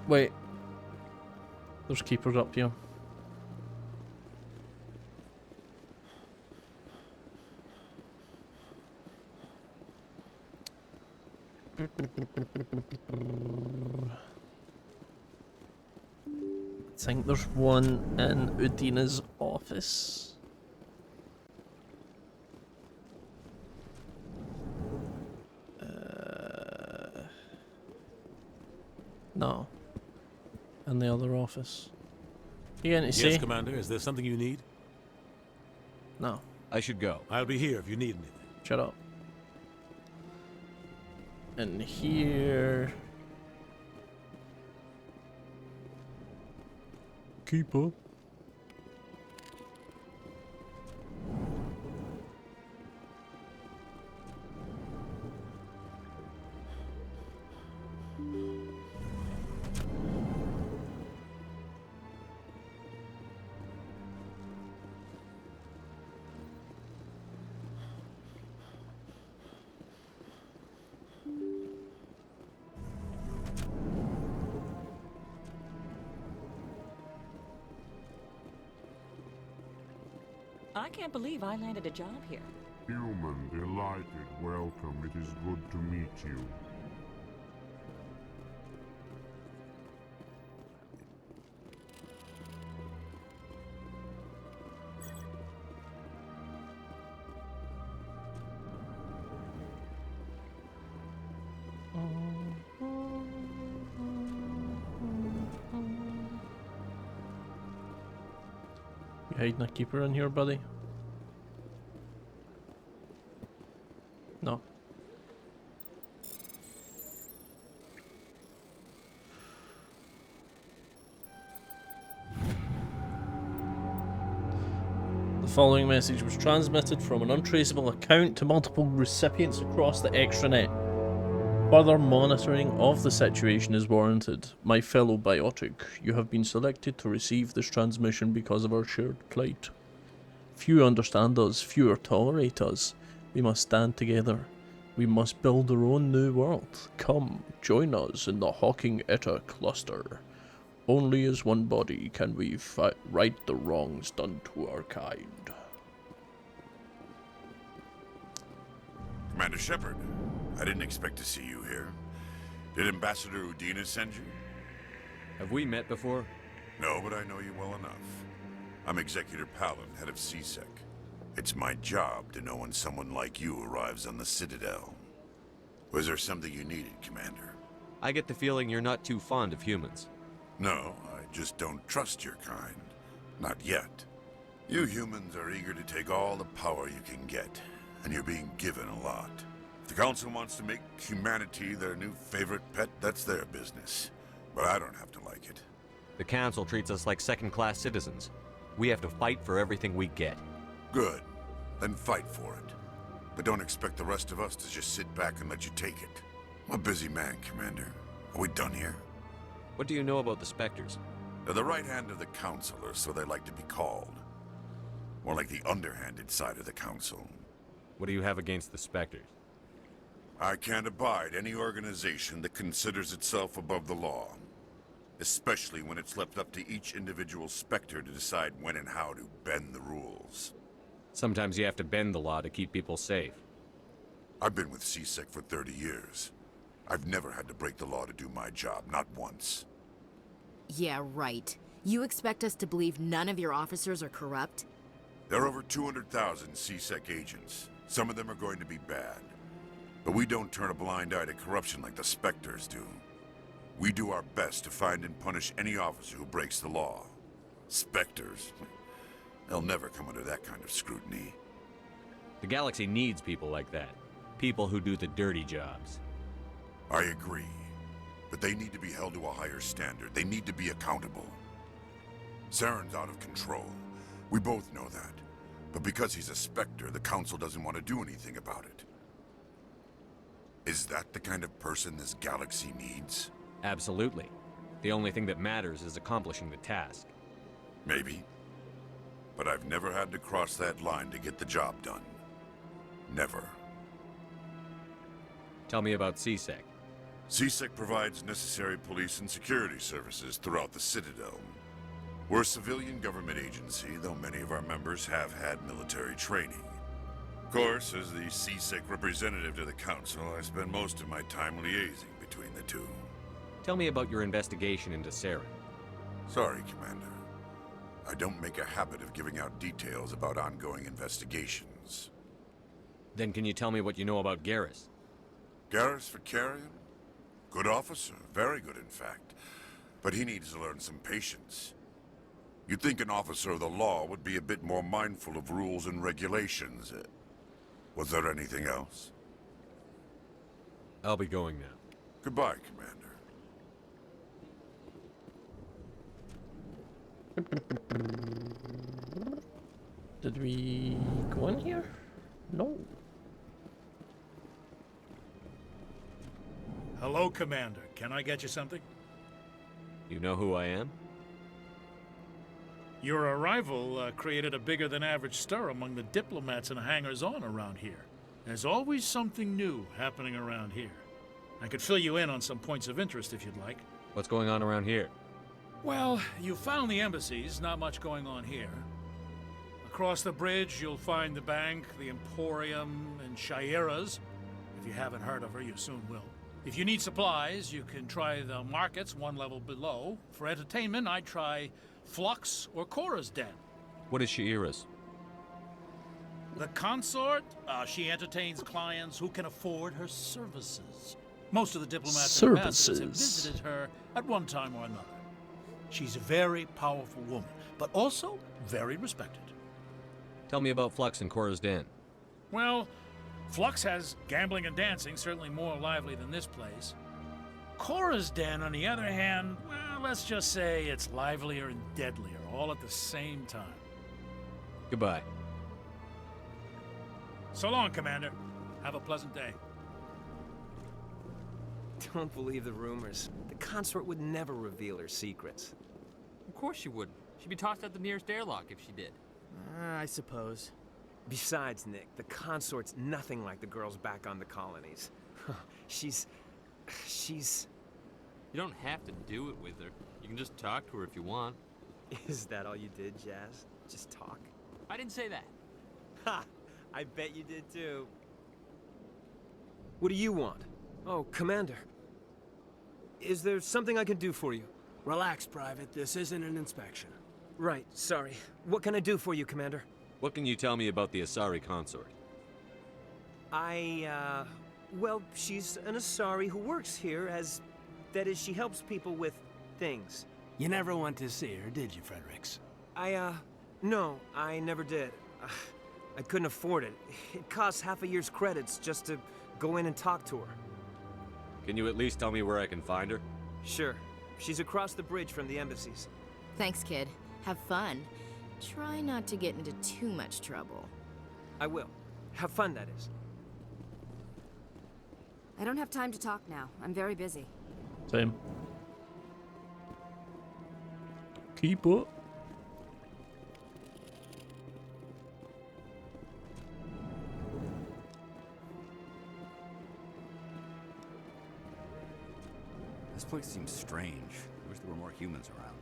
Wait. There's keepers up here. I think there's one in Udina's office. No. In the other office. You going to see? Yes, Commander. Is there something you need? No. I should go. I'll be here if you need anything. Shut up. And here... Keeper. I can't believe I landed a job here. Human, delighted, welcome. It is good to meet you. You hiding a keeper in here, buddy? No. The following message was transmitted from an untraceable account to multiple recipients across the extranet. Further monitoring of the situation is warranted. My fellow biotic, you have been selected to receive this transmission because of our shared plight. Few understand us, fewer tolerate us. We must stand together. We must build our own new world. Come, join us in the Hawking Etta cluster. Only as one body can we right the wrongs done to our kind. Commander Shepard, I didn't expect to see you here. Did Ambassador Udina send you? Have we met before? No, but I know you well enough. I'm Executor Palin, head of CSEC. It's my job to know when someone like you arrives on the Citadel. Was there something you needed, Commander? I get the feeling you're not too fond of humans. No, I just don't trust your kind. Not yet. You humans are eager to take all the power you can get, and you're being given a lot. If the Council wants to make humanity their new favorite pet, that's their business. But I don't have to like it. The Council treats us like second-class citizens. We have to fight for everything we get. Good. Then fight for it. But don't expect the rest of us to just sit back and let you take it. I'm a busy man, Commander. Are we done here? What do you know about the Spectres? They're the right hand of the Council, or so they like to be called. More like the underhanded side of the Council. What do you have against the Spectres? I can't abide any organization that considers itself above the law. Especially when it's left up to each individual Spectre to decide when and how to bend the rules. Sometimes you have to bend the law to keep people safe. I've been with CSEC for 30 years. I've never had to break the law to do my job, not once. Yeah, right. You expect us to believe none of your officers are corrupt? There are over 200,000 CSEC agents. Some of them are going to be bad. But we don't turn a blind eye to corruption like the Spectres do. We do our best to find and punish any officer who breaks the law. Spectres? They'll never come under that kind of scrutiny. The galaxy needs people like that. People who do the dirty jobs. I agree. But they need to be held to a higher standard. They need to be accountable. Saren's out of control. We both know that. But because he's a Spectre, the Council doesn't want to do anything about it. Is that the kind of person this galaxy needs? Absolutely. The only thing that matters is accomplishing the task. Maybe. But I've never had to cross that line to get the job done. Never. Tell me about CSEC. CSEC provides necessary police and security services throughout the Citadel. We're a civilian government agency, though many of our members have had military training. Of course, as the CSEC representative to the Council, I spend most of my time liaising between the two. Tell me about your investigation into Saren. Sorry, Commander. I don't make a habit of giving out details about ongoing investigations. Then can you tell me what you know about Garrus? Garrus Vicarian? Good officer, very good in fact. But he needs to learn some patience. You'd think an officer of the law would be a bit more mindful of rules and regulations. Was there anything else? I'll be going now. Goodbye, Commander. Did we go in here? No. Hello, Commander. Can I get you something? You know who I am? Your arrival created a bigger-than-average stir among the diplomats and hangers-on around here. There's always something new happening around here. I could fill you in on some points of interest if you'd like. What's going on around here? Well, you found the embassies, not much going on here. Across the bridge, you'll find the bank, the Emporium, and Shaira's. If you haven't heard of her, you soon will. If you need supplies, you can try the markets one level below. For entertainment, I'd try Flux or Cora's Den. What is Shaira's? The consort, she entertains clients who can afford her services. Most of the diplomats and ambassadors have visited her at one time or another. She's a very powerful woman, but also very respected. Tell me about Flux and Cora's Den. Well, Flux has gambling and dancing, certainly more lively than this place. Cora's Den, on the other hand, well, let's just say it's livelier and deadlier, all at the same time. Goodbye. So long, Commander. Have a pleasant day. Don't believe the rumors. The consort would never reveal her secrets. Of course she wouldn't. She'd be tossed out the nearest airlock if she did. I suppose. Besides, Nick, the consort's nothing like the girls back on the colonies. She's... You don't have to do it with her. You can just talk to her if you want. Is that all you did, Jazz? Just talk? I didn't say that. Ha! I bet you did too. What do you want? Oh, Commander. Is there something I can do for you? Relax, Private. This isn't an inspection. Right, sorry. What can I do for you, Commander? What can you tell me about the Asari consort? Well, she's an Asari who works here as... That is, she helps people with things. You never went to see her, did you, Fredericks? No, I never did. I couldn't afford it. It costs half a year's credits just to go in and talk to her. Can you at least tell me where I can find her? Sure. She's across the bridge from the embassies. Thanks, kid. Have fun. Try not to get into too much trouble. I will. Have fun, that is. I don't have time to talk now. I'm very busy. Same. Keep up. This place seems strange. I wish there were more humans around.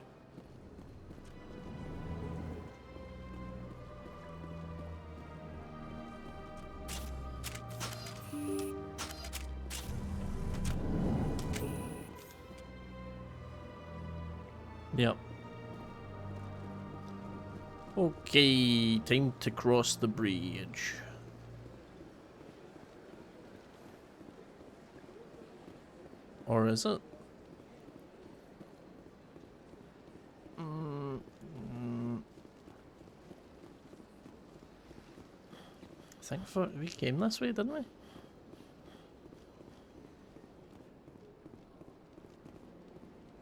Yep. Okay, time to cross the bridge. Or is it? I think we came this way, didn't we?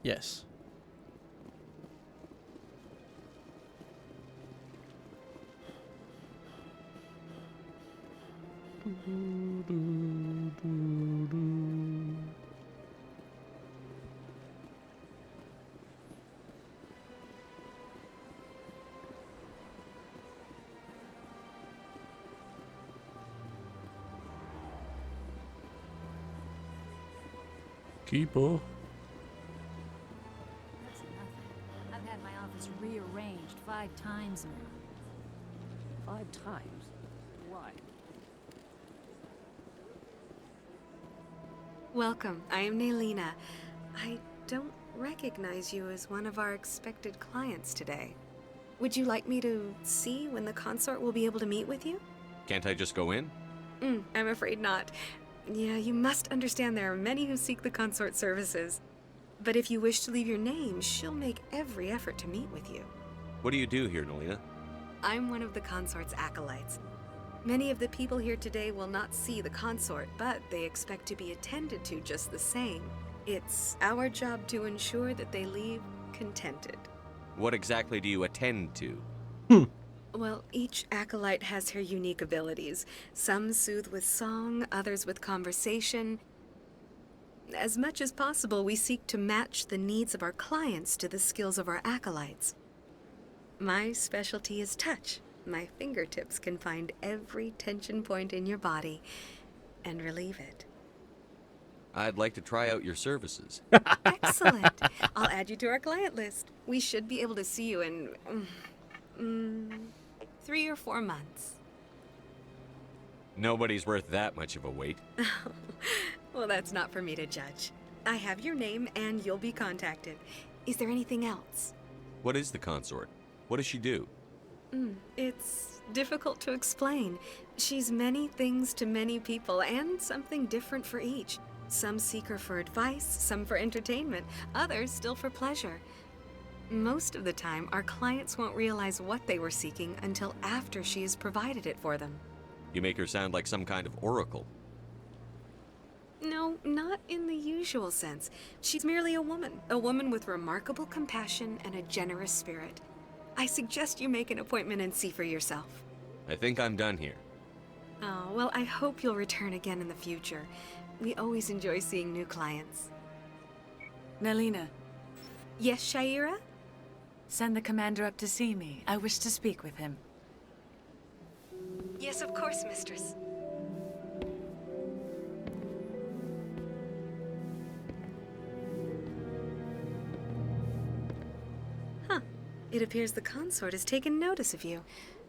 Yes. Keeper. That's nothing. I've had my office rearranged 5 times now. 5 times? Why? Welcome. I am Nelina. I don't recognize you as one of our expected clients today. Would you like me to see when the consort will be able to meet with you? Can't I just go in? I'm afraid not. Yeah, you must understand there are many who seek the consort services. But if you wish to leave your name, she'll make every effort to meet with you. What do you do here, Nelina? I'm one of the consort's acolytes. Many of the people here today will not see the consort, but they expect to be attended to just the same. It's our job to ensure that they leave contented. What exactly do you attend to? Well, each acolyte has her unique abilities. Some soothe with song, others with conversation. As much as possible, we seek to match the needs of our clients to the skills of our acolytes. My specialty is touch. My fingertips can find every tension point in your body and relieve it. I'd like to try out your services. Excellent. I'll add you to our client list. We should be able to see you in 3 or 4 months. Nobody's worth that much of a wait. Well, that's not for me to judge. I have your name and you'll be contacted. Is there anything else? What is the consort? What does she do? It's difficult to explain. She's many things to many people and something different for each. Some seek her for advice, some for entertainment, others still for pleasure. Most of the time, our clients won't realize what they were seeking until after she has provided it for them. You make her sound like some kind of oracle. No, not in the usual sense. She's merely a woman with remarkable compassion and a generous spirit. I suggest you make an appointment and see for yourself. I think I'm done here. Oh, well, I hope you'll return again in the future. We always enjoy seeing new clients. Nelina. Yes, Shaira? Send the commander up to see me. I wish to speak with him. Yes, of course, mistress. Huh. It appears the consort has taken notice of you.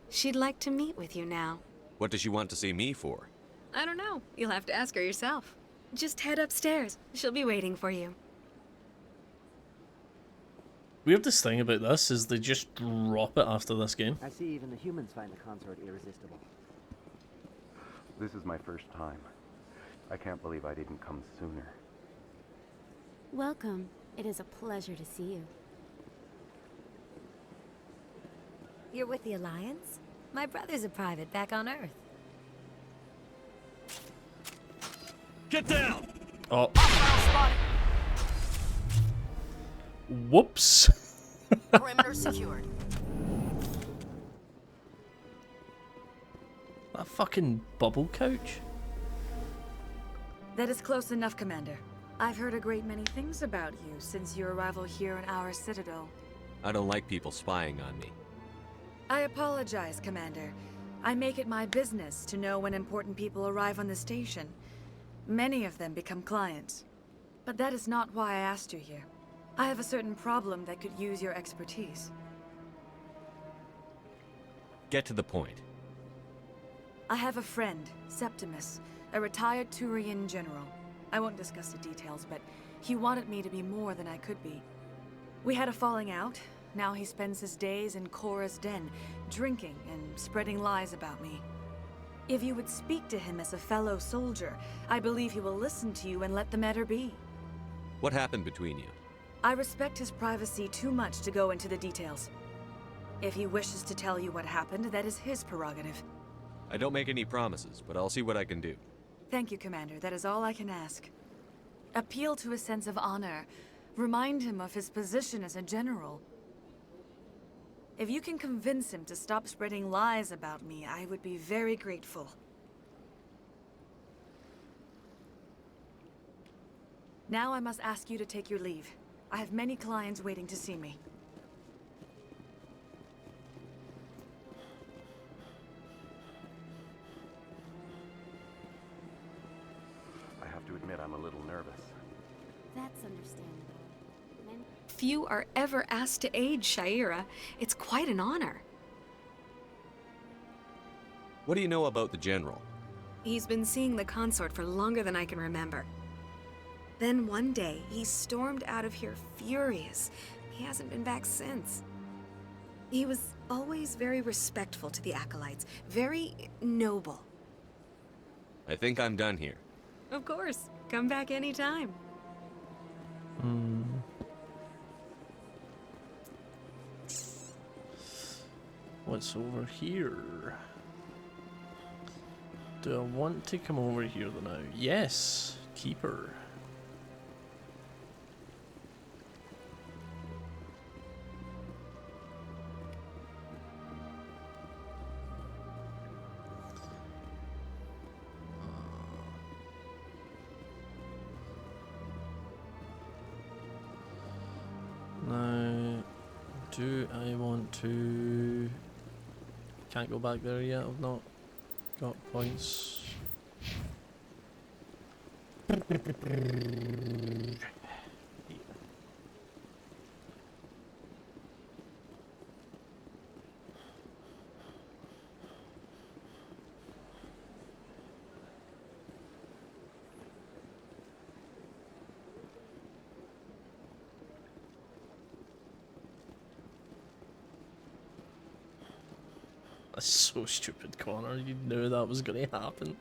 She'd like to meet with you now. What does she want to see me for? I don't know. You'll have to ask her yourself. Just head upstairs. She'll be waiting for you. Weirdest thing about this is they just drop it after this game. I see even the humans find the consort irresistible. This is my first time. I can't believe I didn't come sooner. Welcome. It is a pleasure to see you. You're with the Alliance? My brother's a private back on Earth. Get down! Oh. Whoops. Perimeter secured. That fucking bubble couch? That is close enough, Commander. I've heard a great many things about you since your arrival here in our citadel. I don't like people spying on me. I apologize, Commander. I make it my business to know when important people arrive on the station. Many of them become clients. But that is not why I asked you here. I have a certain problem that could use your expertise. Get to the point. I have a friend, Septimus, a retired Turian general. I won't discuss the details, but he wanted me to be more than I could be. We had a falling out. Now he spends his days in Cora's den, drinking and spreading lies about me. If you would speak to him as a fellow soldier, I believe he will listen to you and let the matter be. What happened between you? I respect his privacy too much to go into the details. If he wishes to tell you what happened, that is his prerogative. I don't make any promises, but I'll see what I can do. Thank you, Commander. That is all I can ask. Appeal to a sense of honor. Remind him of his position as a general. If you can convince him to stop spreading lies about me, I would be very grateful. Now I must ask you to take your leave. I have many clients waiting to see me. I have to admit I'm a little nervous. That's understandable. Few are ever asked to aid Shaira. It's quite an honor. What do you know about the General? He's been seeing the consort for longer than I can remember. Then one day, he stormed out of here furious. He hasn't been back since. He was always very respectful to the acolytes, very noble. I think I'm done here. Of course. Come back anytime. What's over here? Do I want to come over here now? Yes, Keeper. Now, do I want to... Can't go back there yet, I've not got points. That's so stupid, Connor. You knew that was going to happen.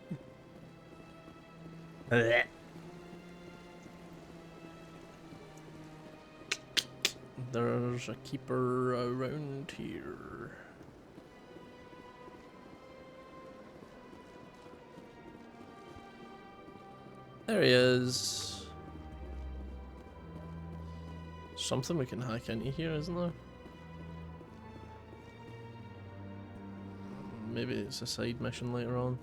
There's a keeper around here. There he is. Something we can hack into here, isn't there? Maybe it's a side mission later on.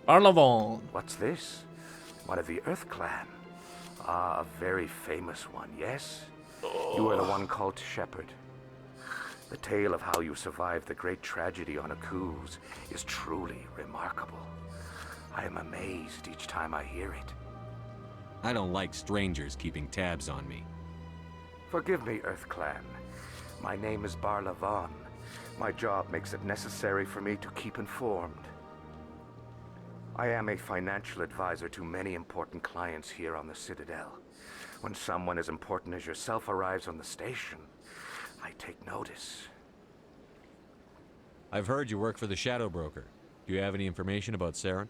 Arlavon. What's this? One of the Earth Clan. Ah, a very famous one, yes? You are the one called Shepherd. The tale of how you survived the great tragedy on Akuz is truly remarkable. I am amazed each time I hear it. I don't like strangers keeping tabs on me. Forgive me, Earth Clan. My name is Barlavon. My job makes it necessary for me to keep informed. I am a financial advisor to many important clients here on the Citadel. When someone as important as yourself arrives on the station, I take notice. I've heard you work for the Shadow Broker. Do you have any information about Saren?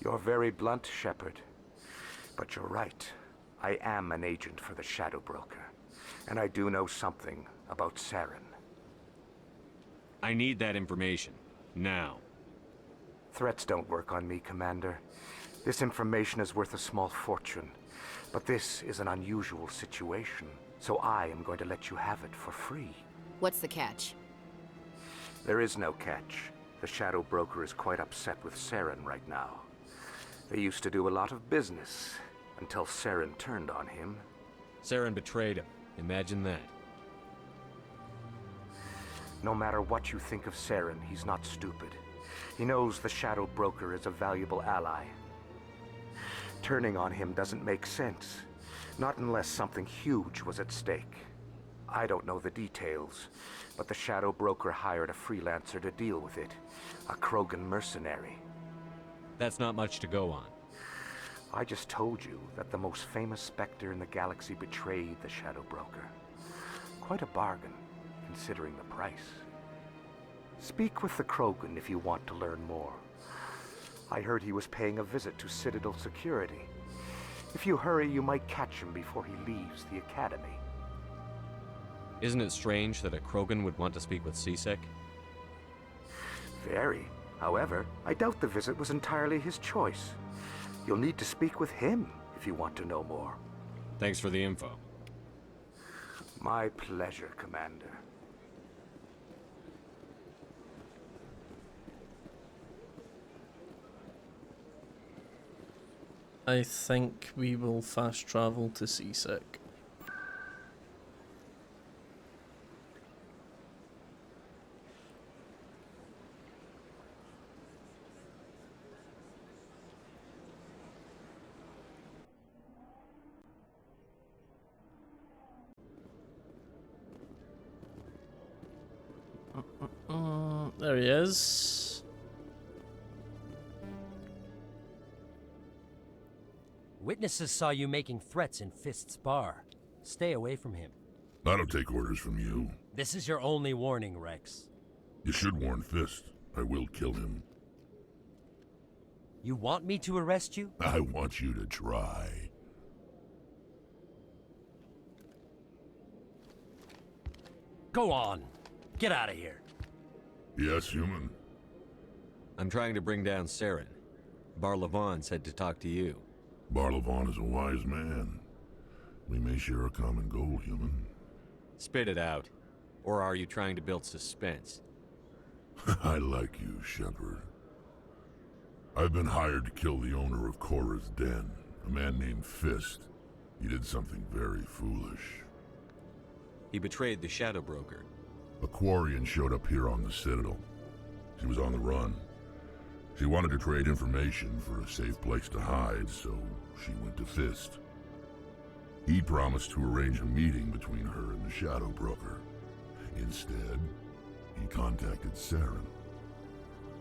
You're very blunt, Shepard. But you're right. I am an agent for the Shadow Broker. And I do know something about Saren. I need that information. Now. Threats don't work on me, Commander. This information is worth a small fortune. But this is an unusual situation. So I am going to let you have it for free. What's the catch? There is no catch. The Shadow Broker is quite upset with Saren right now. They used to do a lot of business, until Saren turned on him. Saren betrayed him. Imagine that. No matter what you think of Saren, he's not stupid. He knows the Shadow Broker is a valuable ally. Turning on him doesn't make sense. Not unless something huge was at stake. I don't know the details, but the Shadow Broker hired a freelancer to deal with it. A Krogan mercenary. That's not much to go on. I just told you that the most famous Spectre in the galaxy betrayed the Shadow Broker. Quite a bargain, considering the price. Speak with the Krogan if you want to learn more. I heard he was paying a visit to Citadel security. If you hurry, you might catch him before he leaves the Academy. Isn't it strange that a Krogan would want to speak with CSEC? Very. However, I doubt the visit was entirely his choice. You'll need to speak with him if you want to know more. Thanks for the info. My pleasure, Commander. I think we will fast travel to CSEC. There he is. Witnesses saw you making threats in Fist's bar. Stay away from him. I don't take orders from you. This is your only warning, Rex. You should warn Fist. I will kill him. You want me to arrest you? I want you to try. Go on. Get out of here. Yes, human. I'm trying to bring down Saren. Barlavon said to talk to you. Barlavon is a wise man. We may share a common goal, human. Spit it out. Or are you trying to build suspense? I like you, Shepard. I've been hired to kill the owner of Cora's Den, a man named Fist. He did something very foolish. He betrayed the Shadow Broker. A Quarian showed up here on the Citadel. She was on the run. She wanted to trade information for a safe place to hide, so she went to Fist. He promised to arrange a meeting between her and the Shadow Broker. Instead, he contacted Saren.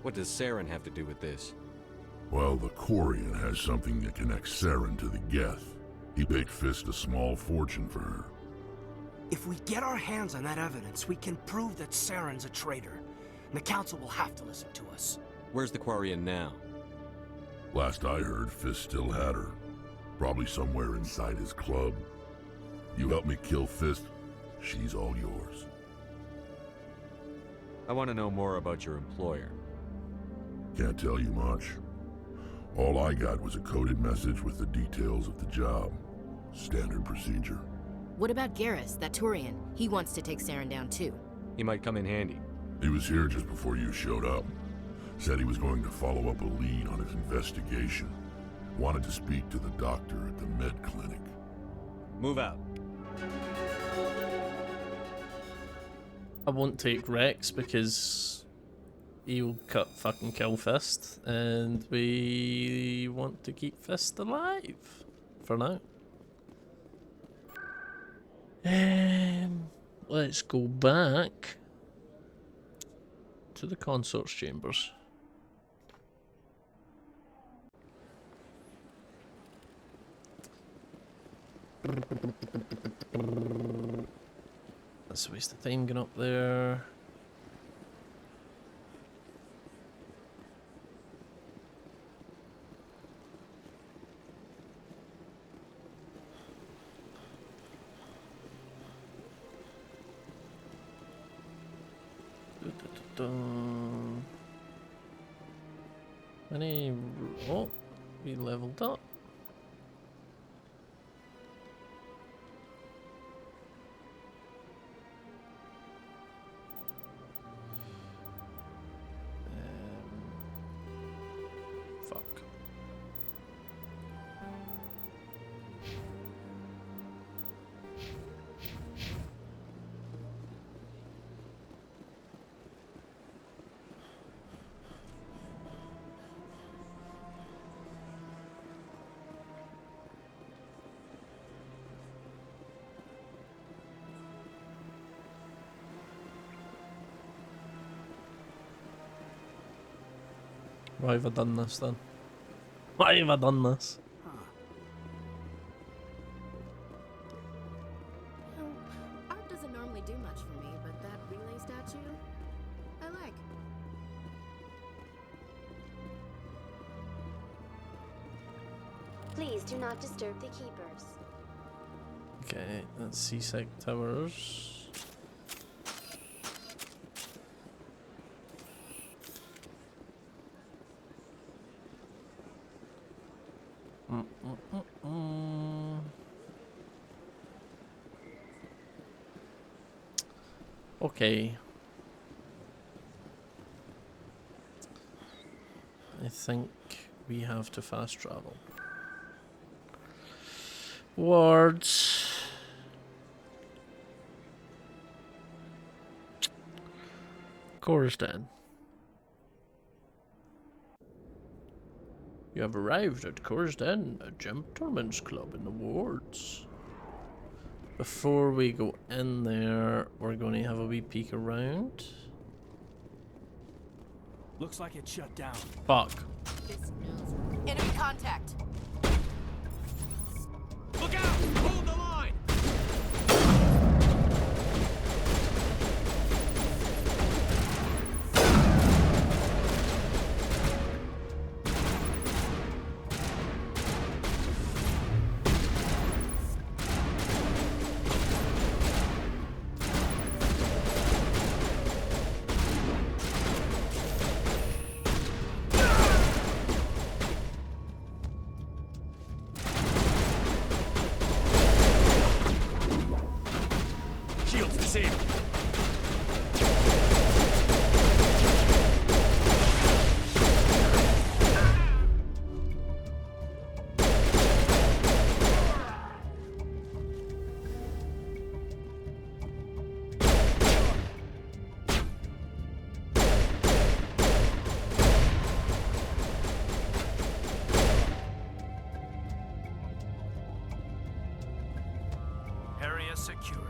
What does Saren have to do with this? Well, the Quarian has something that connects Saren to the Geth. He paid Fist a small fortune for her. If we get our hands on that evidence, we can prove that Saren's a traitor. And the Council will have to listen to us. Where's the Quarian now? Last I heard, Fist still had her. Probably somewhere inside his club. You help me kill Fist, she's all yours. I want to know more about your employer. Can't tell you much. All I got was a coded message with the details of the job. Standard procedure. What about Garrus, that Turian? He wants to take Saren down too. He might come in handy. He was here just before you showed up. Said he was going to follow up a lead on his investigation. Wanted to speak to the doctor at the med clinic. Move out. I won't take Rex because he'll fucking kill Fist, and we want to keep Fist alive for now. Let's go back to the consort's chambers. That's a waste of time going up there. Any... Oh, we leveled up. Fuck. Why have I done this then? Why have I done this? You know, art doesn't normally do much for me, but that relay statue, I like. Please do not disturb the keepers. Okay, that's CSEC Towers. Okay. I think we have to fast travel. Wards. Corsden. You have arrived at Corsden, a gentleman's club in the wards. Before we go in there, we're going to have a wee peek around. Looks like it's shut down. Fuck. Enemy contact. Look out! Hold the line! Shields disabled. Area secured.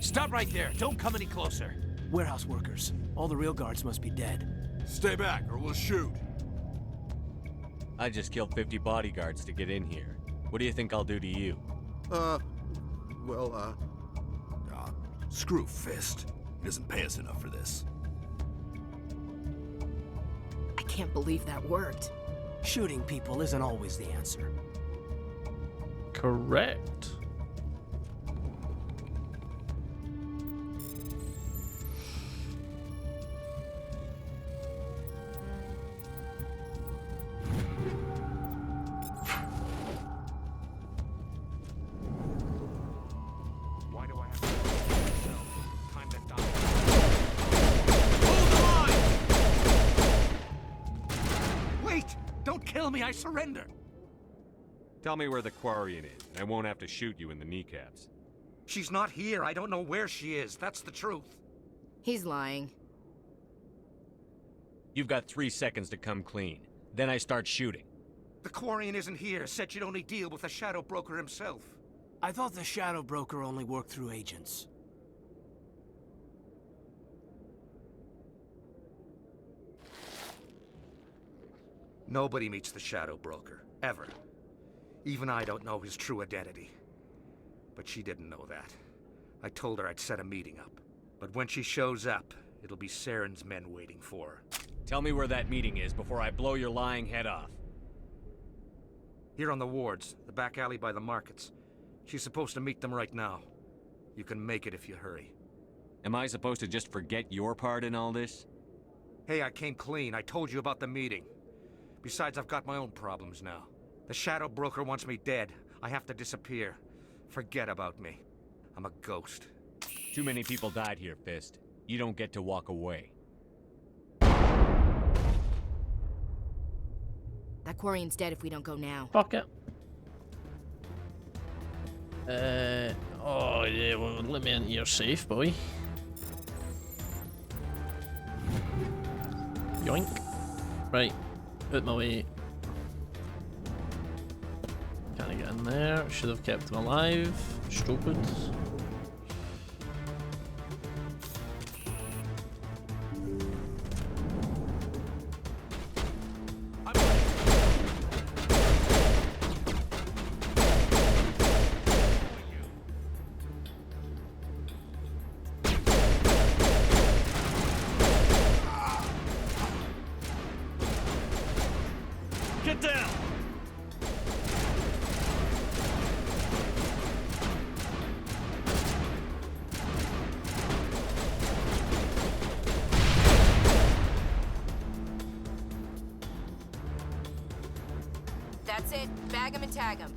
Stop right there. Don't come any closer. Warehouse workers. All the real guards must be dead. Stay back or we'll shoot. I just killed 50 bodyguards to get in here. What do you think I'll do to you? Screw Fist. He doesn't pay us enough for this. I can't believe that worked. Shooting people isn't always the answer. Correct. Why do I have to time to die? Wait! Don't kill me, I surrender! Tell me where the Quarian is, and I won't have to shoot you in the kneecaps. She's not here. I don't know where she is. That's the truth. He's lying. You've got 3 seconds to come clean. Then I start shooting. The Quarian isn't here. Said she'd only deal with the Shadow Broker himself. I thought the Shadow Broker only worked through agents. Nobody meets the Shadow Broker. Ever. Even I don't know his true identity. But she didn't know that. I told her I'd set a meeting up. But when she shows up, it'll be Saren's men waiting for her. Tell me where that meeting is before I blow your lying head off. Here on the wards, the back alley by the markets. She's supposed to meet them right now. You can make it if you hurry. Am I supposed to just forget your part in all this? Hey, I came clean. I told you about the meeting. Besides, I've got my own problems now. The Shadow Broker wants me dead. I have to disappear. Forget about me. I'm a ghost. Too many people died here, Fist. You don't get to walk away. That Quarian's dead if we don't go now. Fuck it. Oh yeah, well, let me into your safe, boy. Yoink. Right, out my way. Can't get in there. Should have kept him alive. Stupid. Get down! That's it. Bag him and tag him.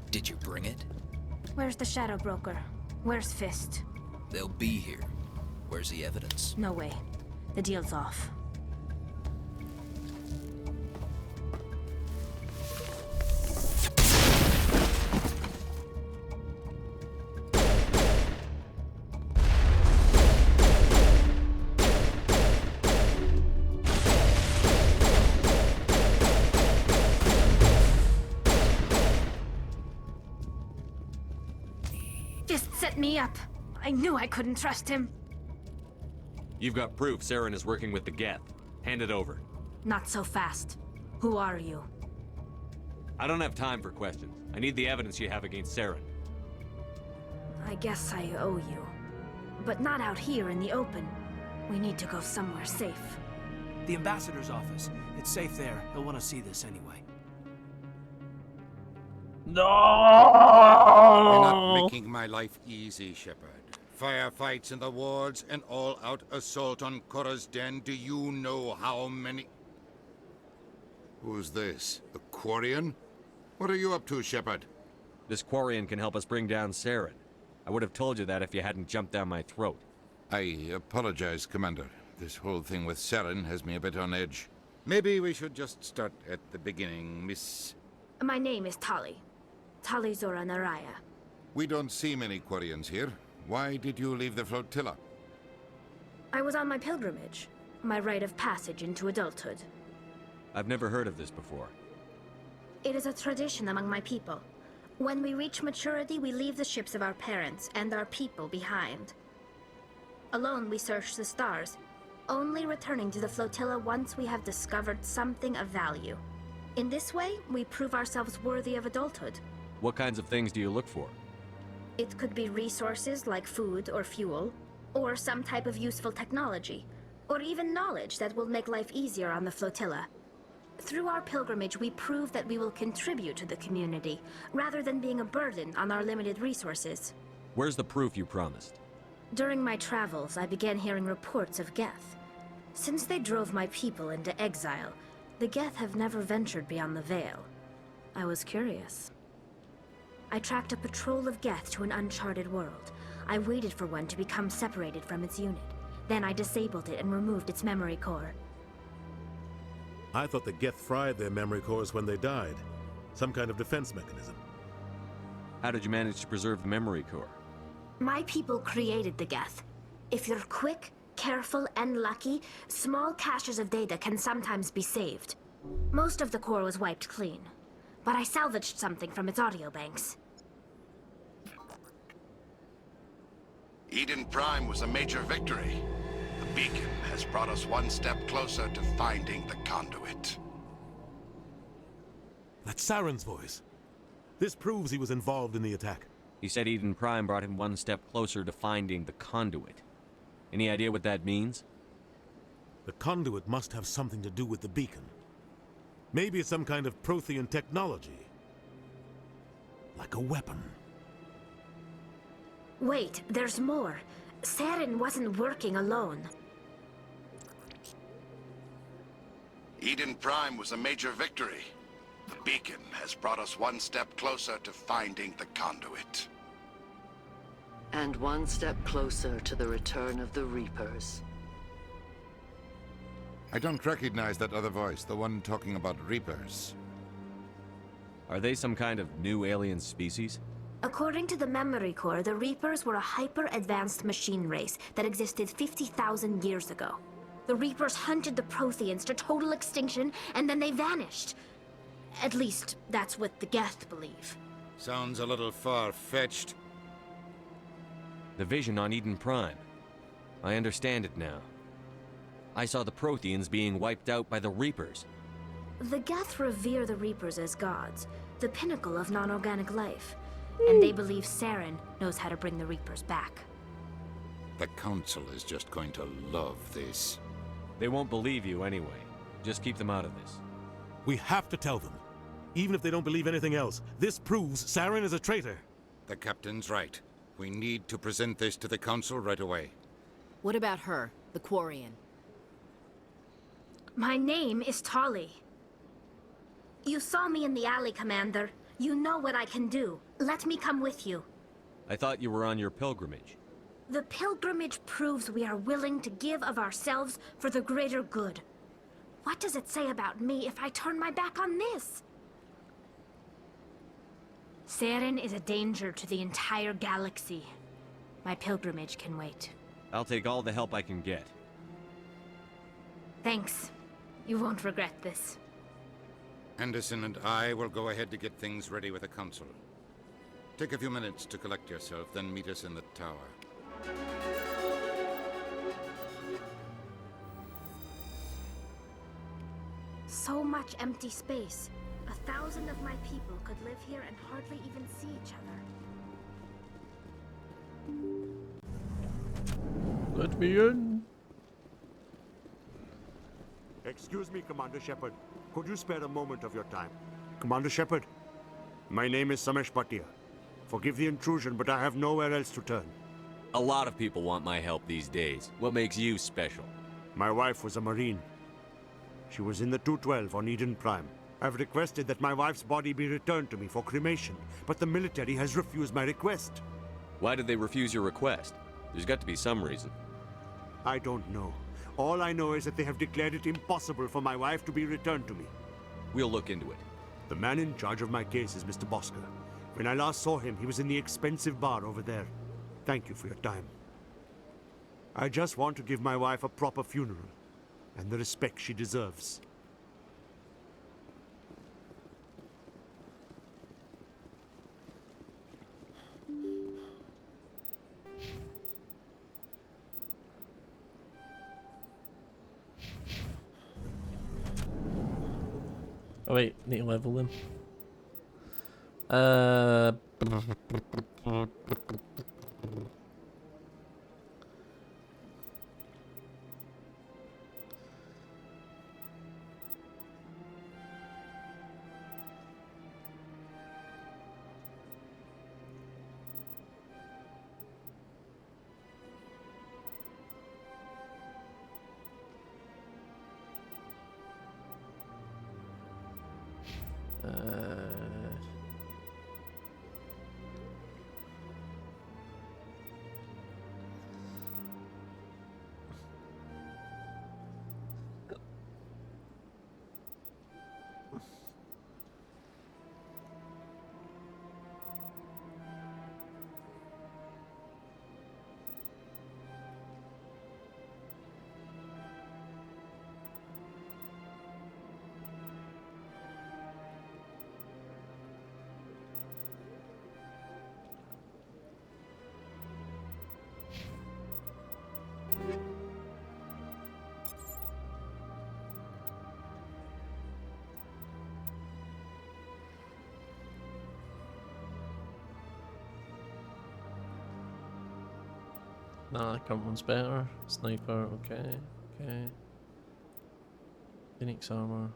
Did you bring it? Where's the Shadow Broker? Where's Fist? They'll be here. Where's the evidence? No way. The deal's off. Fist set me up. I knew I couldn't trust him. You've got proof Saren is working with the Geth. Hand it over. Not so fast. Who are you? I don't have time for questions. I need the evidence you have against Saren. I guess I owe you. But not out here in the open. We need to go somewhere safe. The ambassador's office. It's safe there. He'll want to see this anyway. No! You're not making my life easy, Shepard. Firefights in the wards, an all-out assault on Korra's den. Do you know how many... Who's this? A Quarian? What are you up to, Shepard? This Quarian can help us bring down Saren. I would have told you that if you hadn't jumped down my throat. I apologize, Commander. This whole thing with Saren has me a bit on edge. Maybe we should just start at the beginning, Miss... My name is Tali. Tali Zora Naraya. We don't see many Quarians here. Why did you leave the flotilla? I was on my pilgrimage. My rite of passage into adulthood. I've never heard of this before. It is a tradition among my people. When we reach maturity, we leave the ships of our parents and our people behind. Alone, we search the stars, only returning to the flotilla once we have discovered something of value. In this way, we prove ourselves worthy of adulthood. What kinds of things do you look for? It could be resources like food or fuel, or some type of useful technology, or even knowledge that will make life easier on the flotilla. Through our pilgrimage, we prove that we will contribute to the community, rather than being a burden on our limited resources. Where's the proof you promised? During my travels, I began hearing reports of Geth. Since they drove my people into exile, the Geth have never ventured beyond the Veil. I was curious. I tracked a patrol of Geth to an uncharted world. I waited for one to become separated from its unit. Then I disabled it and removed its memory core. I thought the Geth fried their memory cores when they died. Some kind of defense mechanism. How did you manage to preserve the memory core? My people created the Geth. If you're quick, careful, and lucky, small caches of data can sometimes be saved. Most of the core was wiped clean, but I salvaged something from its audio banks. Eden Prime was a major victory. The beacon has brought us one step closer to finding the conduit. That's Saren's voice. This proves he was involved in the attack. He said Eden Prime brought him one step closer to finding the conduit. Any idea what that means? The conduit must have something to do with the beacon. Maybe it's some kind of Prothean technology. Like a weapon. Wait, there's more. Saren wasn't working alone. Eden Prime was a major victory. The beacon has brought us one step closer to finding the conduit. And one step closer to the return of the Reapers. I don't recognize that other voice, the one talking about Reapers. Are they some kind of new alien species? According to the Memory Core, the Reapers were a hyper-advanced machine race that existed 50,000 years ago. The Reapers hunted the Protheans to total extinction, and then they vanished. At least, that's what the Geth believe. Sounds a little far-fetched. The vision on Eden Prime. I understand it now. I saw the Protheans being wiped out by the Reapers. The Geth revere the Reapers as gods, the pinnacle of non-organic life. And they believe Saren knows how to bring the Reapers back. The Council is just going to love this. They won't believe you anyway. Just keep them out of this. We have to tell them. Even if they don't believe anything else, this proves Saren is a traitor. The Captain's right. We need to present this to the Council right away. What about her, the Quarian? My name is Tali. You saw me in the alley, Commander. You know what I can do. Let me come with you. I thought you were on your pilgrimage. The pilgrimage proves we are willing to give of ourselves for the greater good. What does it say about me if I turn my back on this? Saren is a danger to the entire galaxy. My pilgrimage can wait. I'll take all the help I can get. Thanks. You won't regret this. Anderson and I will go ahead to get things ready with the Council. Take a few minutes to collect yourself, then meet us in the tower. So much empty space. 1,000 of my people could live here and hardly even see each other. Let me in. Excuse me, Commander Shepard. Could you spare a moment of your time? Commander Shepard, my name is Samesh Bhatia. Forgive the intrusion, but I have nowhere else to turn. A lot of people want my help these days. What makes you special? My wife was a Marine. She was in the 212 on Eden Prime. I've requested that my wife's body be returned to me for cremation, but the military has refused my request. Why did they refuse your request? There's got to be some reason. I don't know. All I know is that they have declared it impossible for my wife to be returned to me. We'll look into it. The man in charge of my case is Mr. Bosker. When I last saw him, he was in the expensive bar over there. Thank you for your time. I just want to give my wife a proper funeral, and the respect she deserves. Oh wait, need to level them. Nah, current one's better. Sniper, okay, okay. Phoenix armor.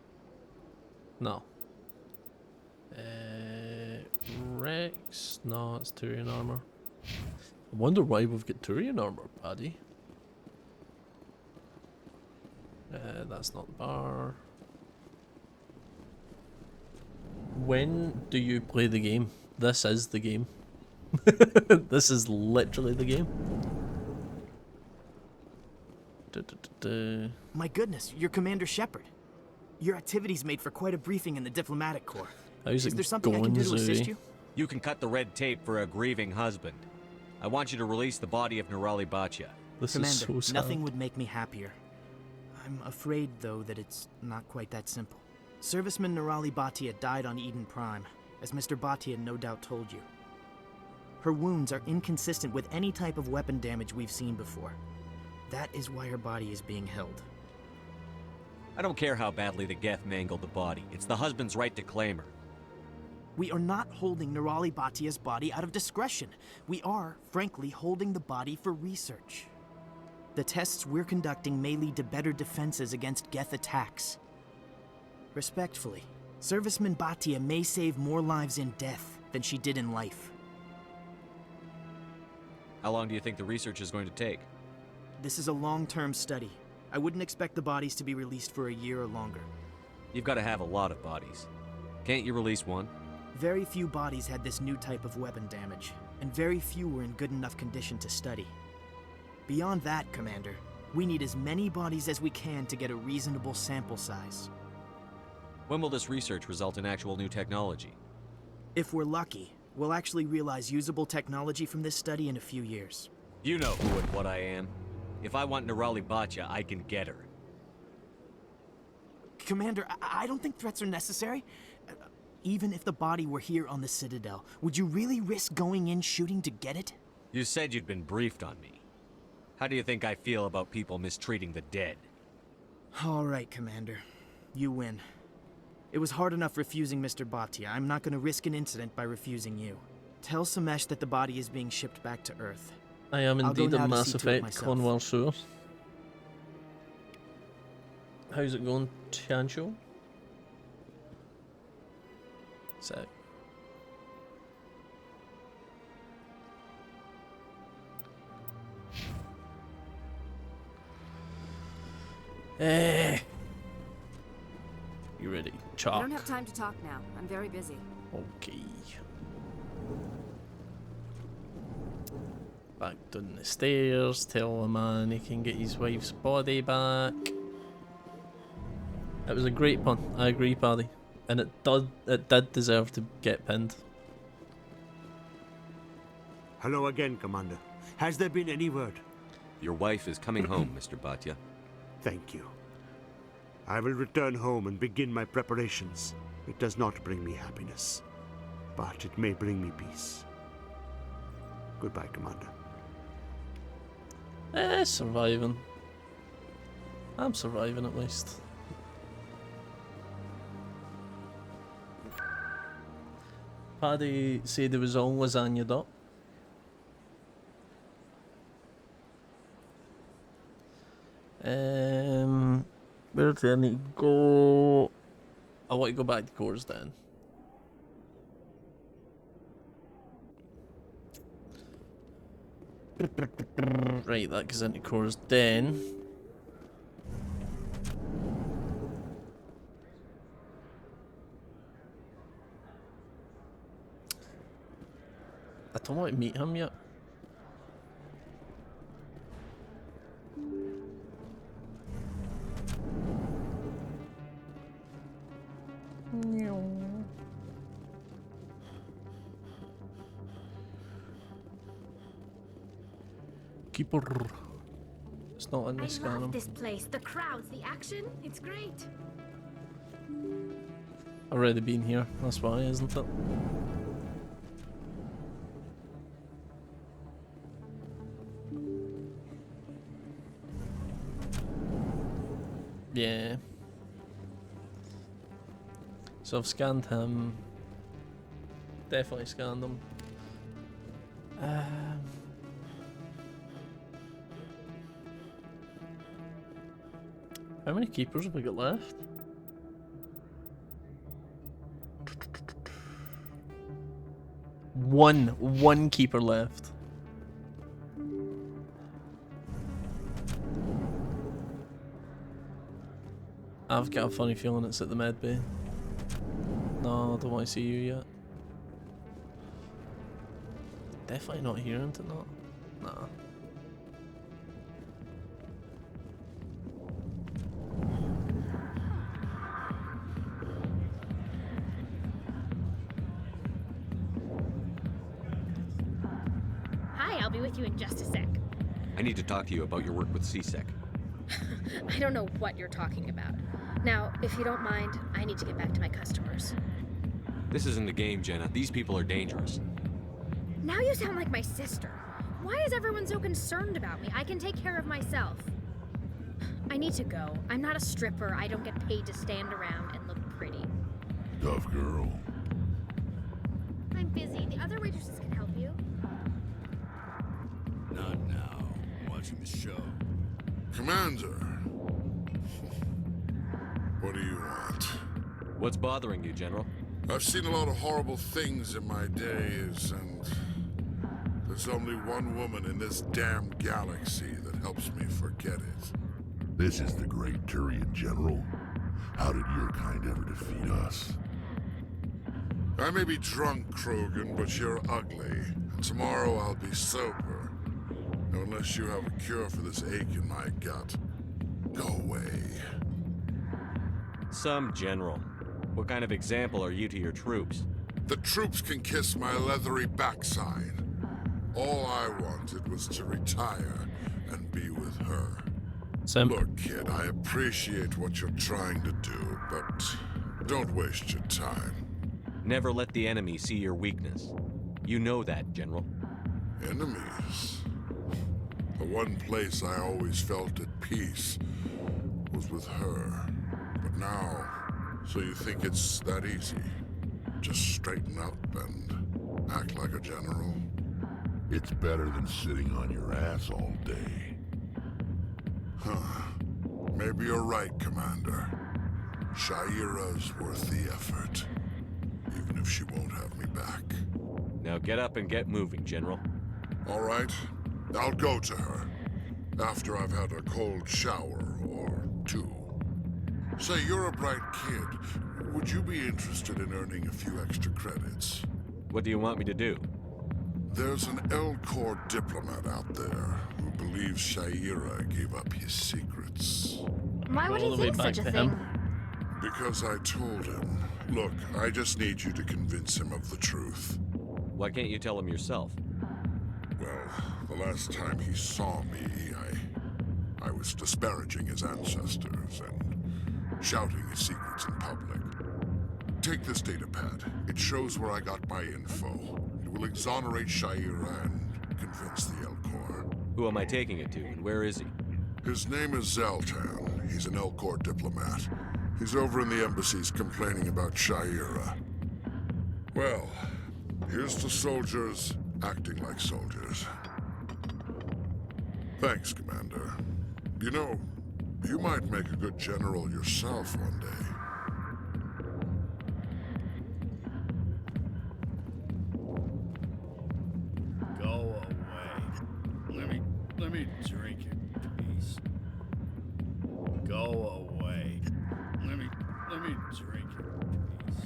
No. Rex? No, it's Turian armor. I wonder why we've got Turian armor, Paddy. That's not the bar. When do you play the game? This is the game. This is literally the game. My goodness, you're Commander Shepard. Your activities made for quite a briefing in the diplomatic corps. How's Is it there something I can do to assist you? You can cut the red tape for a grieving husband. I want you to release the body of Nerali Bachya. This Commander, is so sad. nothing would make me happier. I'm afraid, though, that it's not quite that simple. Serviceman Nerali Bhatia died on Eden Prime, as Mr. Bhatia no doubt told you. Her wounds are inconsistent with any type of weapon damage we've seen before. That is why her body is being held. I don't care how badly the Geth mangled the body. It's the husband's right to claim her. We are not holding Nerali Bhatia's body out of discretion. We are, frankly, holding the body for research. The tests we're conducting may lead to better defenses against Geth attacks. Respectfully, Serviceman Bhatia may save more lives in death than she did in life. How long do you think the research is going to take? This is a long-term study. I wouldn't expect the bodies to be released for a year or longer. You've got to have a lot of bodies. Can't you release one? Very few bodies had this new type of weapon damage, and very few were in good enough condition to study. Beyond that, Commander, we need as many bodies as we can to get a reasonable sample size. When will this research result in actual new technology? If we're lucky, we'll actually realize usable technology from this study in a few years. You know who and what I am. If I want Nerali Bachya, I can get her. Commander, I don't think threats are necessary. Even if the body were here on the Citadel, would you really risk going in shooting to get it? You said you'd been briefed on me. How do you think I feel about people mistreating the dead? All right, Commander. You win. It was hard enough refusing Mr. Bhatia. I'm not going to risk an incident by refusing you. Tell Samesh that the body is being shipped back to Earth. I am indeed a Mass see to it Effect myself. connoisseur. How's it going, Chancho? Sick. You ready? Chop. I don't have time to talk now. I'm very busy. Okay. Back down the stairs, tell the man he can get his wife's body back. It was a great pun, I agree, Paddy. And it did deserve to get pinned. Hello again, Commander. Has there been any word? Your wife is coming home, Mr. Bhatia. Thank you. I will return home and begin my preparations. It does not bring me happiness, but it may bring me peace. Goodbye, Commander. Surviving. I'm surviving at least. Paddy said there was all lasagna up. Where do I need to go? I want to go back to Core's Den. Right, that goes into Core's Den. I don't want to meet him yet. Keeper. It's not in this I love scanner. this place. The crowds, the action. It's great. I've already been here. That's why, isn't it? Yeah. So I've scanned him. Definitely scanned him. How many keepers have we got left? One keeper left. I've got a funny feeling it's at the med bay. No, I don't want to see you yet. Definitely not here, isn't it? Not. Nah. be with you in just a sec. I need to talk to you about your work with CSEC. I don't know what you're talking about. Now, if you don't mind, I need to get back to my customers. This isn't a game, Jenna. These people are dangerous. Now you sound like my sister. Why is everyone so concerned about me? I can take care of myself. I need to go. I'm not a stripper. I don't get paid to stand around and look pretty. Tough girl. I'm busy. The other waitresses can help you. Not now. I'm watching the show. Commander. What do you want? What's bothering you, General? I've seen a lot of horrible things in my days, and there's only one woman in this damn galaxy that helps me forget it. This is the Great Turian, General. How did your kind ever defeat us? I may be drunk, Krogan, but you're ugly. And tomorrow I'll be sober. Unless you have a cure for this ache in my gut. Go away. Some general. What kind of example are you to your troops? The troops can kiss my leathery backside. All I wanted was to retire and be with her. Look, kid, I appreciate what you're trying to do, but don't waste your time. Never let the enemy see your weakness. You know that, General. Enemies? The one place I always felt at peace was with her. But now, so you think it's that easy? Just straighten up and act like a general? It's better than sitting on your ass all day. Huh. Maybe you're right, Commander. Shaira's worth the effort. Even if she won't have me back. Now get up and get moving, General. All right. I'll go to her. After I've had a cold shower or two. Say, you're a bright kid. Would you be interested in earning a few extra credits? What do you want me to do? There's an L-Corps diplomat out there who believes Shaira gave up his secrets. Why would he think such a thing? Because I told him. Look, I just need you to convince him of the truth. Why can't you tell him yourself? Well, the last time he saw me, I was disparaging his ancestors and shouting his secrets in public. Take this data pad. It shows where I got my info. It will exonerate Shaira and convince the L-Corps. Who am I taking it to, and where is he? His name is Zaltan. He's an L-Corps diplomat. He's over in the embassies complaining about Shaira. Well, here's to soldiers acting like soldiers. Thanks, Commander. You know, you might make a good general yourself one day. Go away. Let me drink in peace. Go away. Let me drink in peace.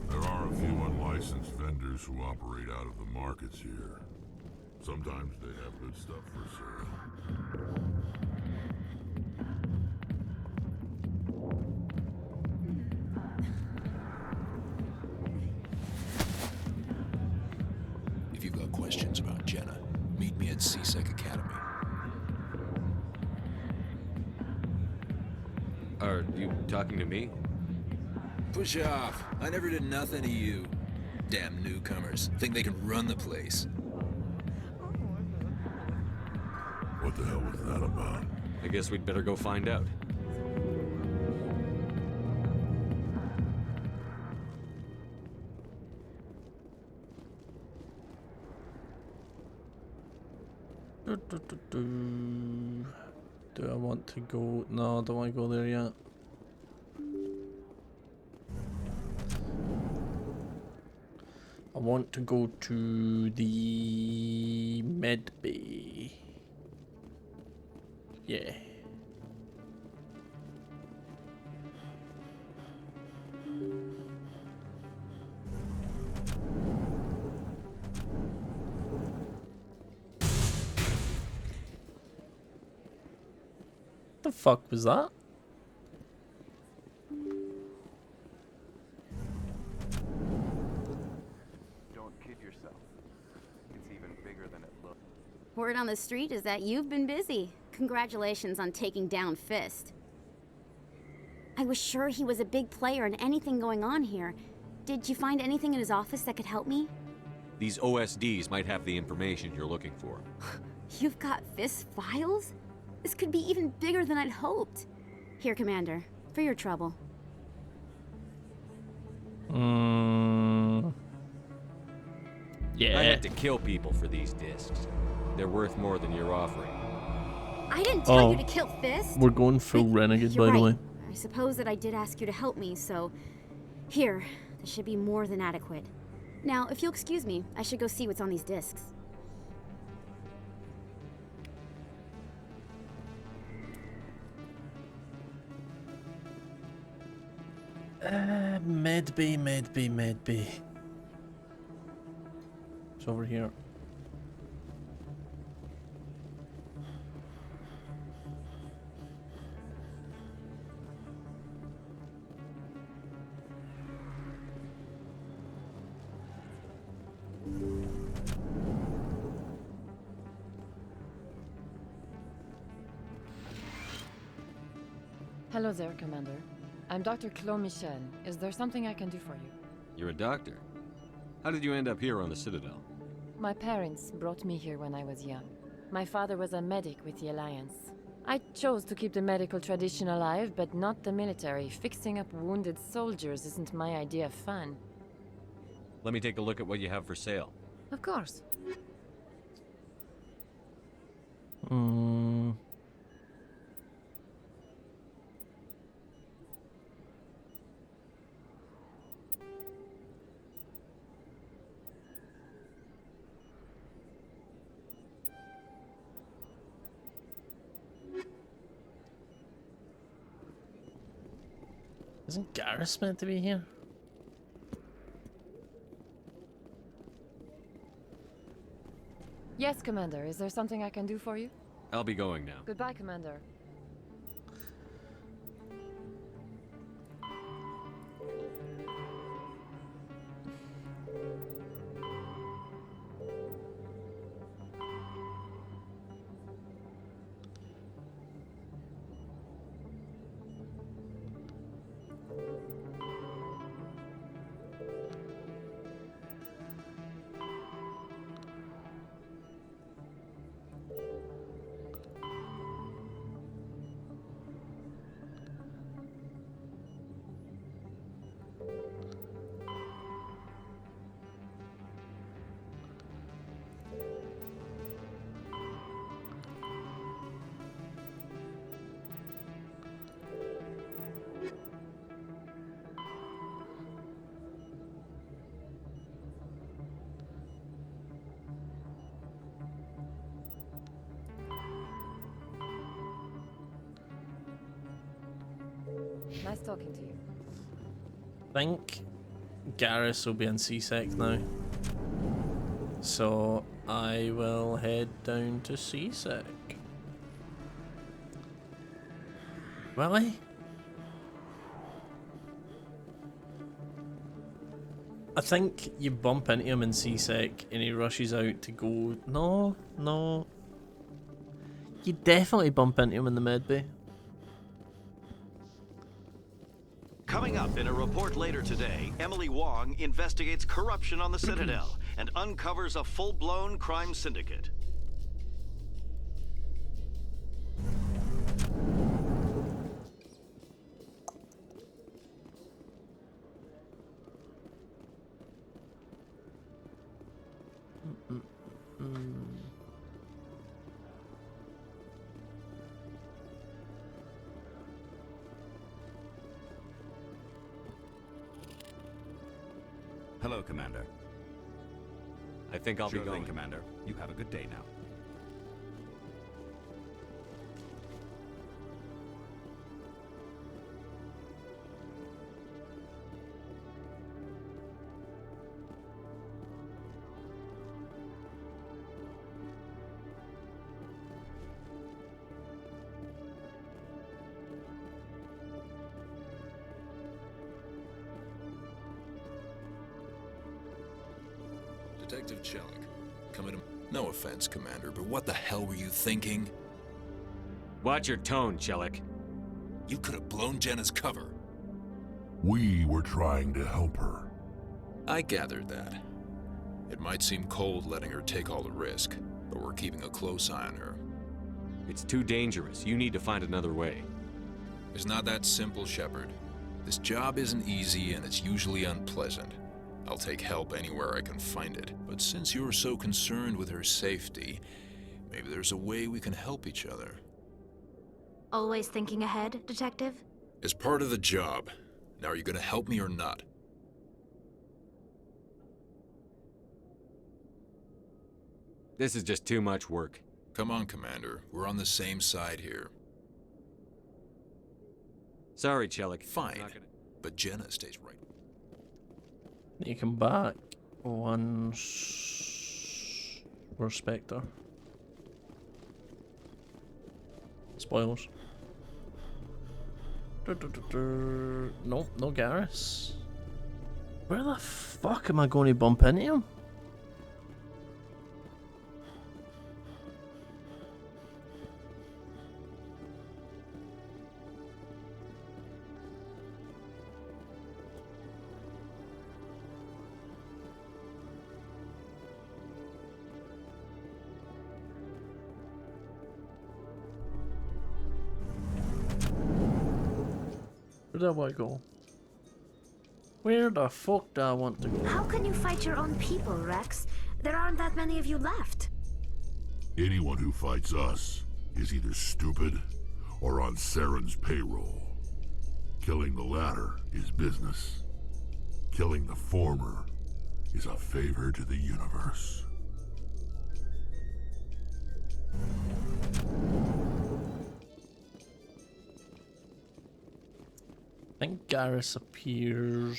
There are a few unlicensed vendors who operate out of the markets here. Sometimes they have good stuff for sale. If you've got questions about Jenna, meet me at CSEC Academy. Are you talking to me? Push off. I never did nothing to you. Damn newcomers. Think they can run the place. What the hell was that about? I guess we'd better go find out. Do I want to go? No, I don't want to go there yet. I want to go to the med bay. Yeah. the fuck was that? Don't kid yourself. It's even bigger than it looks. Word on the street is that you've been busy. Congratulations on taking down Fist. I was sure he was a big player in anything going on here. Did you find anything in his office that could help me? These OSDs might have the information you're looking for. You've got Fist files? This could be even bigger than I'd hoped. Here, Commander, for your trouble. Yeah. I had to kill people for these discs. They're worth more than you're offering. I didn't tell you to kill Fist. We're going full renegade, You're by the right. way. I suppose that I did ask you to help me, so... Here, this should be more than adequate. Now, if you'll excuse me, I should go see what's on these discs. Medbay. It's over here. Hello there, Commander. I'm Dr. Claude Michel. Is there something I can do for you? You're a doctor. How did you end up here on the Citadel? My parents brought me here when I was young. My father was a medic with the Alliance. I chose to keep the medical tradition alive, but not the military. Fixing up wounded soldiers isn't my idea of fun. Let me take a look at what you have for sale. Of course. Isn't Garrus meant to be here? Yes, Commander. Is there something I can do for you? I'll be going now. Goodbye, Commander. Nice talking to you. I think Garrus will be in CSEC now. So I will head down to CSEC. Will I? I think you bump into him in CSEC and he rushes out to go. No. You definitely bump into him in the medbay. Coming up in a report later today, Emily Wong investigates corruption on the Citadel and uncovers a full-blown crime syndicate. Hello, Commander. I think I'll be Sure thing, going. Commander. You have a good day now. Detective Chelik. Coming to... No offense, Commander, but what the hell were you thinking? Watch your tone, Chelik. You could have blown Jenna's cover. We were trying to help her. I gathered that. It might seem cold letting her take all the risk, but we're keeping a close eye on her. It's too dangerous. You need to find another way. It's not that simple, Shepard. This job isn't easy and it's usually unpleasant. I'll take help anywhere I can find it. But since you're so concerned with her safety, maybe there's a way we can help each other. Always thinking ahead, Detective? It's part of the job. Now, are you gonna help me or not? This is just too much work. Come on, Commander. We're on the same side here. Sorry, Chelik. Fine, but Jenna stays right. You come back once we're Spectre. Spoilers. Nope, no Garrus. Where the fuck am I going to bump into him? Where do I go? Where the fuck do I want to go? How can you fight your own people, Rex? There aren't that many of you left. Anyone who fights us is either stupid or on Saren's payroll. Killing the latter is business. Killing the former is a favor to the universe. I think Garrus appears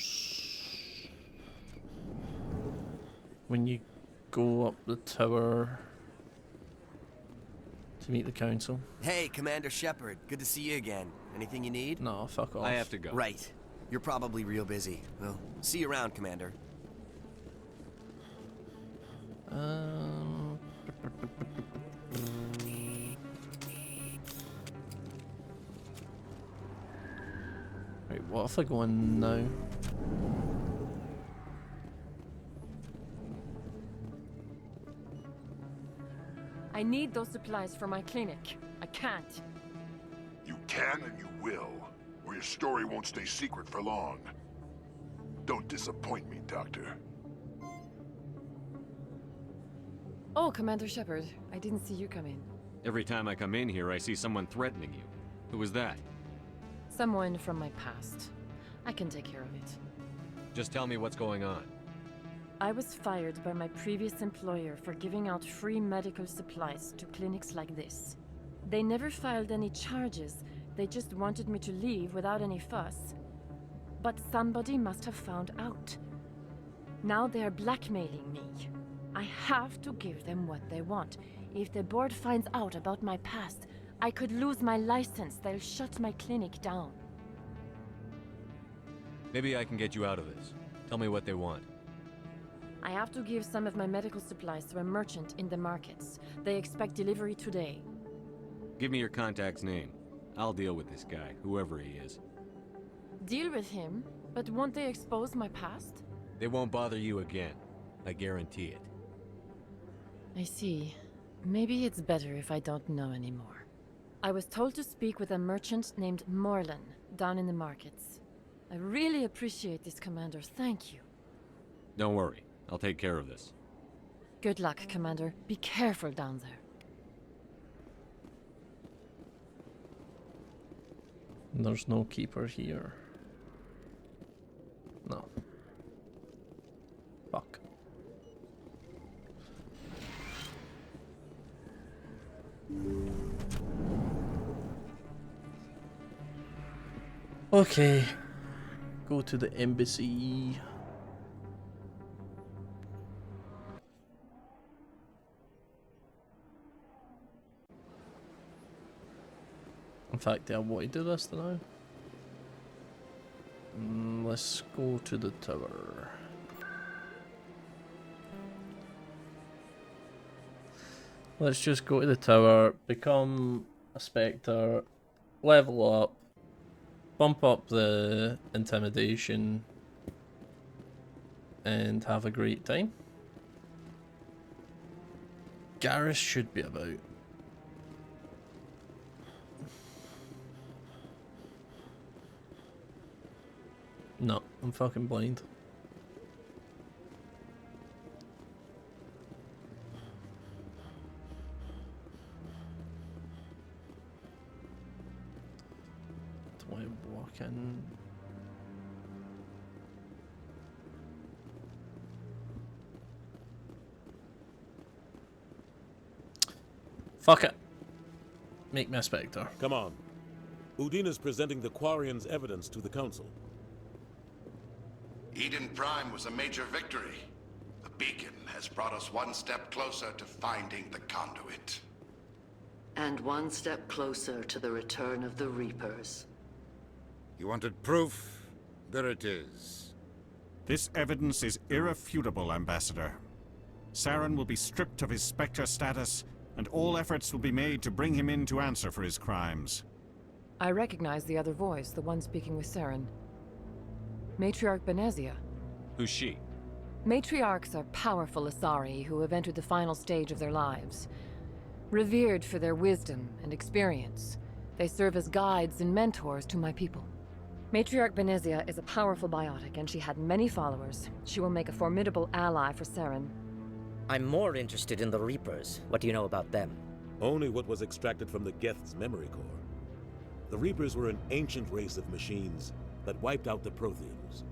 when you go up the tower to meet the council. Hey, Commander Shepard. Good to see you again. Anything you need? No, fuck off. I have to go. Right. You're probably real busy. Well, see you around, Commander. Right, what if I go in now? I need those supplies for my clinic. I can't. You can and you will, or your story won't stay secret for long. Don't disappoint me, Doctor. Oh, Commander Shepard, I didn't see you come in. Every time I come in here, I see someone threatening you. Who was that? Someone from my past. I can take care of it. Just tell me what's going on. I was fired by my previous employer for giving out free medical supplies to clinics like this. They never filed any charges, they just wanted me to leave without any fuss. But somebody must have found out. Now they are blackmailing me. I have to give them what they want. If the board finds out about my past, I could lose my license. They'll shut my clinic down. Maybe I can get you out of this. Tell me what they want. I have to give some of my medical supplies to a merchant in the markets. They expect delivery today. Give me your contact's name. I'll deal with this guy, whoever he is. Deal with him? But won't they expose my past? They won't bother you again. I guarantee it. I see. Maybe it's better if I don't know anymore. I was told to speak with a merchant named Morlan down in the markets. I really appreciate this, Commander. Thank you. Don't worry. I'll take care of this. Good luck, Commander. Be careful down there. There's no keeper here. No. Fuck. Okay. Go to the embassy. In fact, I want to do this now. Let's go to the tower. Let's just go to the tower, become a Spectre, level up, bump up the intimidation, and have a great time. Garrus should be about. No, I'm fucking blind. Do I walk in? Fuck it. Make me a Spectre. Come on. Udina's presenting the Quarians' evidence to the Council. Eden Prime was a major victory. The beacon has brought us one step closer to finding the conduit. And one step closer to the return of the Reapers. You wanted proof? There it is. This evidence is irrefutable, Ambassador. Saren will be stripped of his Spectre status, and all efforts will be made to bring him in to answer for his crimes. I recognize the other voice, the one speaking with Saren. Matriarch Benezia. Who's she? Matriarchs are powerful Asari who have entered the final stage of their lives. Revered for their wisdom and experience, they serve as guides and mentors to my people. Matriarch Benezia is a powerful biotic, and she had many followers. She will make a formidable ally for Saren. I'm more interested in the Reapers. What do you know about them? Only what was extracted from the Geth's memory core. The Reapers were an ancient race of machines that wiped out the Protheans.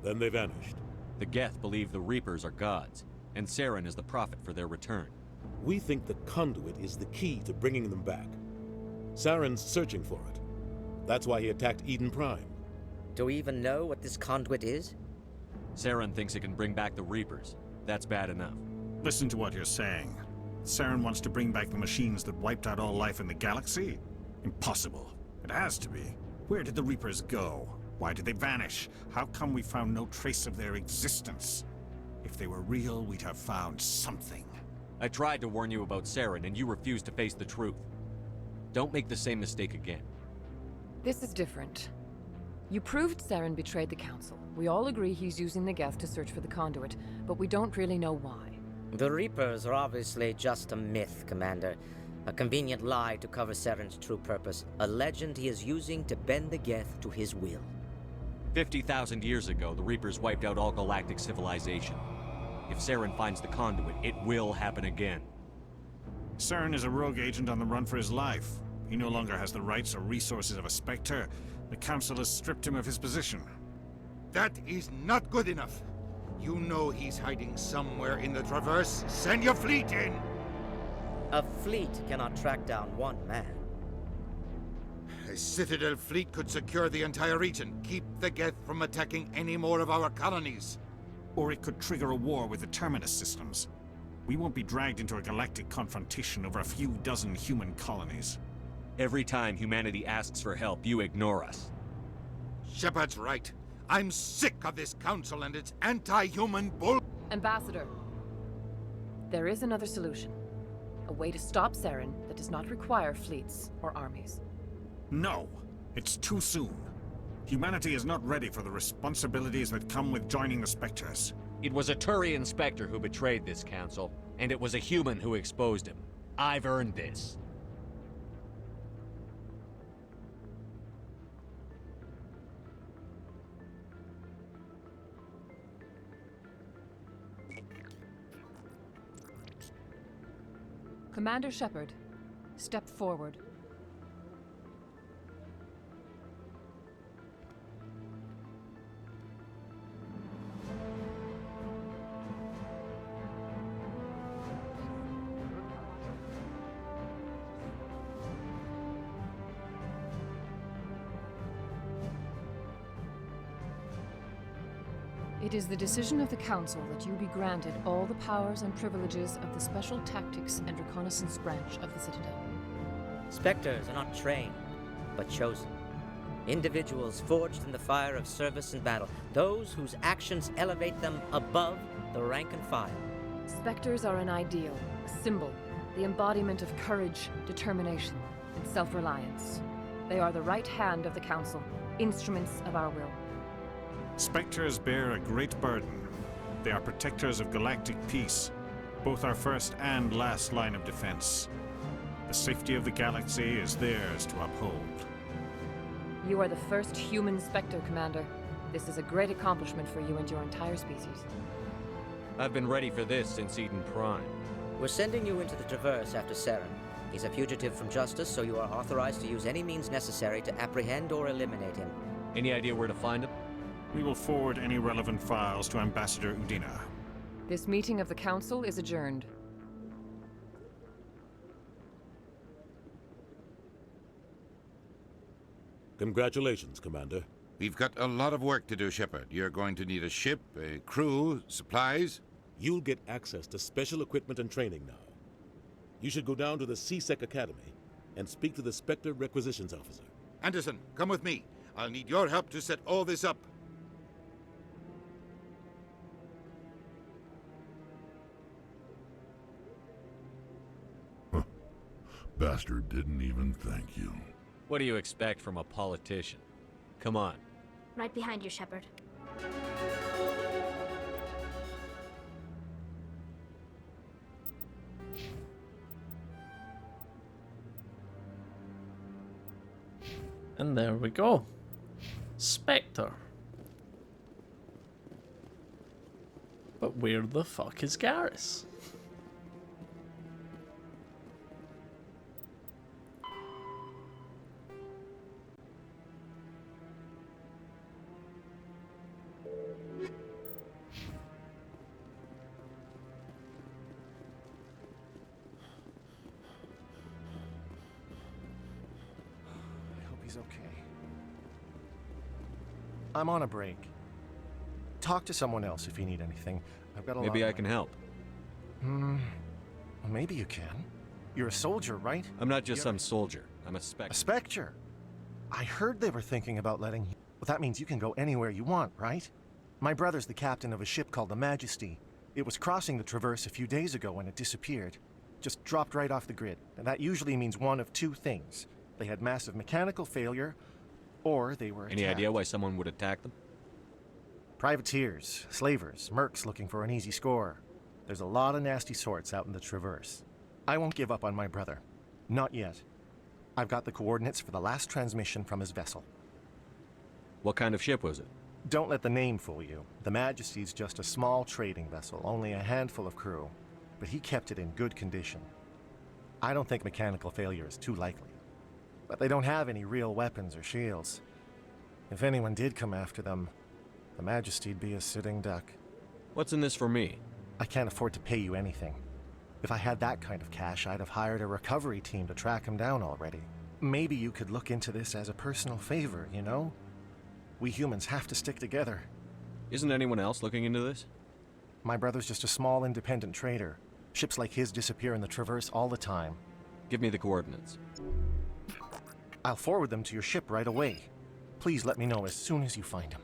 Then they vanished. The Geth believe the Reapers are gods, and Saren is the prophet for their return. We think the conduit is the key to bringing them back. Saren's searching for it. That's why he attacked Eden Prime. Do we even know what this conduit is? Saren thinks it can bring back the Reapers. That's bad enough. Listen to what you're saying. Saren wants to bring back the machines that wiped out all life in the galaxy? Impossible. It has to be. Where did the Reapers go? Why did they vanish? How come we found no trace of their existence? If they were real, we'd have found something. I tried to warn you about Saren, and you refused to face the truth. Don't make the same mistake again. This is different. You proved Saren betrayed the Council. We all agree he's using the Geth to search for the conduit, but we don't really know why. The Reapers are obviously just a myth, Commander. A convenient lie to cover Saren's true purpose. A legend he is using to bend the Geth to his will. 50,000 years ago, the Reapers wiped out all galactic civilization. If Saren finds the conduit, it will happen again. Saren is a rogue agent on the run for his life. He no longer has the rights or resources of a Spectre. The Council has stripped him of his position. That is not good enough. You know he's hiding somewhere in the Traverse. Send your fleet in! A fleet cannot track down one man. A Citadel fleet could secure the entire region, keep the Geth from attacking any more of our colonies. Or it could trigger a war with the Terminus systems. We won't be dragged into a galactic confrontation over a few dozen human colonies. Every time humanity asks for help, you ignore us. Shepard's right. I'm sick of this council and its anti-human bull— Ambassador, there is another solution. A way to stop Saren that does not require fleets or armies. No, it's too soon. Humanity is not ready for the responsibilities that come with joining the Spectres. It was a Turian Spectre who betrayed this council, and it was a human who exposed him. I've earned this. Commander Shepard, step forward. It is the decision of the Council that you be granted all the powers and privileges of the Special Tactics and Reconnaissance branch of the Citadel. Spectres are not trained, but chosen. Individuals forged in the fire of service and battle. Those whose actions elevate them above the rank and file. Spectres are an ideal, a symbol, the embodiment of courage, determination, and self-reliance. They are the right hand of the Council, instruments of our will. Spectres bear a great burden. They are protectors of galactic peace, both our first and last line of defense. The safety of the galaxy is theirs to uphold. You are the first human Spectre, Commander. This is a great accomplishment for you and your entire species. I've been ready for this since Eden Prime. We're sending you into the Traverse after Saren. He's a fugitive from justice, so you are authorized to use any means necessary to apprehend or eliminate him. Any idea where to find him? We will forward any relevant files to Ambassador Udina. This meeting of the Council is adjourned. Congratulations, Commander. We've got a lot of work to do, Shepard. You're going to need a ship, a crew, supplies. You'll get access to special equipment and training now. You should go down to the CSEC Academy and speak to the Spectre Requisitions Officer. Anderson, come with me. I'll need your help to set all this up. Bastard didn't even thank you. What do you expect from a politician? Come on. Right behind you, Shepard. And there we go. Spectre. But where the fuck is Garrus? Okay. I'm on a break. Talk to someone else if you need anything. I've got a lot. Maybe I can help. Well, maybe you can. You're a soldier, right? I'm not just some soldier. I'm a Spectre. A Spectre? I heard they were thinking about letting you... Well, that means you can go anywhere you want, right? My brother's the captain of a ship called the Majesty. It was crossing the Traverse a few days ago when it disappeared. Just dropped right off the grid. And that usually means one of two things. They had massive mechanical failure, or they were attacked. Any idea why someone would attack them? Privateers, slavers, mercs looking for an easy score. There's a lot of nasty sorts out in the Traverse. I won't give up on my brother. Not yet. I've got the coordinates for the last transmission from his vessel. What kind of ship was it? Don't let the name fool you. The Majesty's just a small trading vessel, only a handful of crew. But he kept it in good condition. I don't think mechanical failure is too likely. But they don't have any real weapons or shields. If anyone did come after them, the Majesty'd be a sitting duck. What's in this for me? I can't afford to pay you anything. If I had that kind of cash, I'd have hired a recovery team to track him down already. Maybe you could look into this as a personal favor, you know? We humans have to stick together. Isn't anyone else looking into this? My brother's just a small independent trader. Ships like his disappear in the Traverse all the time. Give me the coordinates. I'll forward them to your ship right away. Please let me know as soon as you find him.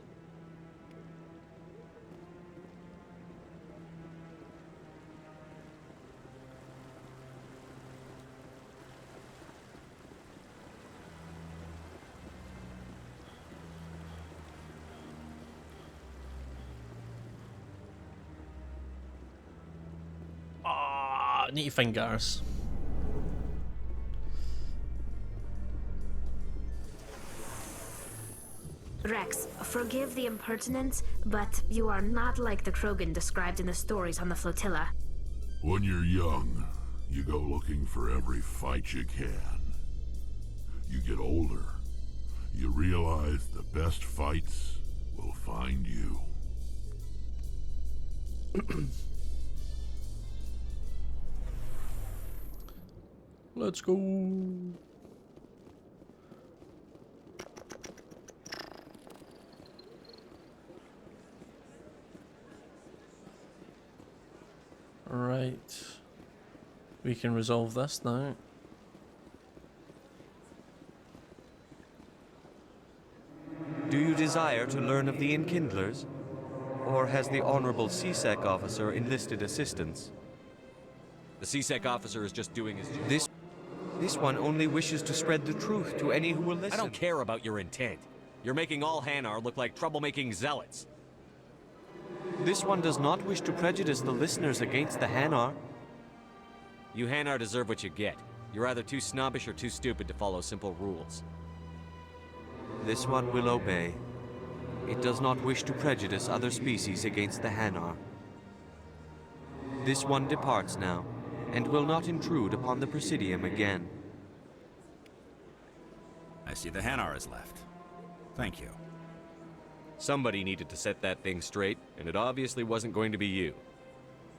Ah, need to find Garrus. Rex, forgive the impertinence, but you are not like the Krogan described in the stories on the flotilla. When you're young, you go looking for every fight you can. You get older, you realize the best fights will find you. Let's go. Right. We can resolve this now. Do you desire to learn of the Enkindlers? Or has the Honorable CSEC officer enlisted assistance? The CSEC officer is just doing his job. This one only wishes to spread the truth to any who will listen. I don't care about your intent. You're making all Hanar look like troublemaking zealots. This one does not wish to prejudice the listeners against the Hanar. You Hanar deserve what you get. You're either too snobbish or too stupid to follow simple rules. This one will obey. It does not wish to prejudice other species against the Hanar. This one departs now, and will not intrude upon the Presidium again. I see the Hanar is left. Thank you. Somebody needed to set that thing straight, and it obviously wasn't going to be you.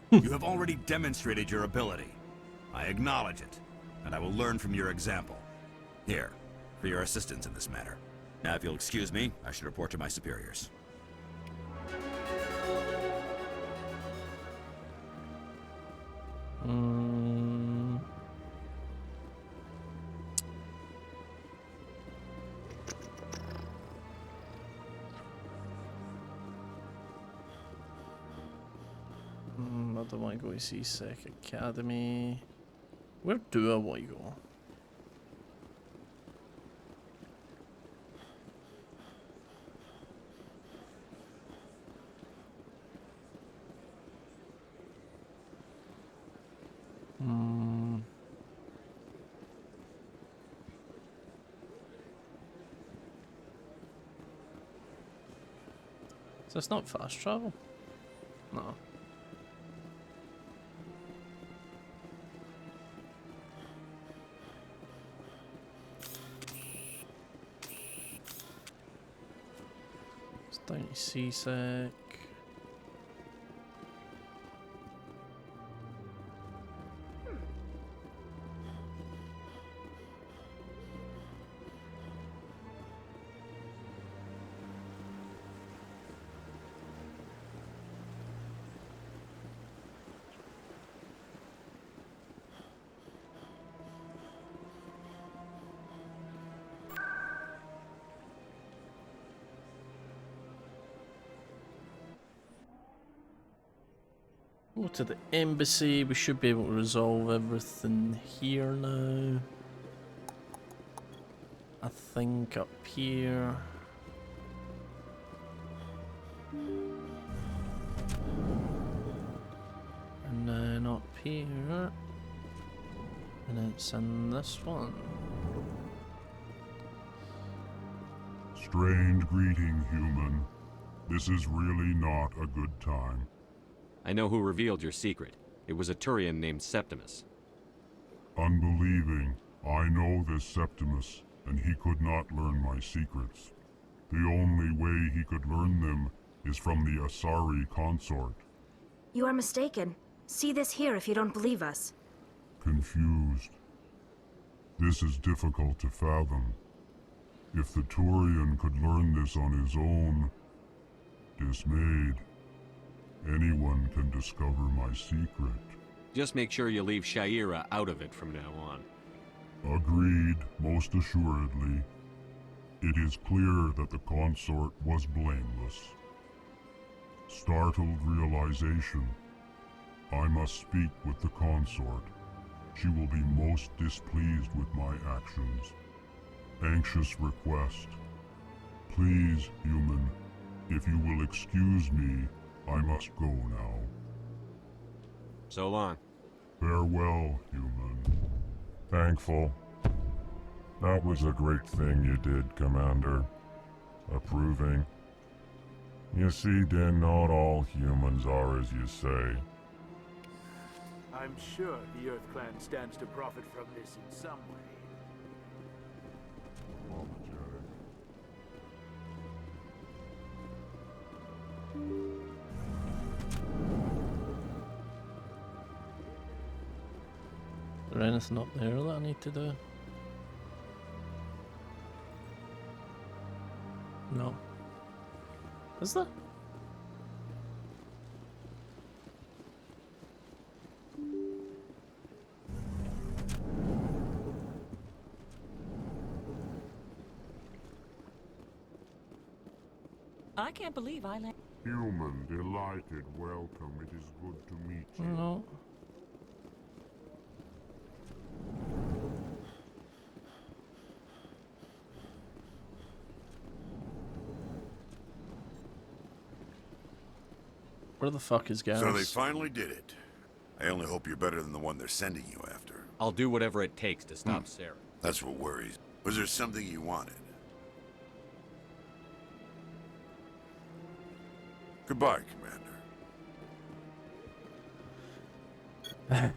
You have already demonstrated your ability. I acknowledge it, and I will learn from your example. Here, for your assistance in this matter. Now, if you'll excuse me, I should report to my superiors. I don't want to go to CSEC Academy. Where do I want to go? So it's not fast travel? No. It's down to CSEC. Go to the embassy. We should be able to resolve everything here now. I think up here. And then up here. And it's in this one. Strange greeting, human. This is really not a good time. I know who revealed your secret. It was a Turian named Septimus. Unbelieving, I know this Septimus, and he could not learn my secrets. The only way he could learn them is from the Asari consort. You are mistaken. See this here if you don't believe us. Confused. This is difficult to fathom. If the Turian could learn this on his own, dismayed, anyone can discover my secret. Just make sure you leave Shaira out of it from now on. Agreed, most assuredly. It is clear that the consort was blameless. Startled realization. I must speak with the consort. She will be most displeased with my actions. Anxious request. Please, human, if you will excuse me, I must go now. So long. Farewell, human. Thankful. That was a great thing you did, Commander. Approving. You see, Din, not all humans are as you say. I'm sure the Earth Clan stands to profit from this in some way. Is there anything up there that I need to do? No. Is there? I can't believe I let... Human, delighted welcome. It is good to meet you. No. Where the fuck is Garrus? So they finally did it. I only hope you're better than the one they're sending you after. I'll do whatever it takes to stop Sarah. That's what worries. Was there something you wanted? Goodbye, Commander.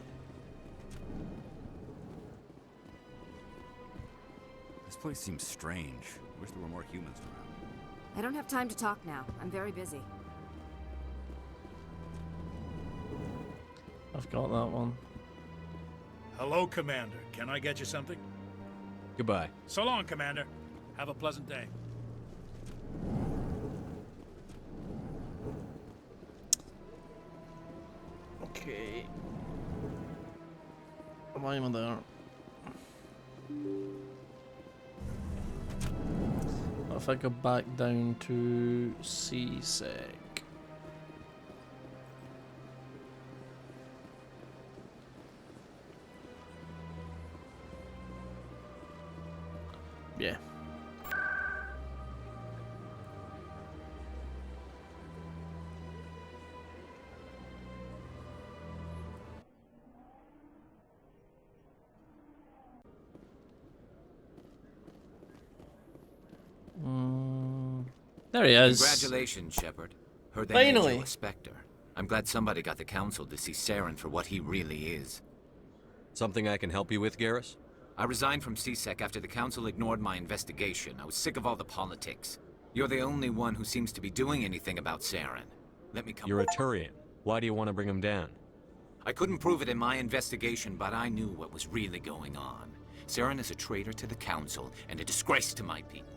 This place seems strange. I wish there were more humans around. I don't have time to talk now. I'm very busy. I've got that one. Hello, Commander. Can I get you something? Goodbye. So long, Commander. Have a pleasant day. Okay. Why am I there? What if I go back down to CSEC? Yeah. There he is. Congratulations, Shepard. Heard they Finally. made you a Spectre. I'm glad somebody got the Council to see Saren for what he really is. Something I can help you with, Garrus? I resigned from CSEC after the Council ignored my investigation. I was sick of all the politics. You're the only one who seems to be doing anything about Saren. Let me come. You're a Turian. Why do you want to bring him down? I couldn't prove it in my investigation, but I knew what was really going on. Saren is a traitor to the Council and a disgrace to my people.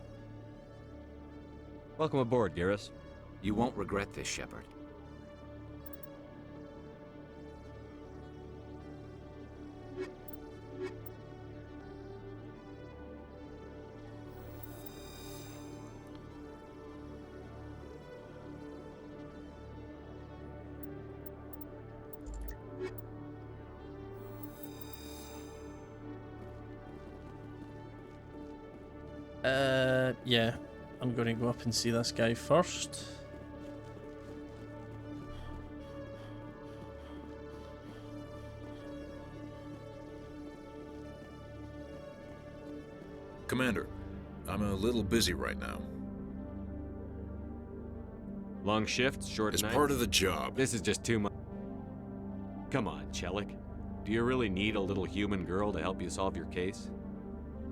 Welcome aboard, Garrus. You won't regret this, Shepard. Yeah. I'm going to go up and see this guy first. Commander, I'm a little busy right now. Long shifts, short It's nights? part of the job. This is just too much. Come on, Chelik. Do you really need a little human girl to help you solve your case?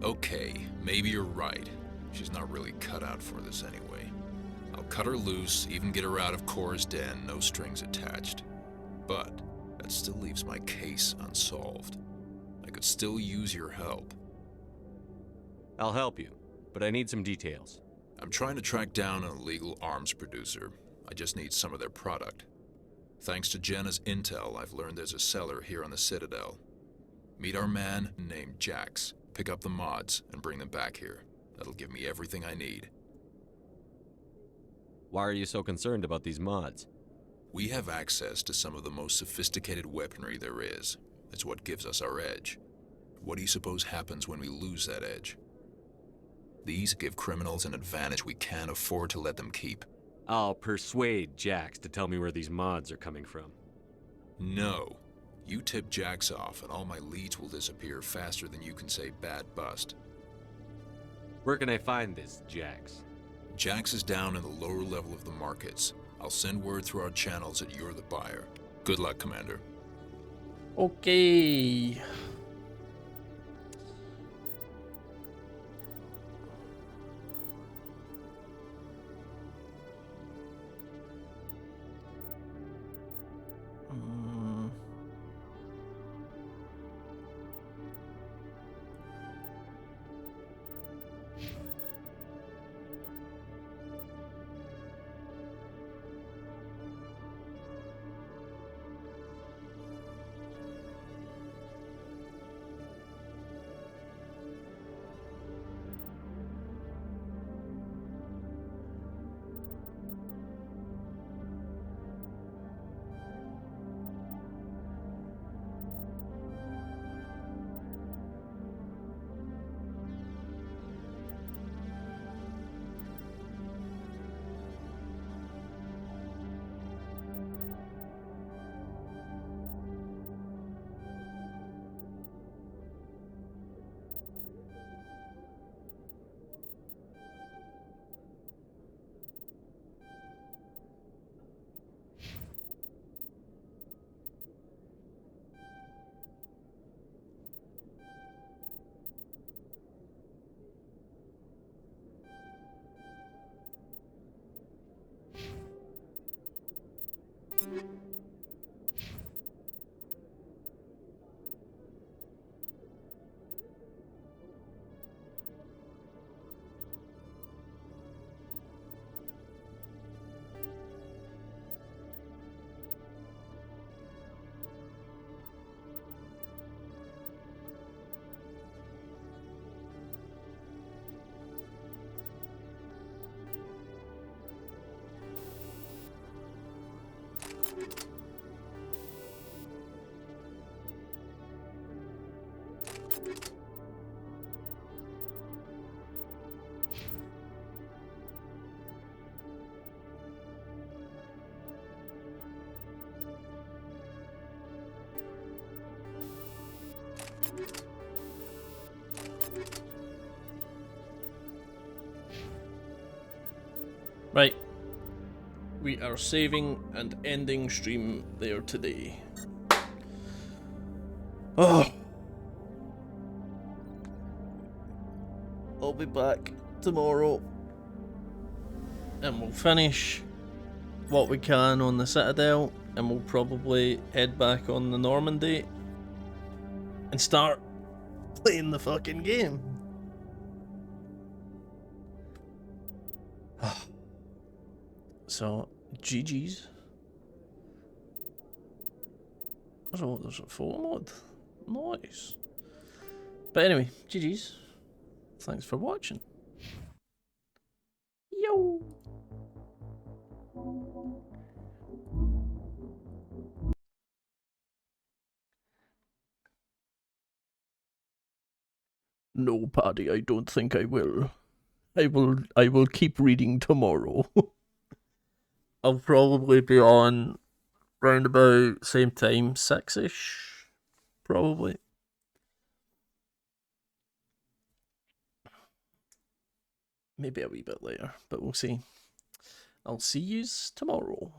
Okay, maybe you're right. She's not really cut out for this anyway. I'll cut her loose, even get her out of Cora's den, no strings attached. But that still leaves my case unsolved. I could still use your help. I'll help you, but I need some details. I'm trying to track down an illegal arms producer. I just need some of their product. Thanks to Jenna's intel, I've learned there's a seller here on the Citadel. Meet our man named Jax. Pick up the mods and bring them back here. That'll give me everything I need. Why are you so concerned about these mods? We have access to some of the most sophisticated weaponry there is. It's what gives us our edge. What do you suppose happens when we lose that edge? These give criminals an advantage we can't afford to let them keep. I'll persuade Jax to tell me where these mods are coming from. No. You tip Jax off and all my leads will disappear faster than you can say bad bust. Where can I find this Jax? Jax is down in the lower level of the markets. I'll send word through our channels that you're the buyer. Good luck, Commander. Okay. Right. We are saving and ending stream there today. Oh. I'll be back tomorrow and we'll finish what we can on the Citadel, and we'll probably head back on the Normandy and start playing the fucking game. So, GG's. Oh, there's a photo mode. Nice. But anyway, GG's. Thanks for watching. Yo! No, Paddy, I don't think I will. I will keep reading tomorrow. I'll probably be on round about same time, 6ish. Probably. Maybe a wee bit later, but we'll see. I'll see yous tomorrow.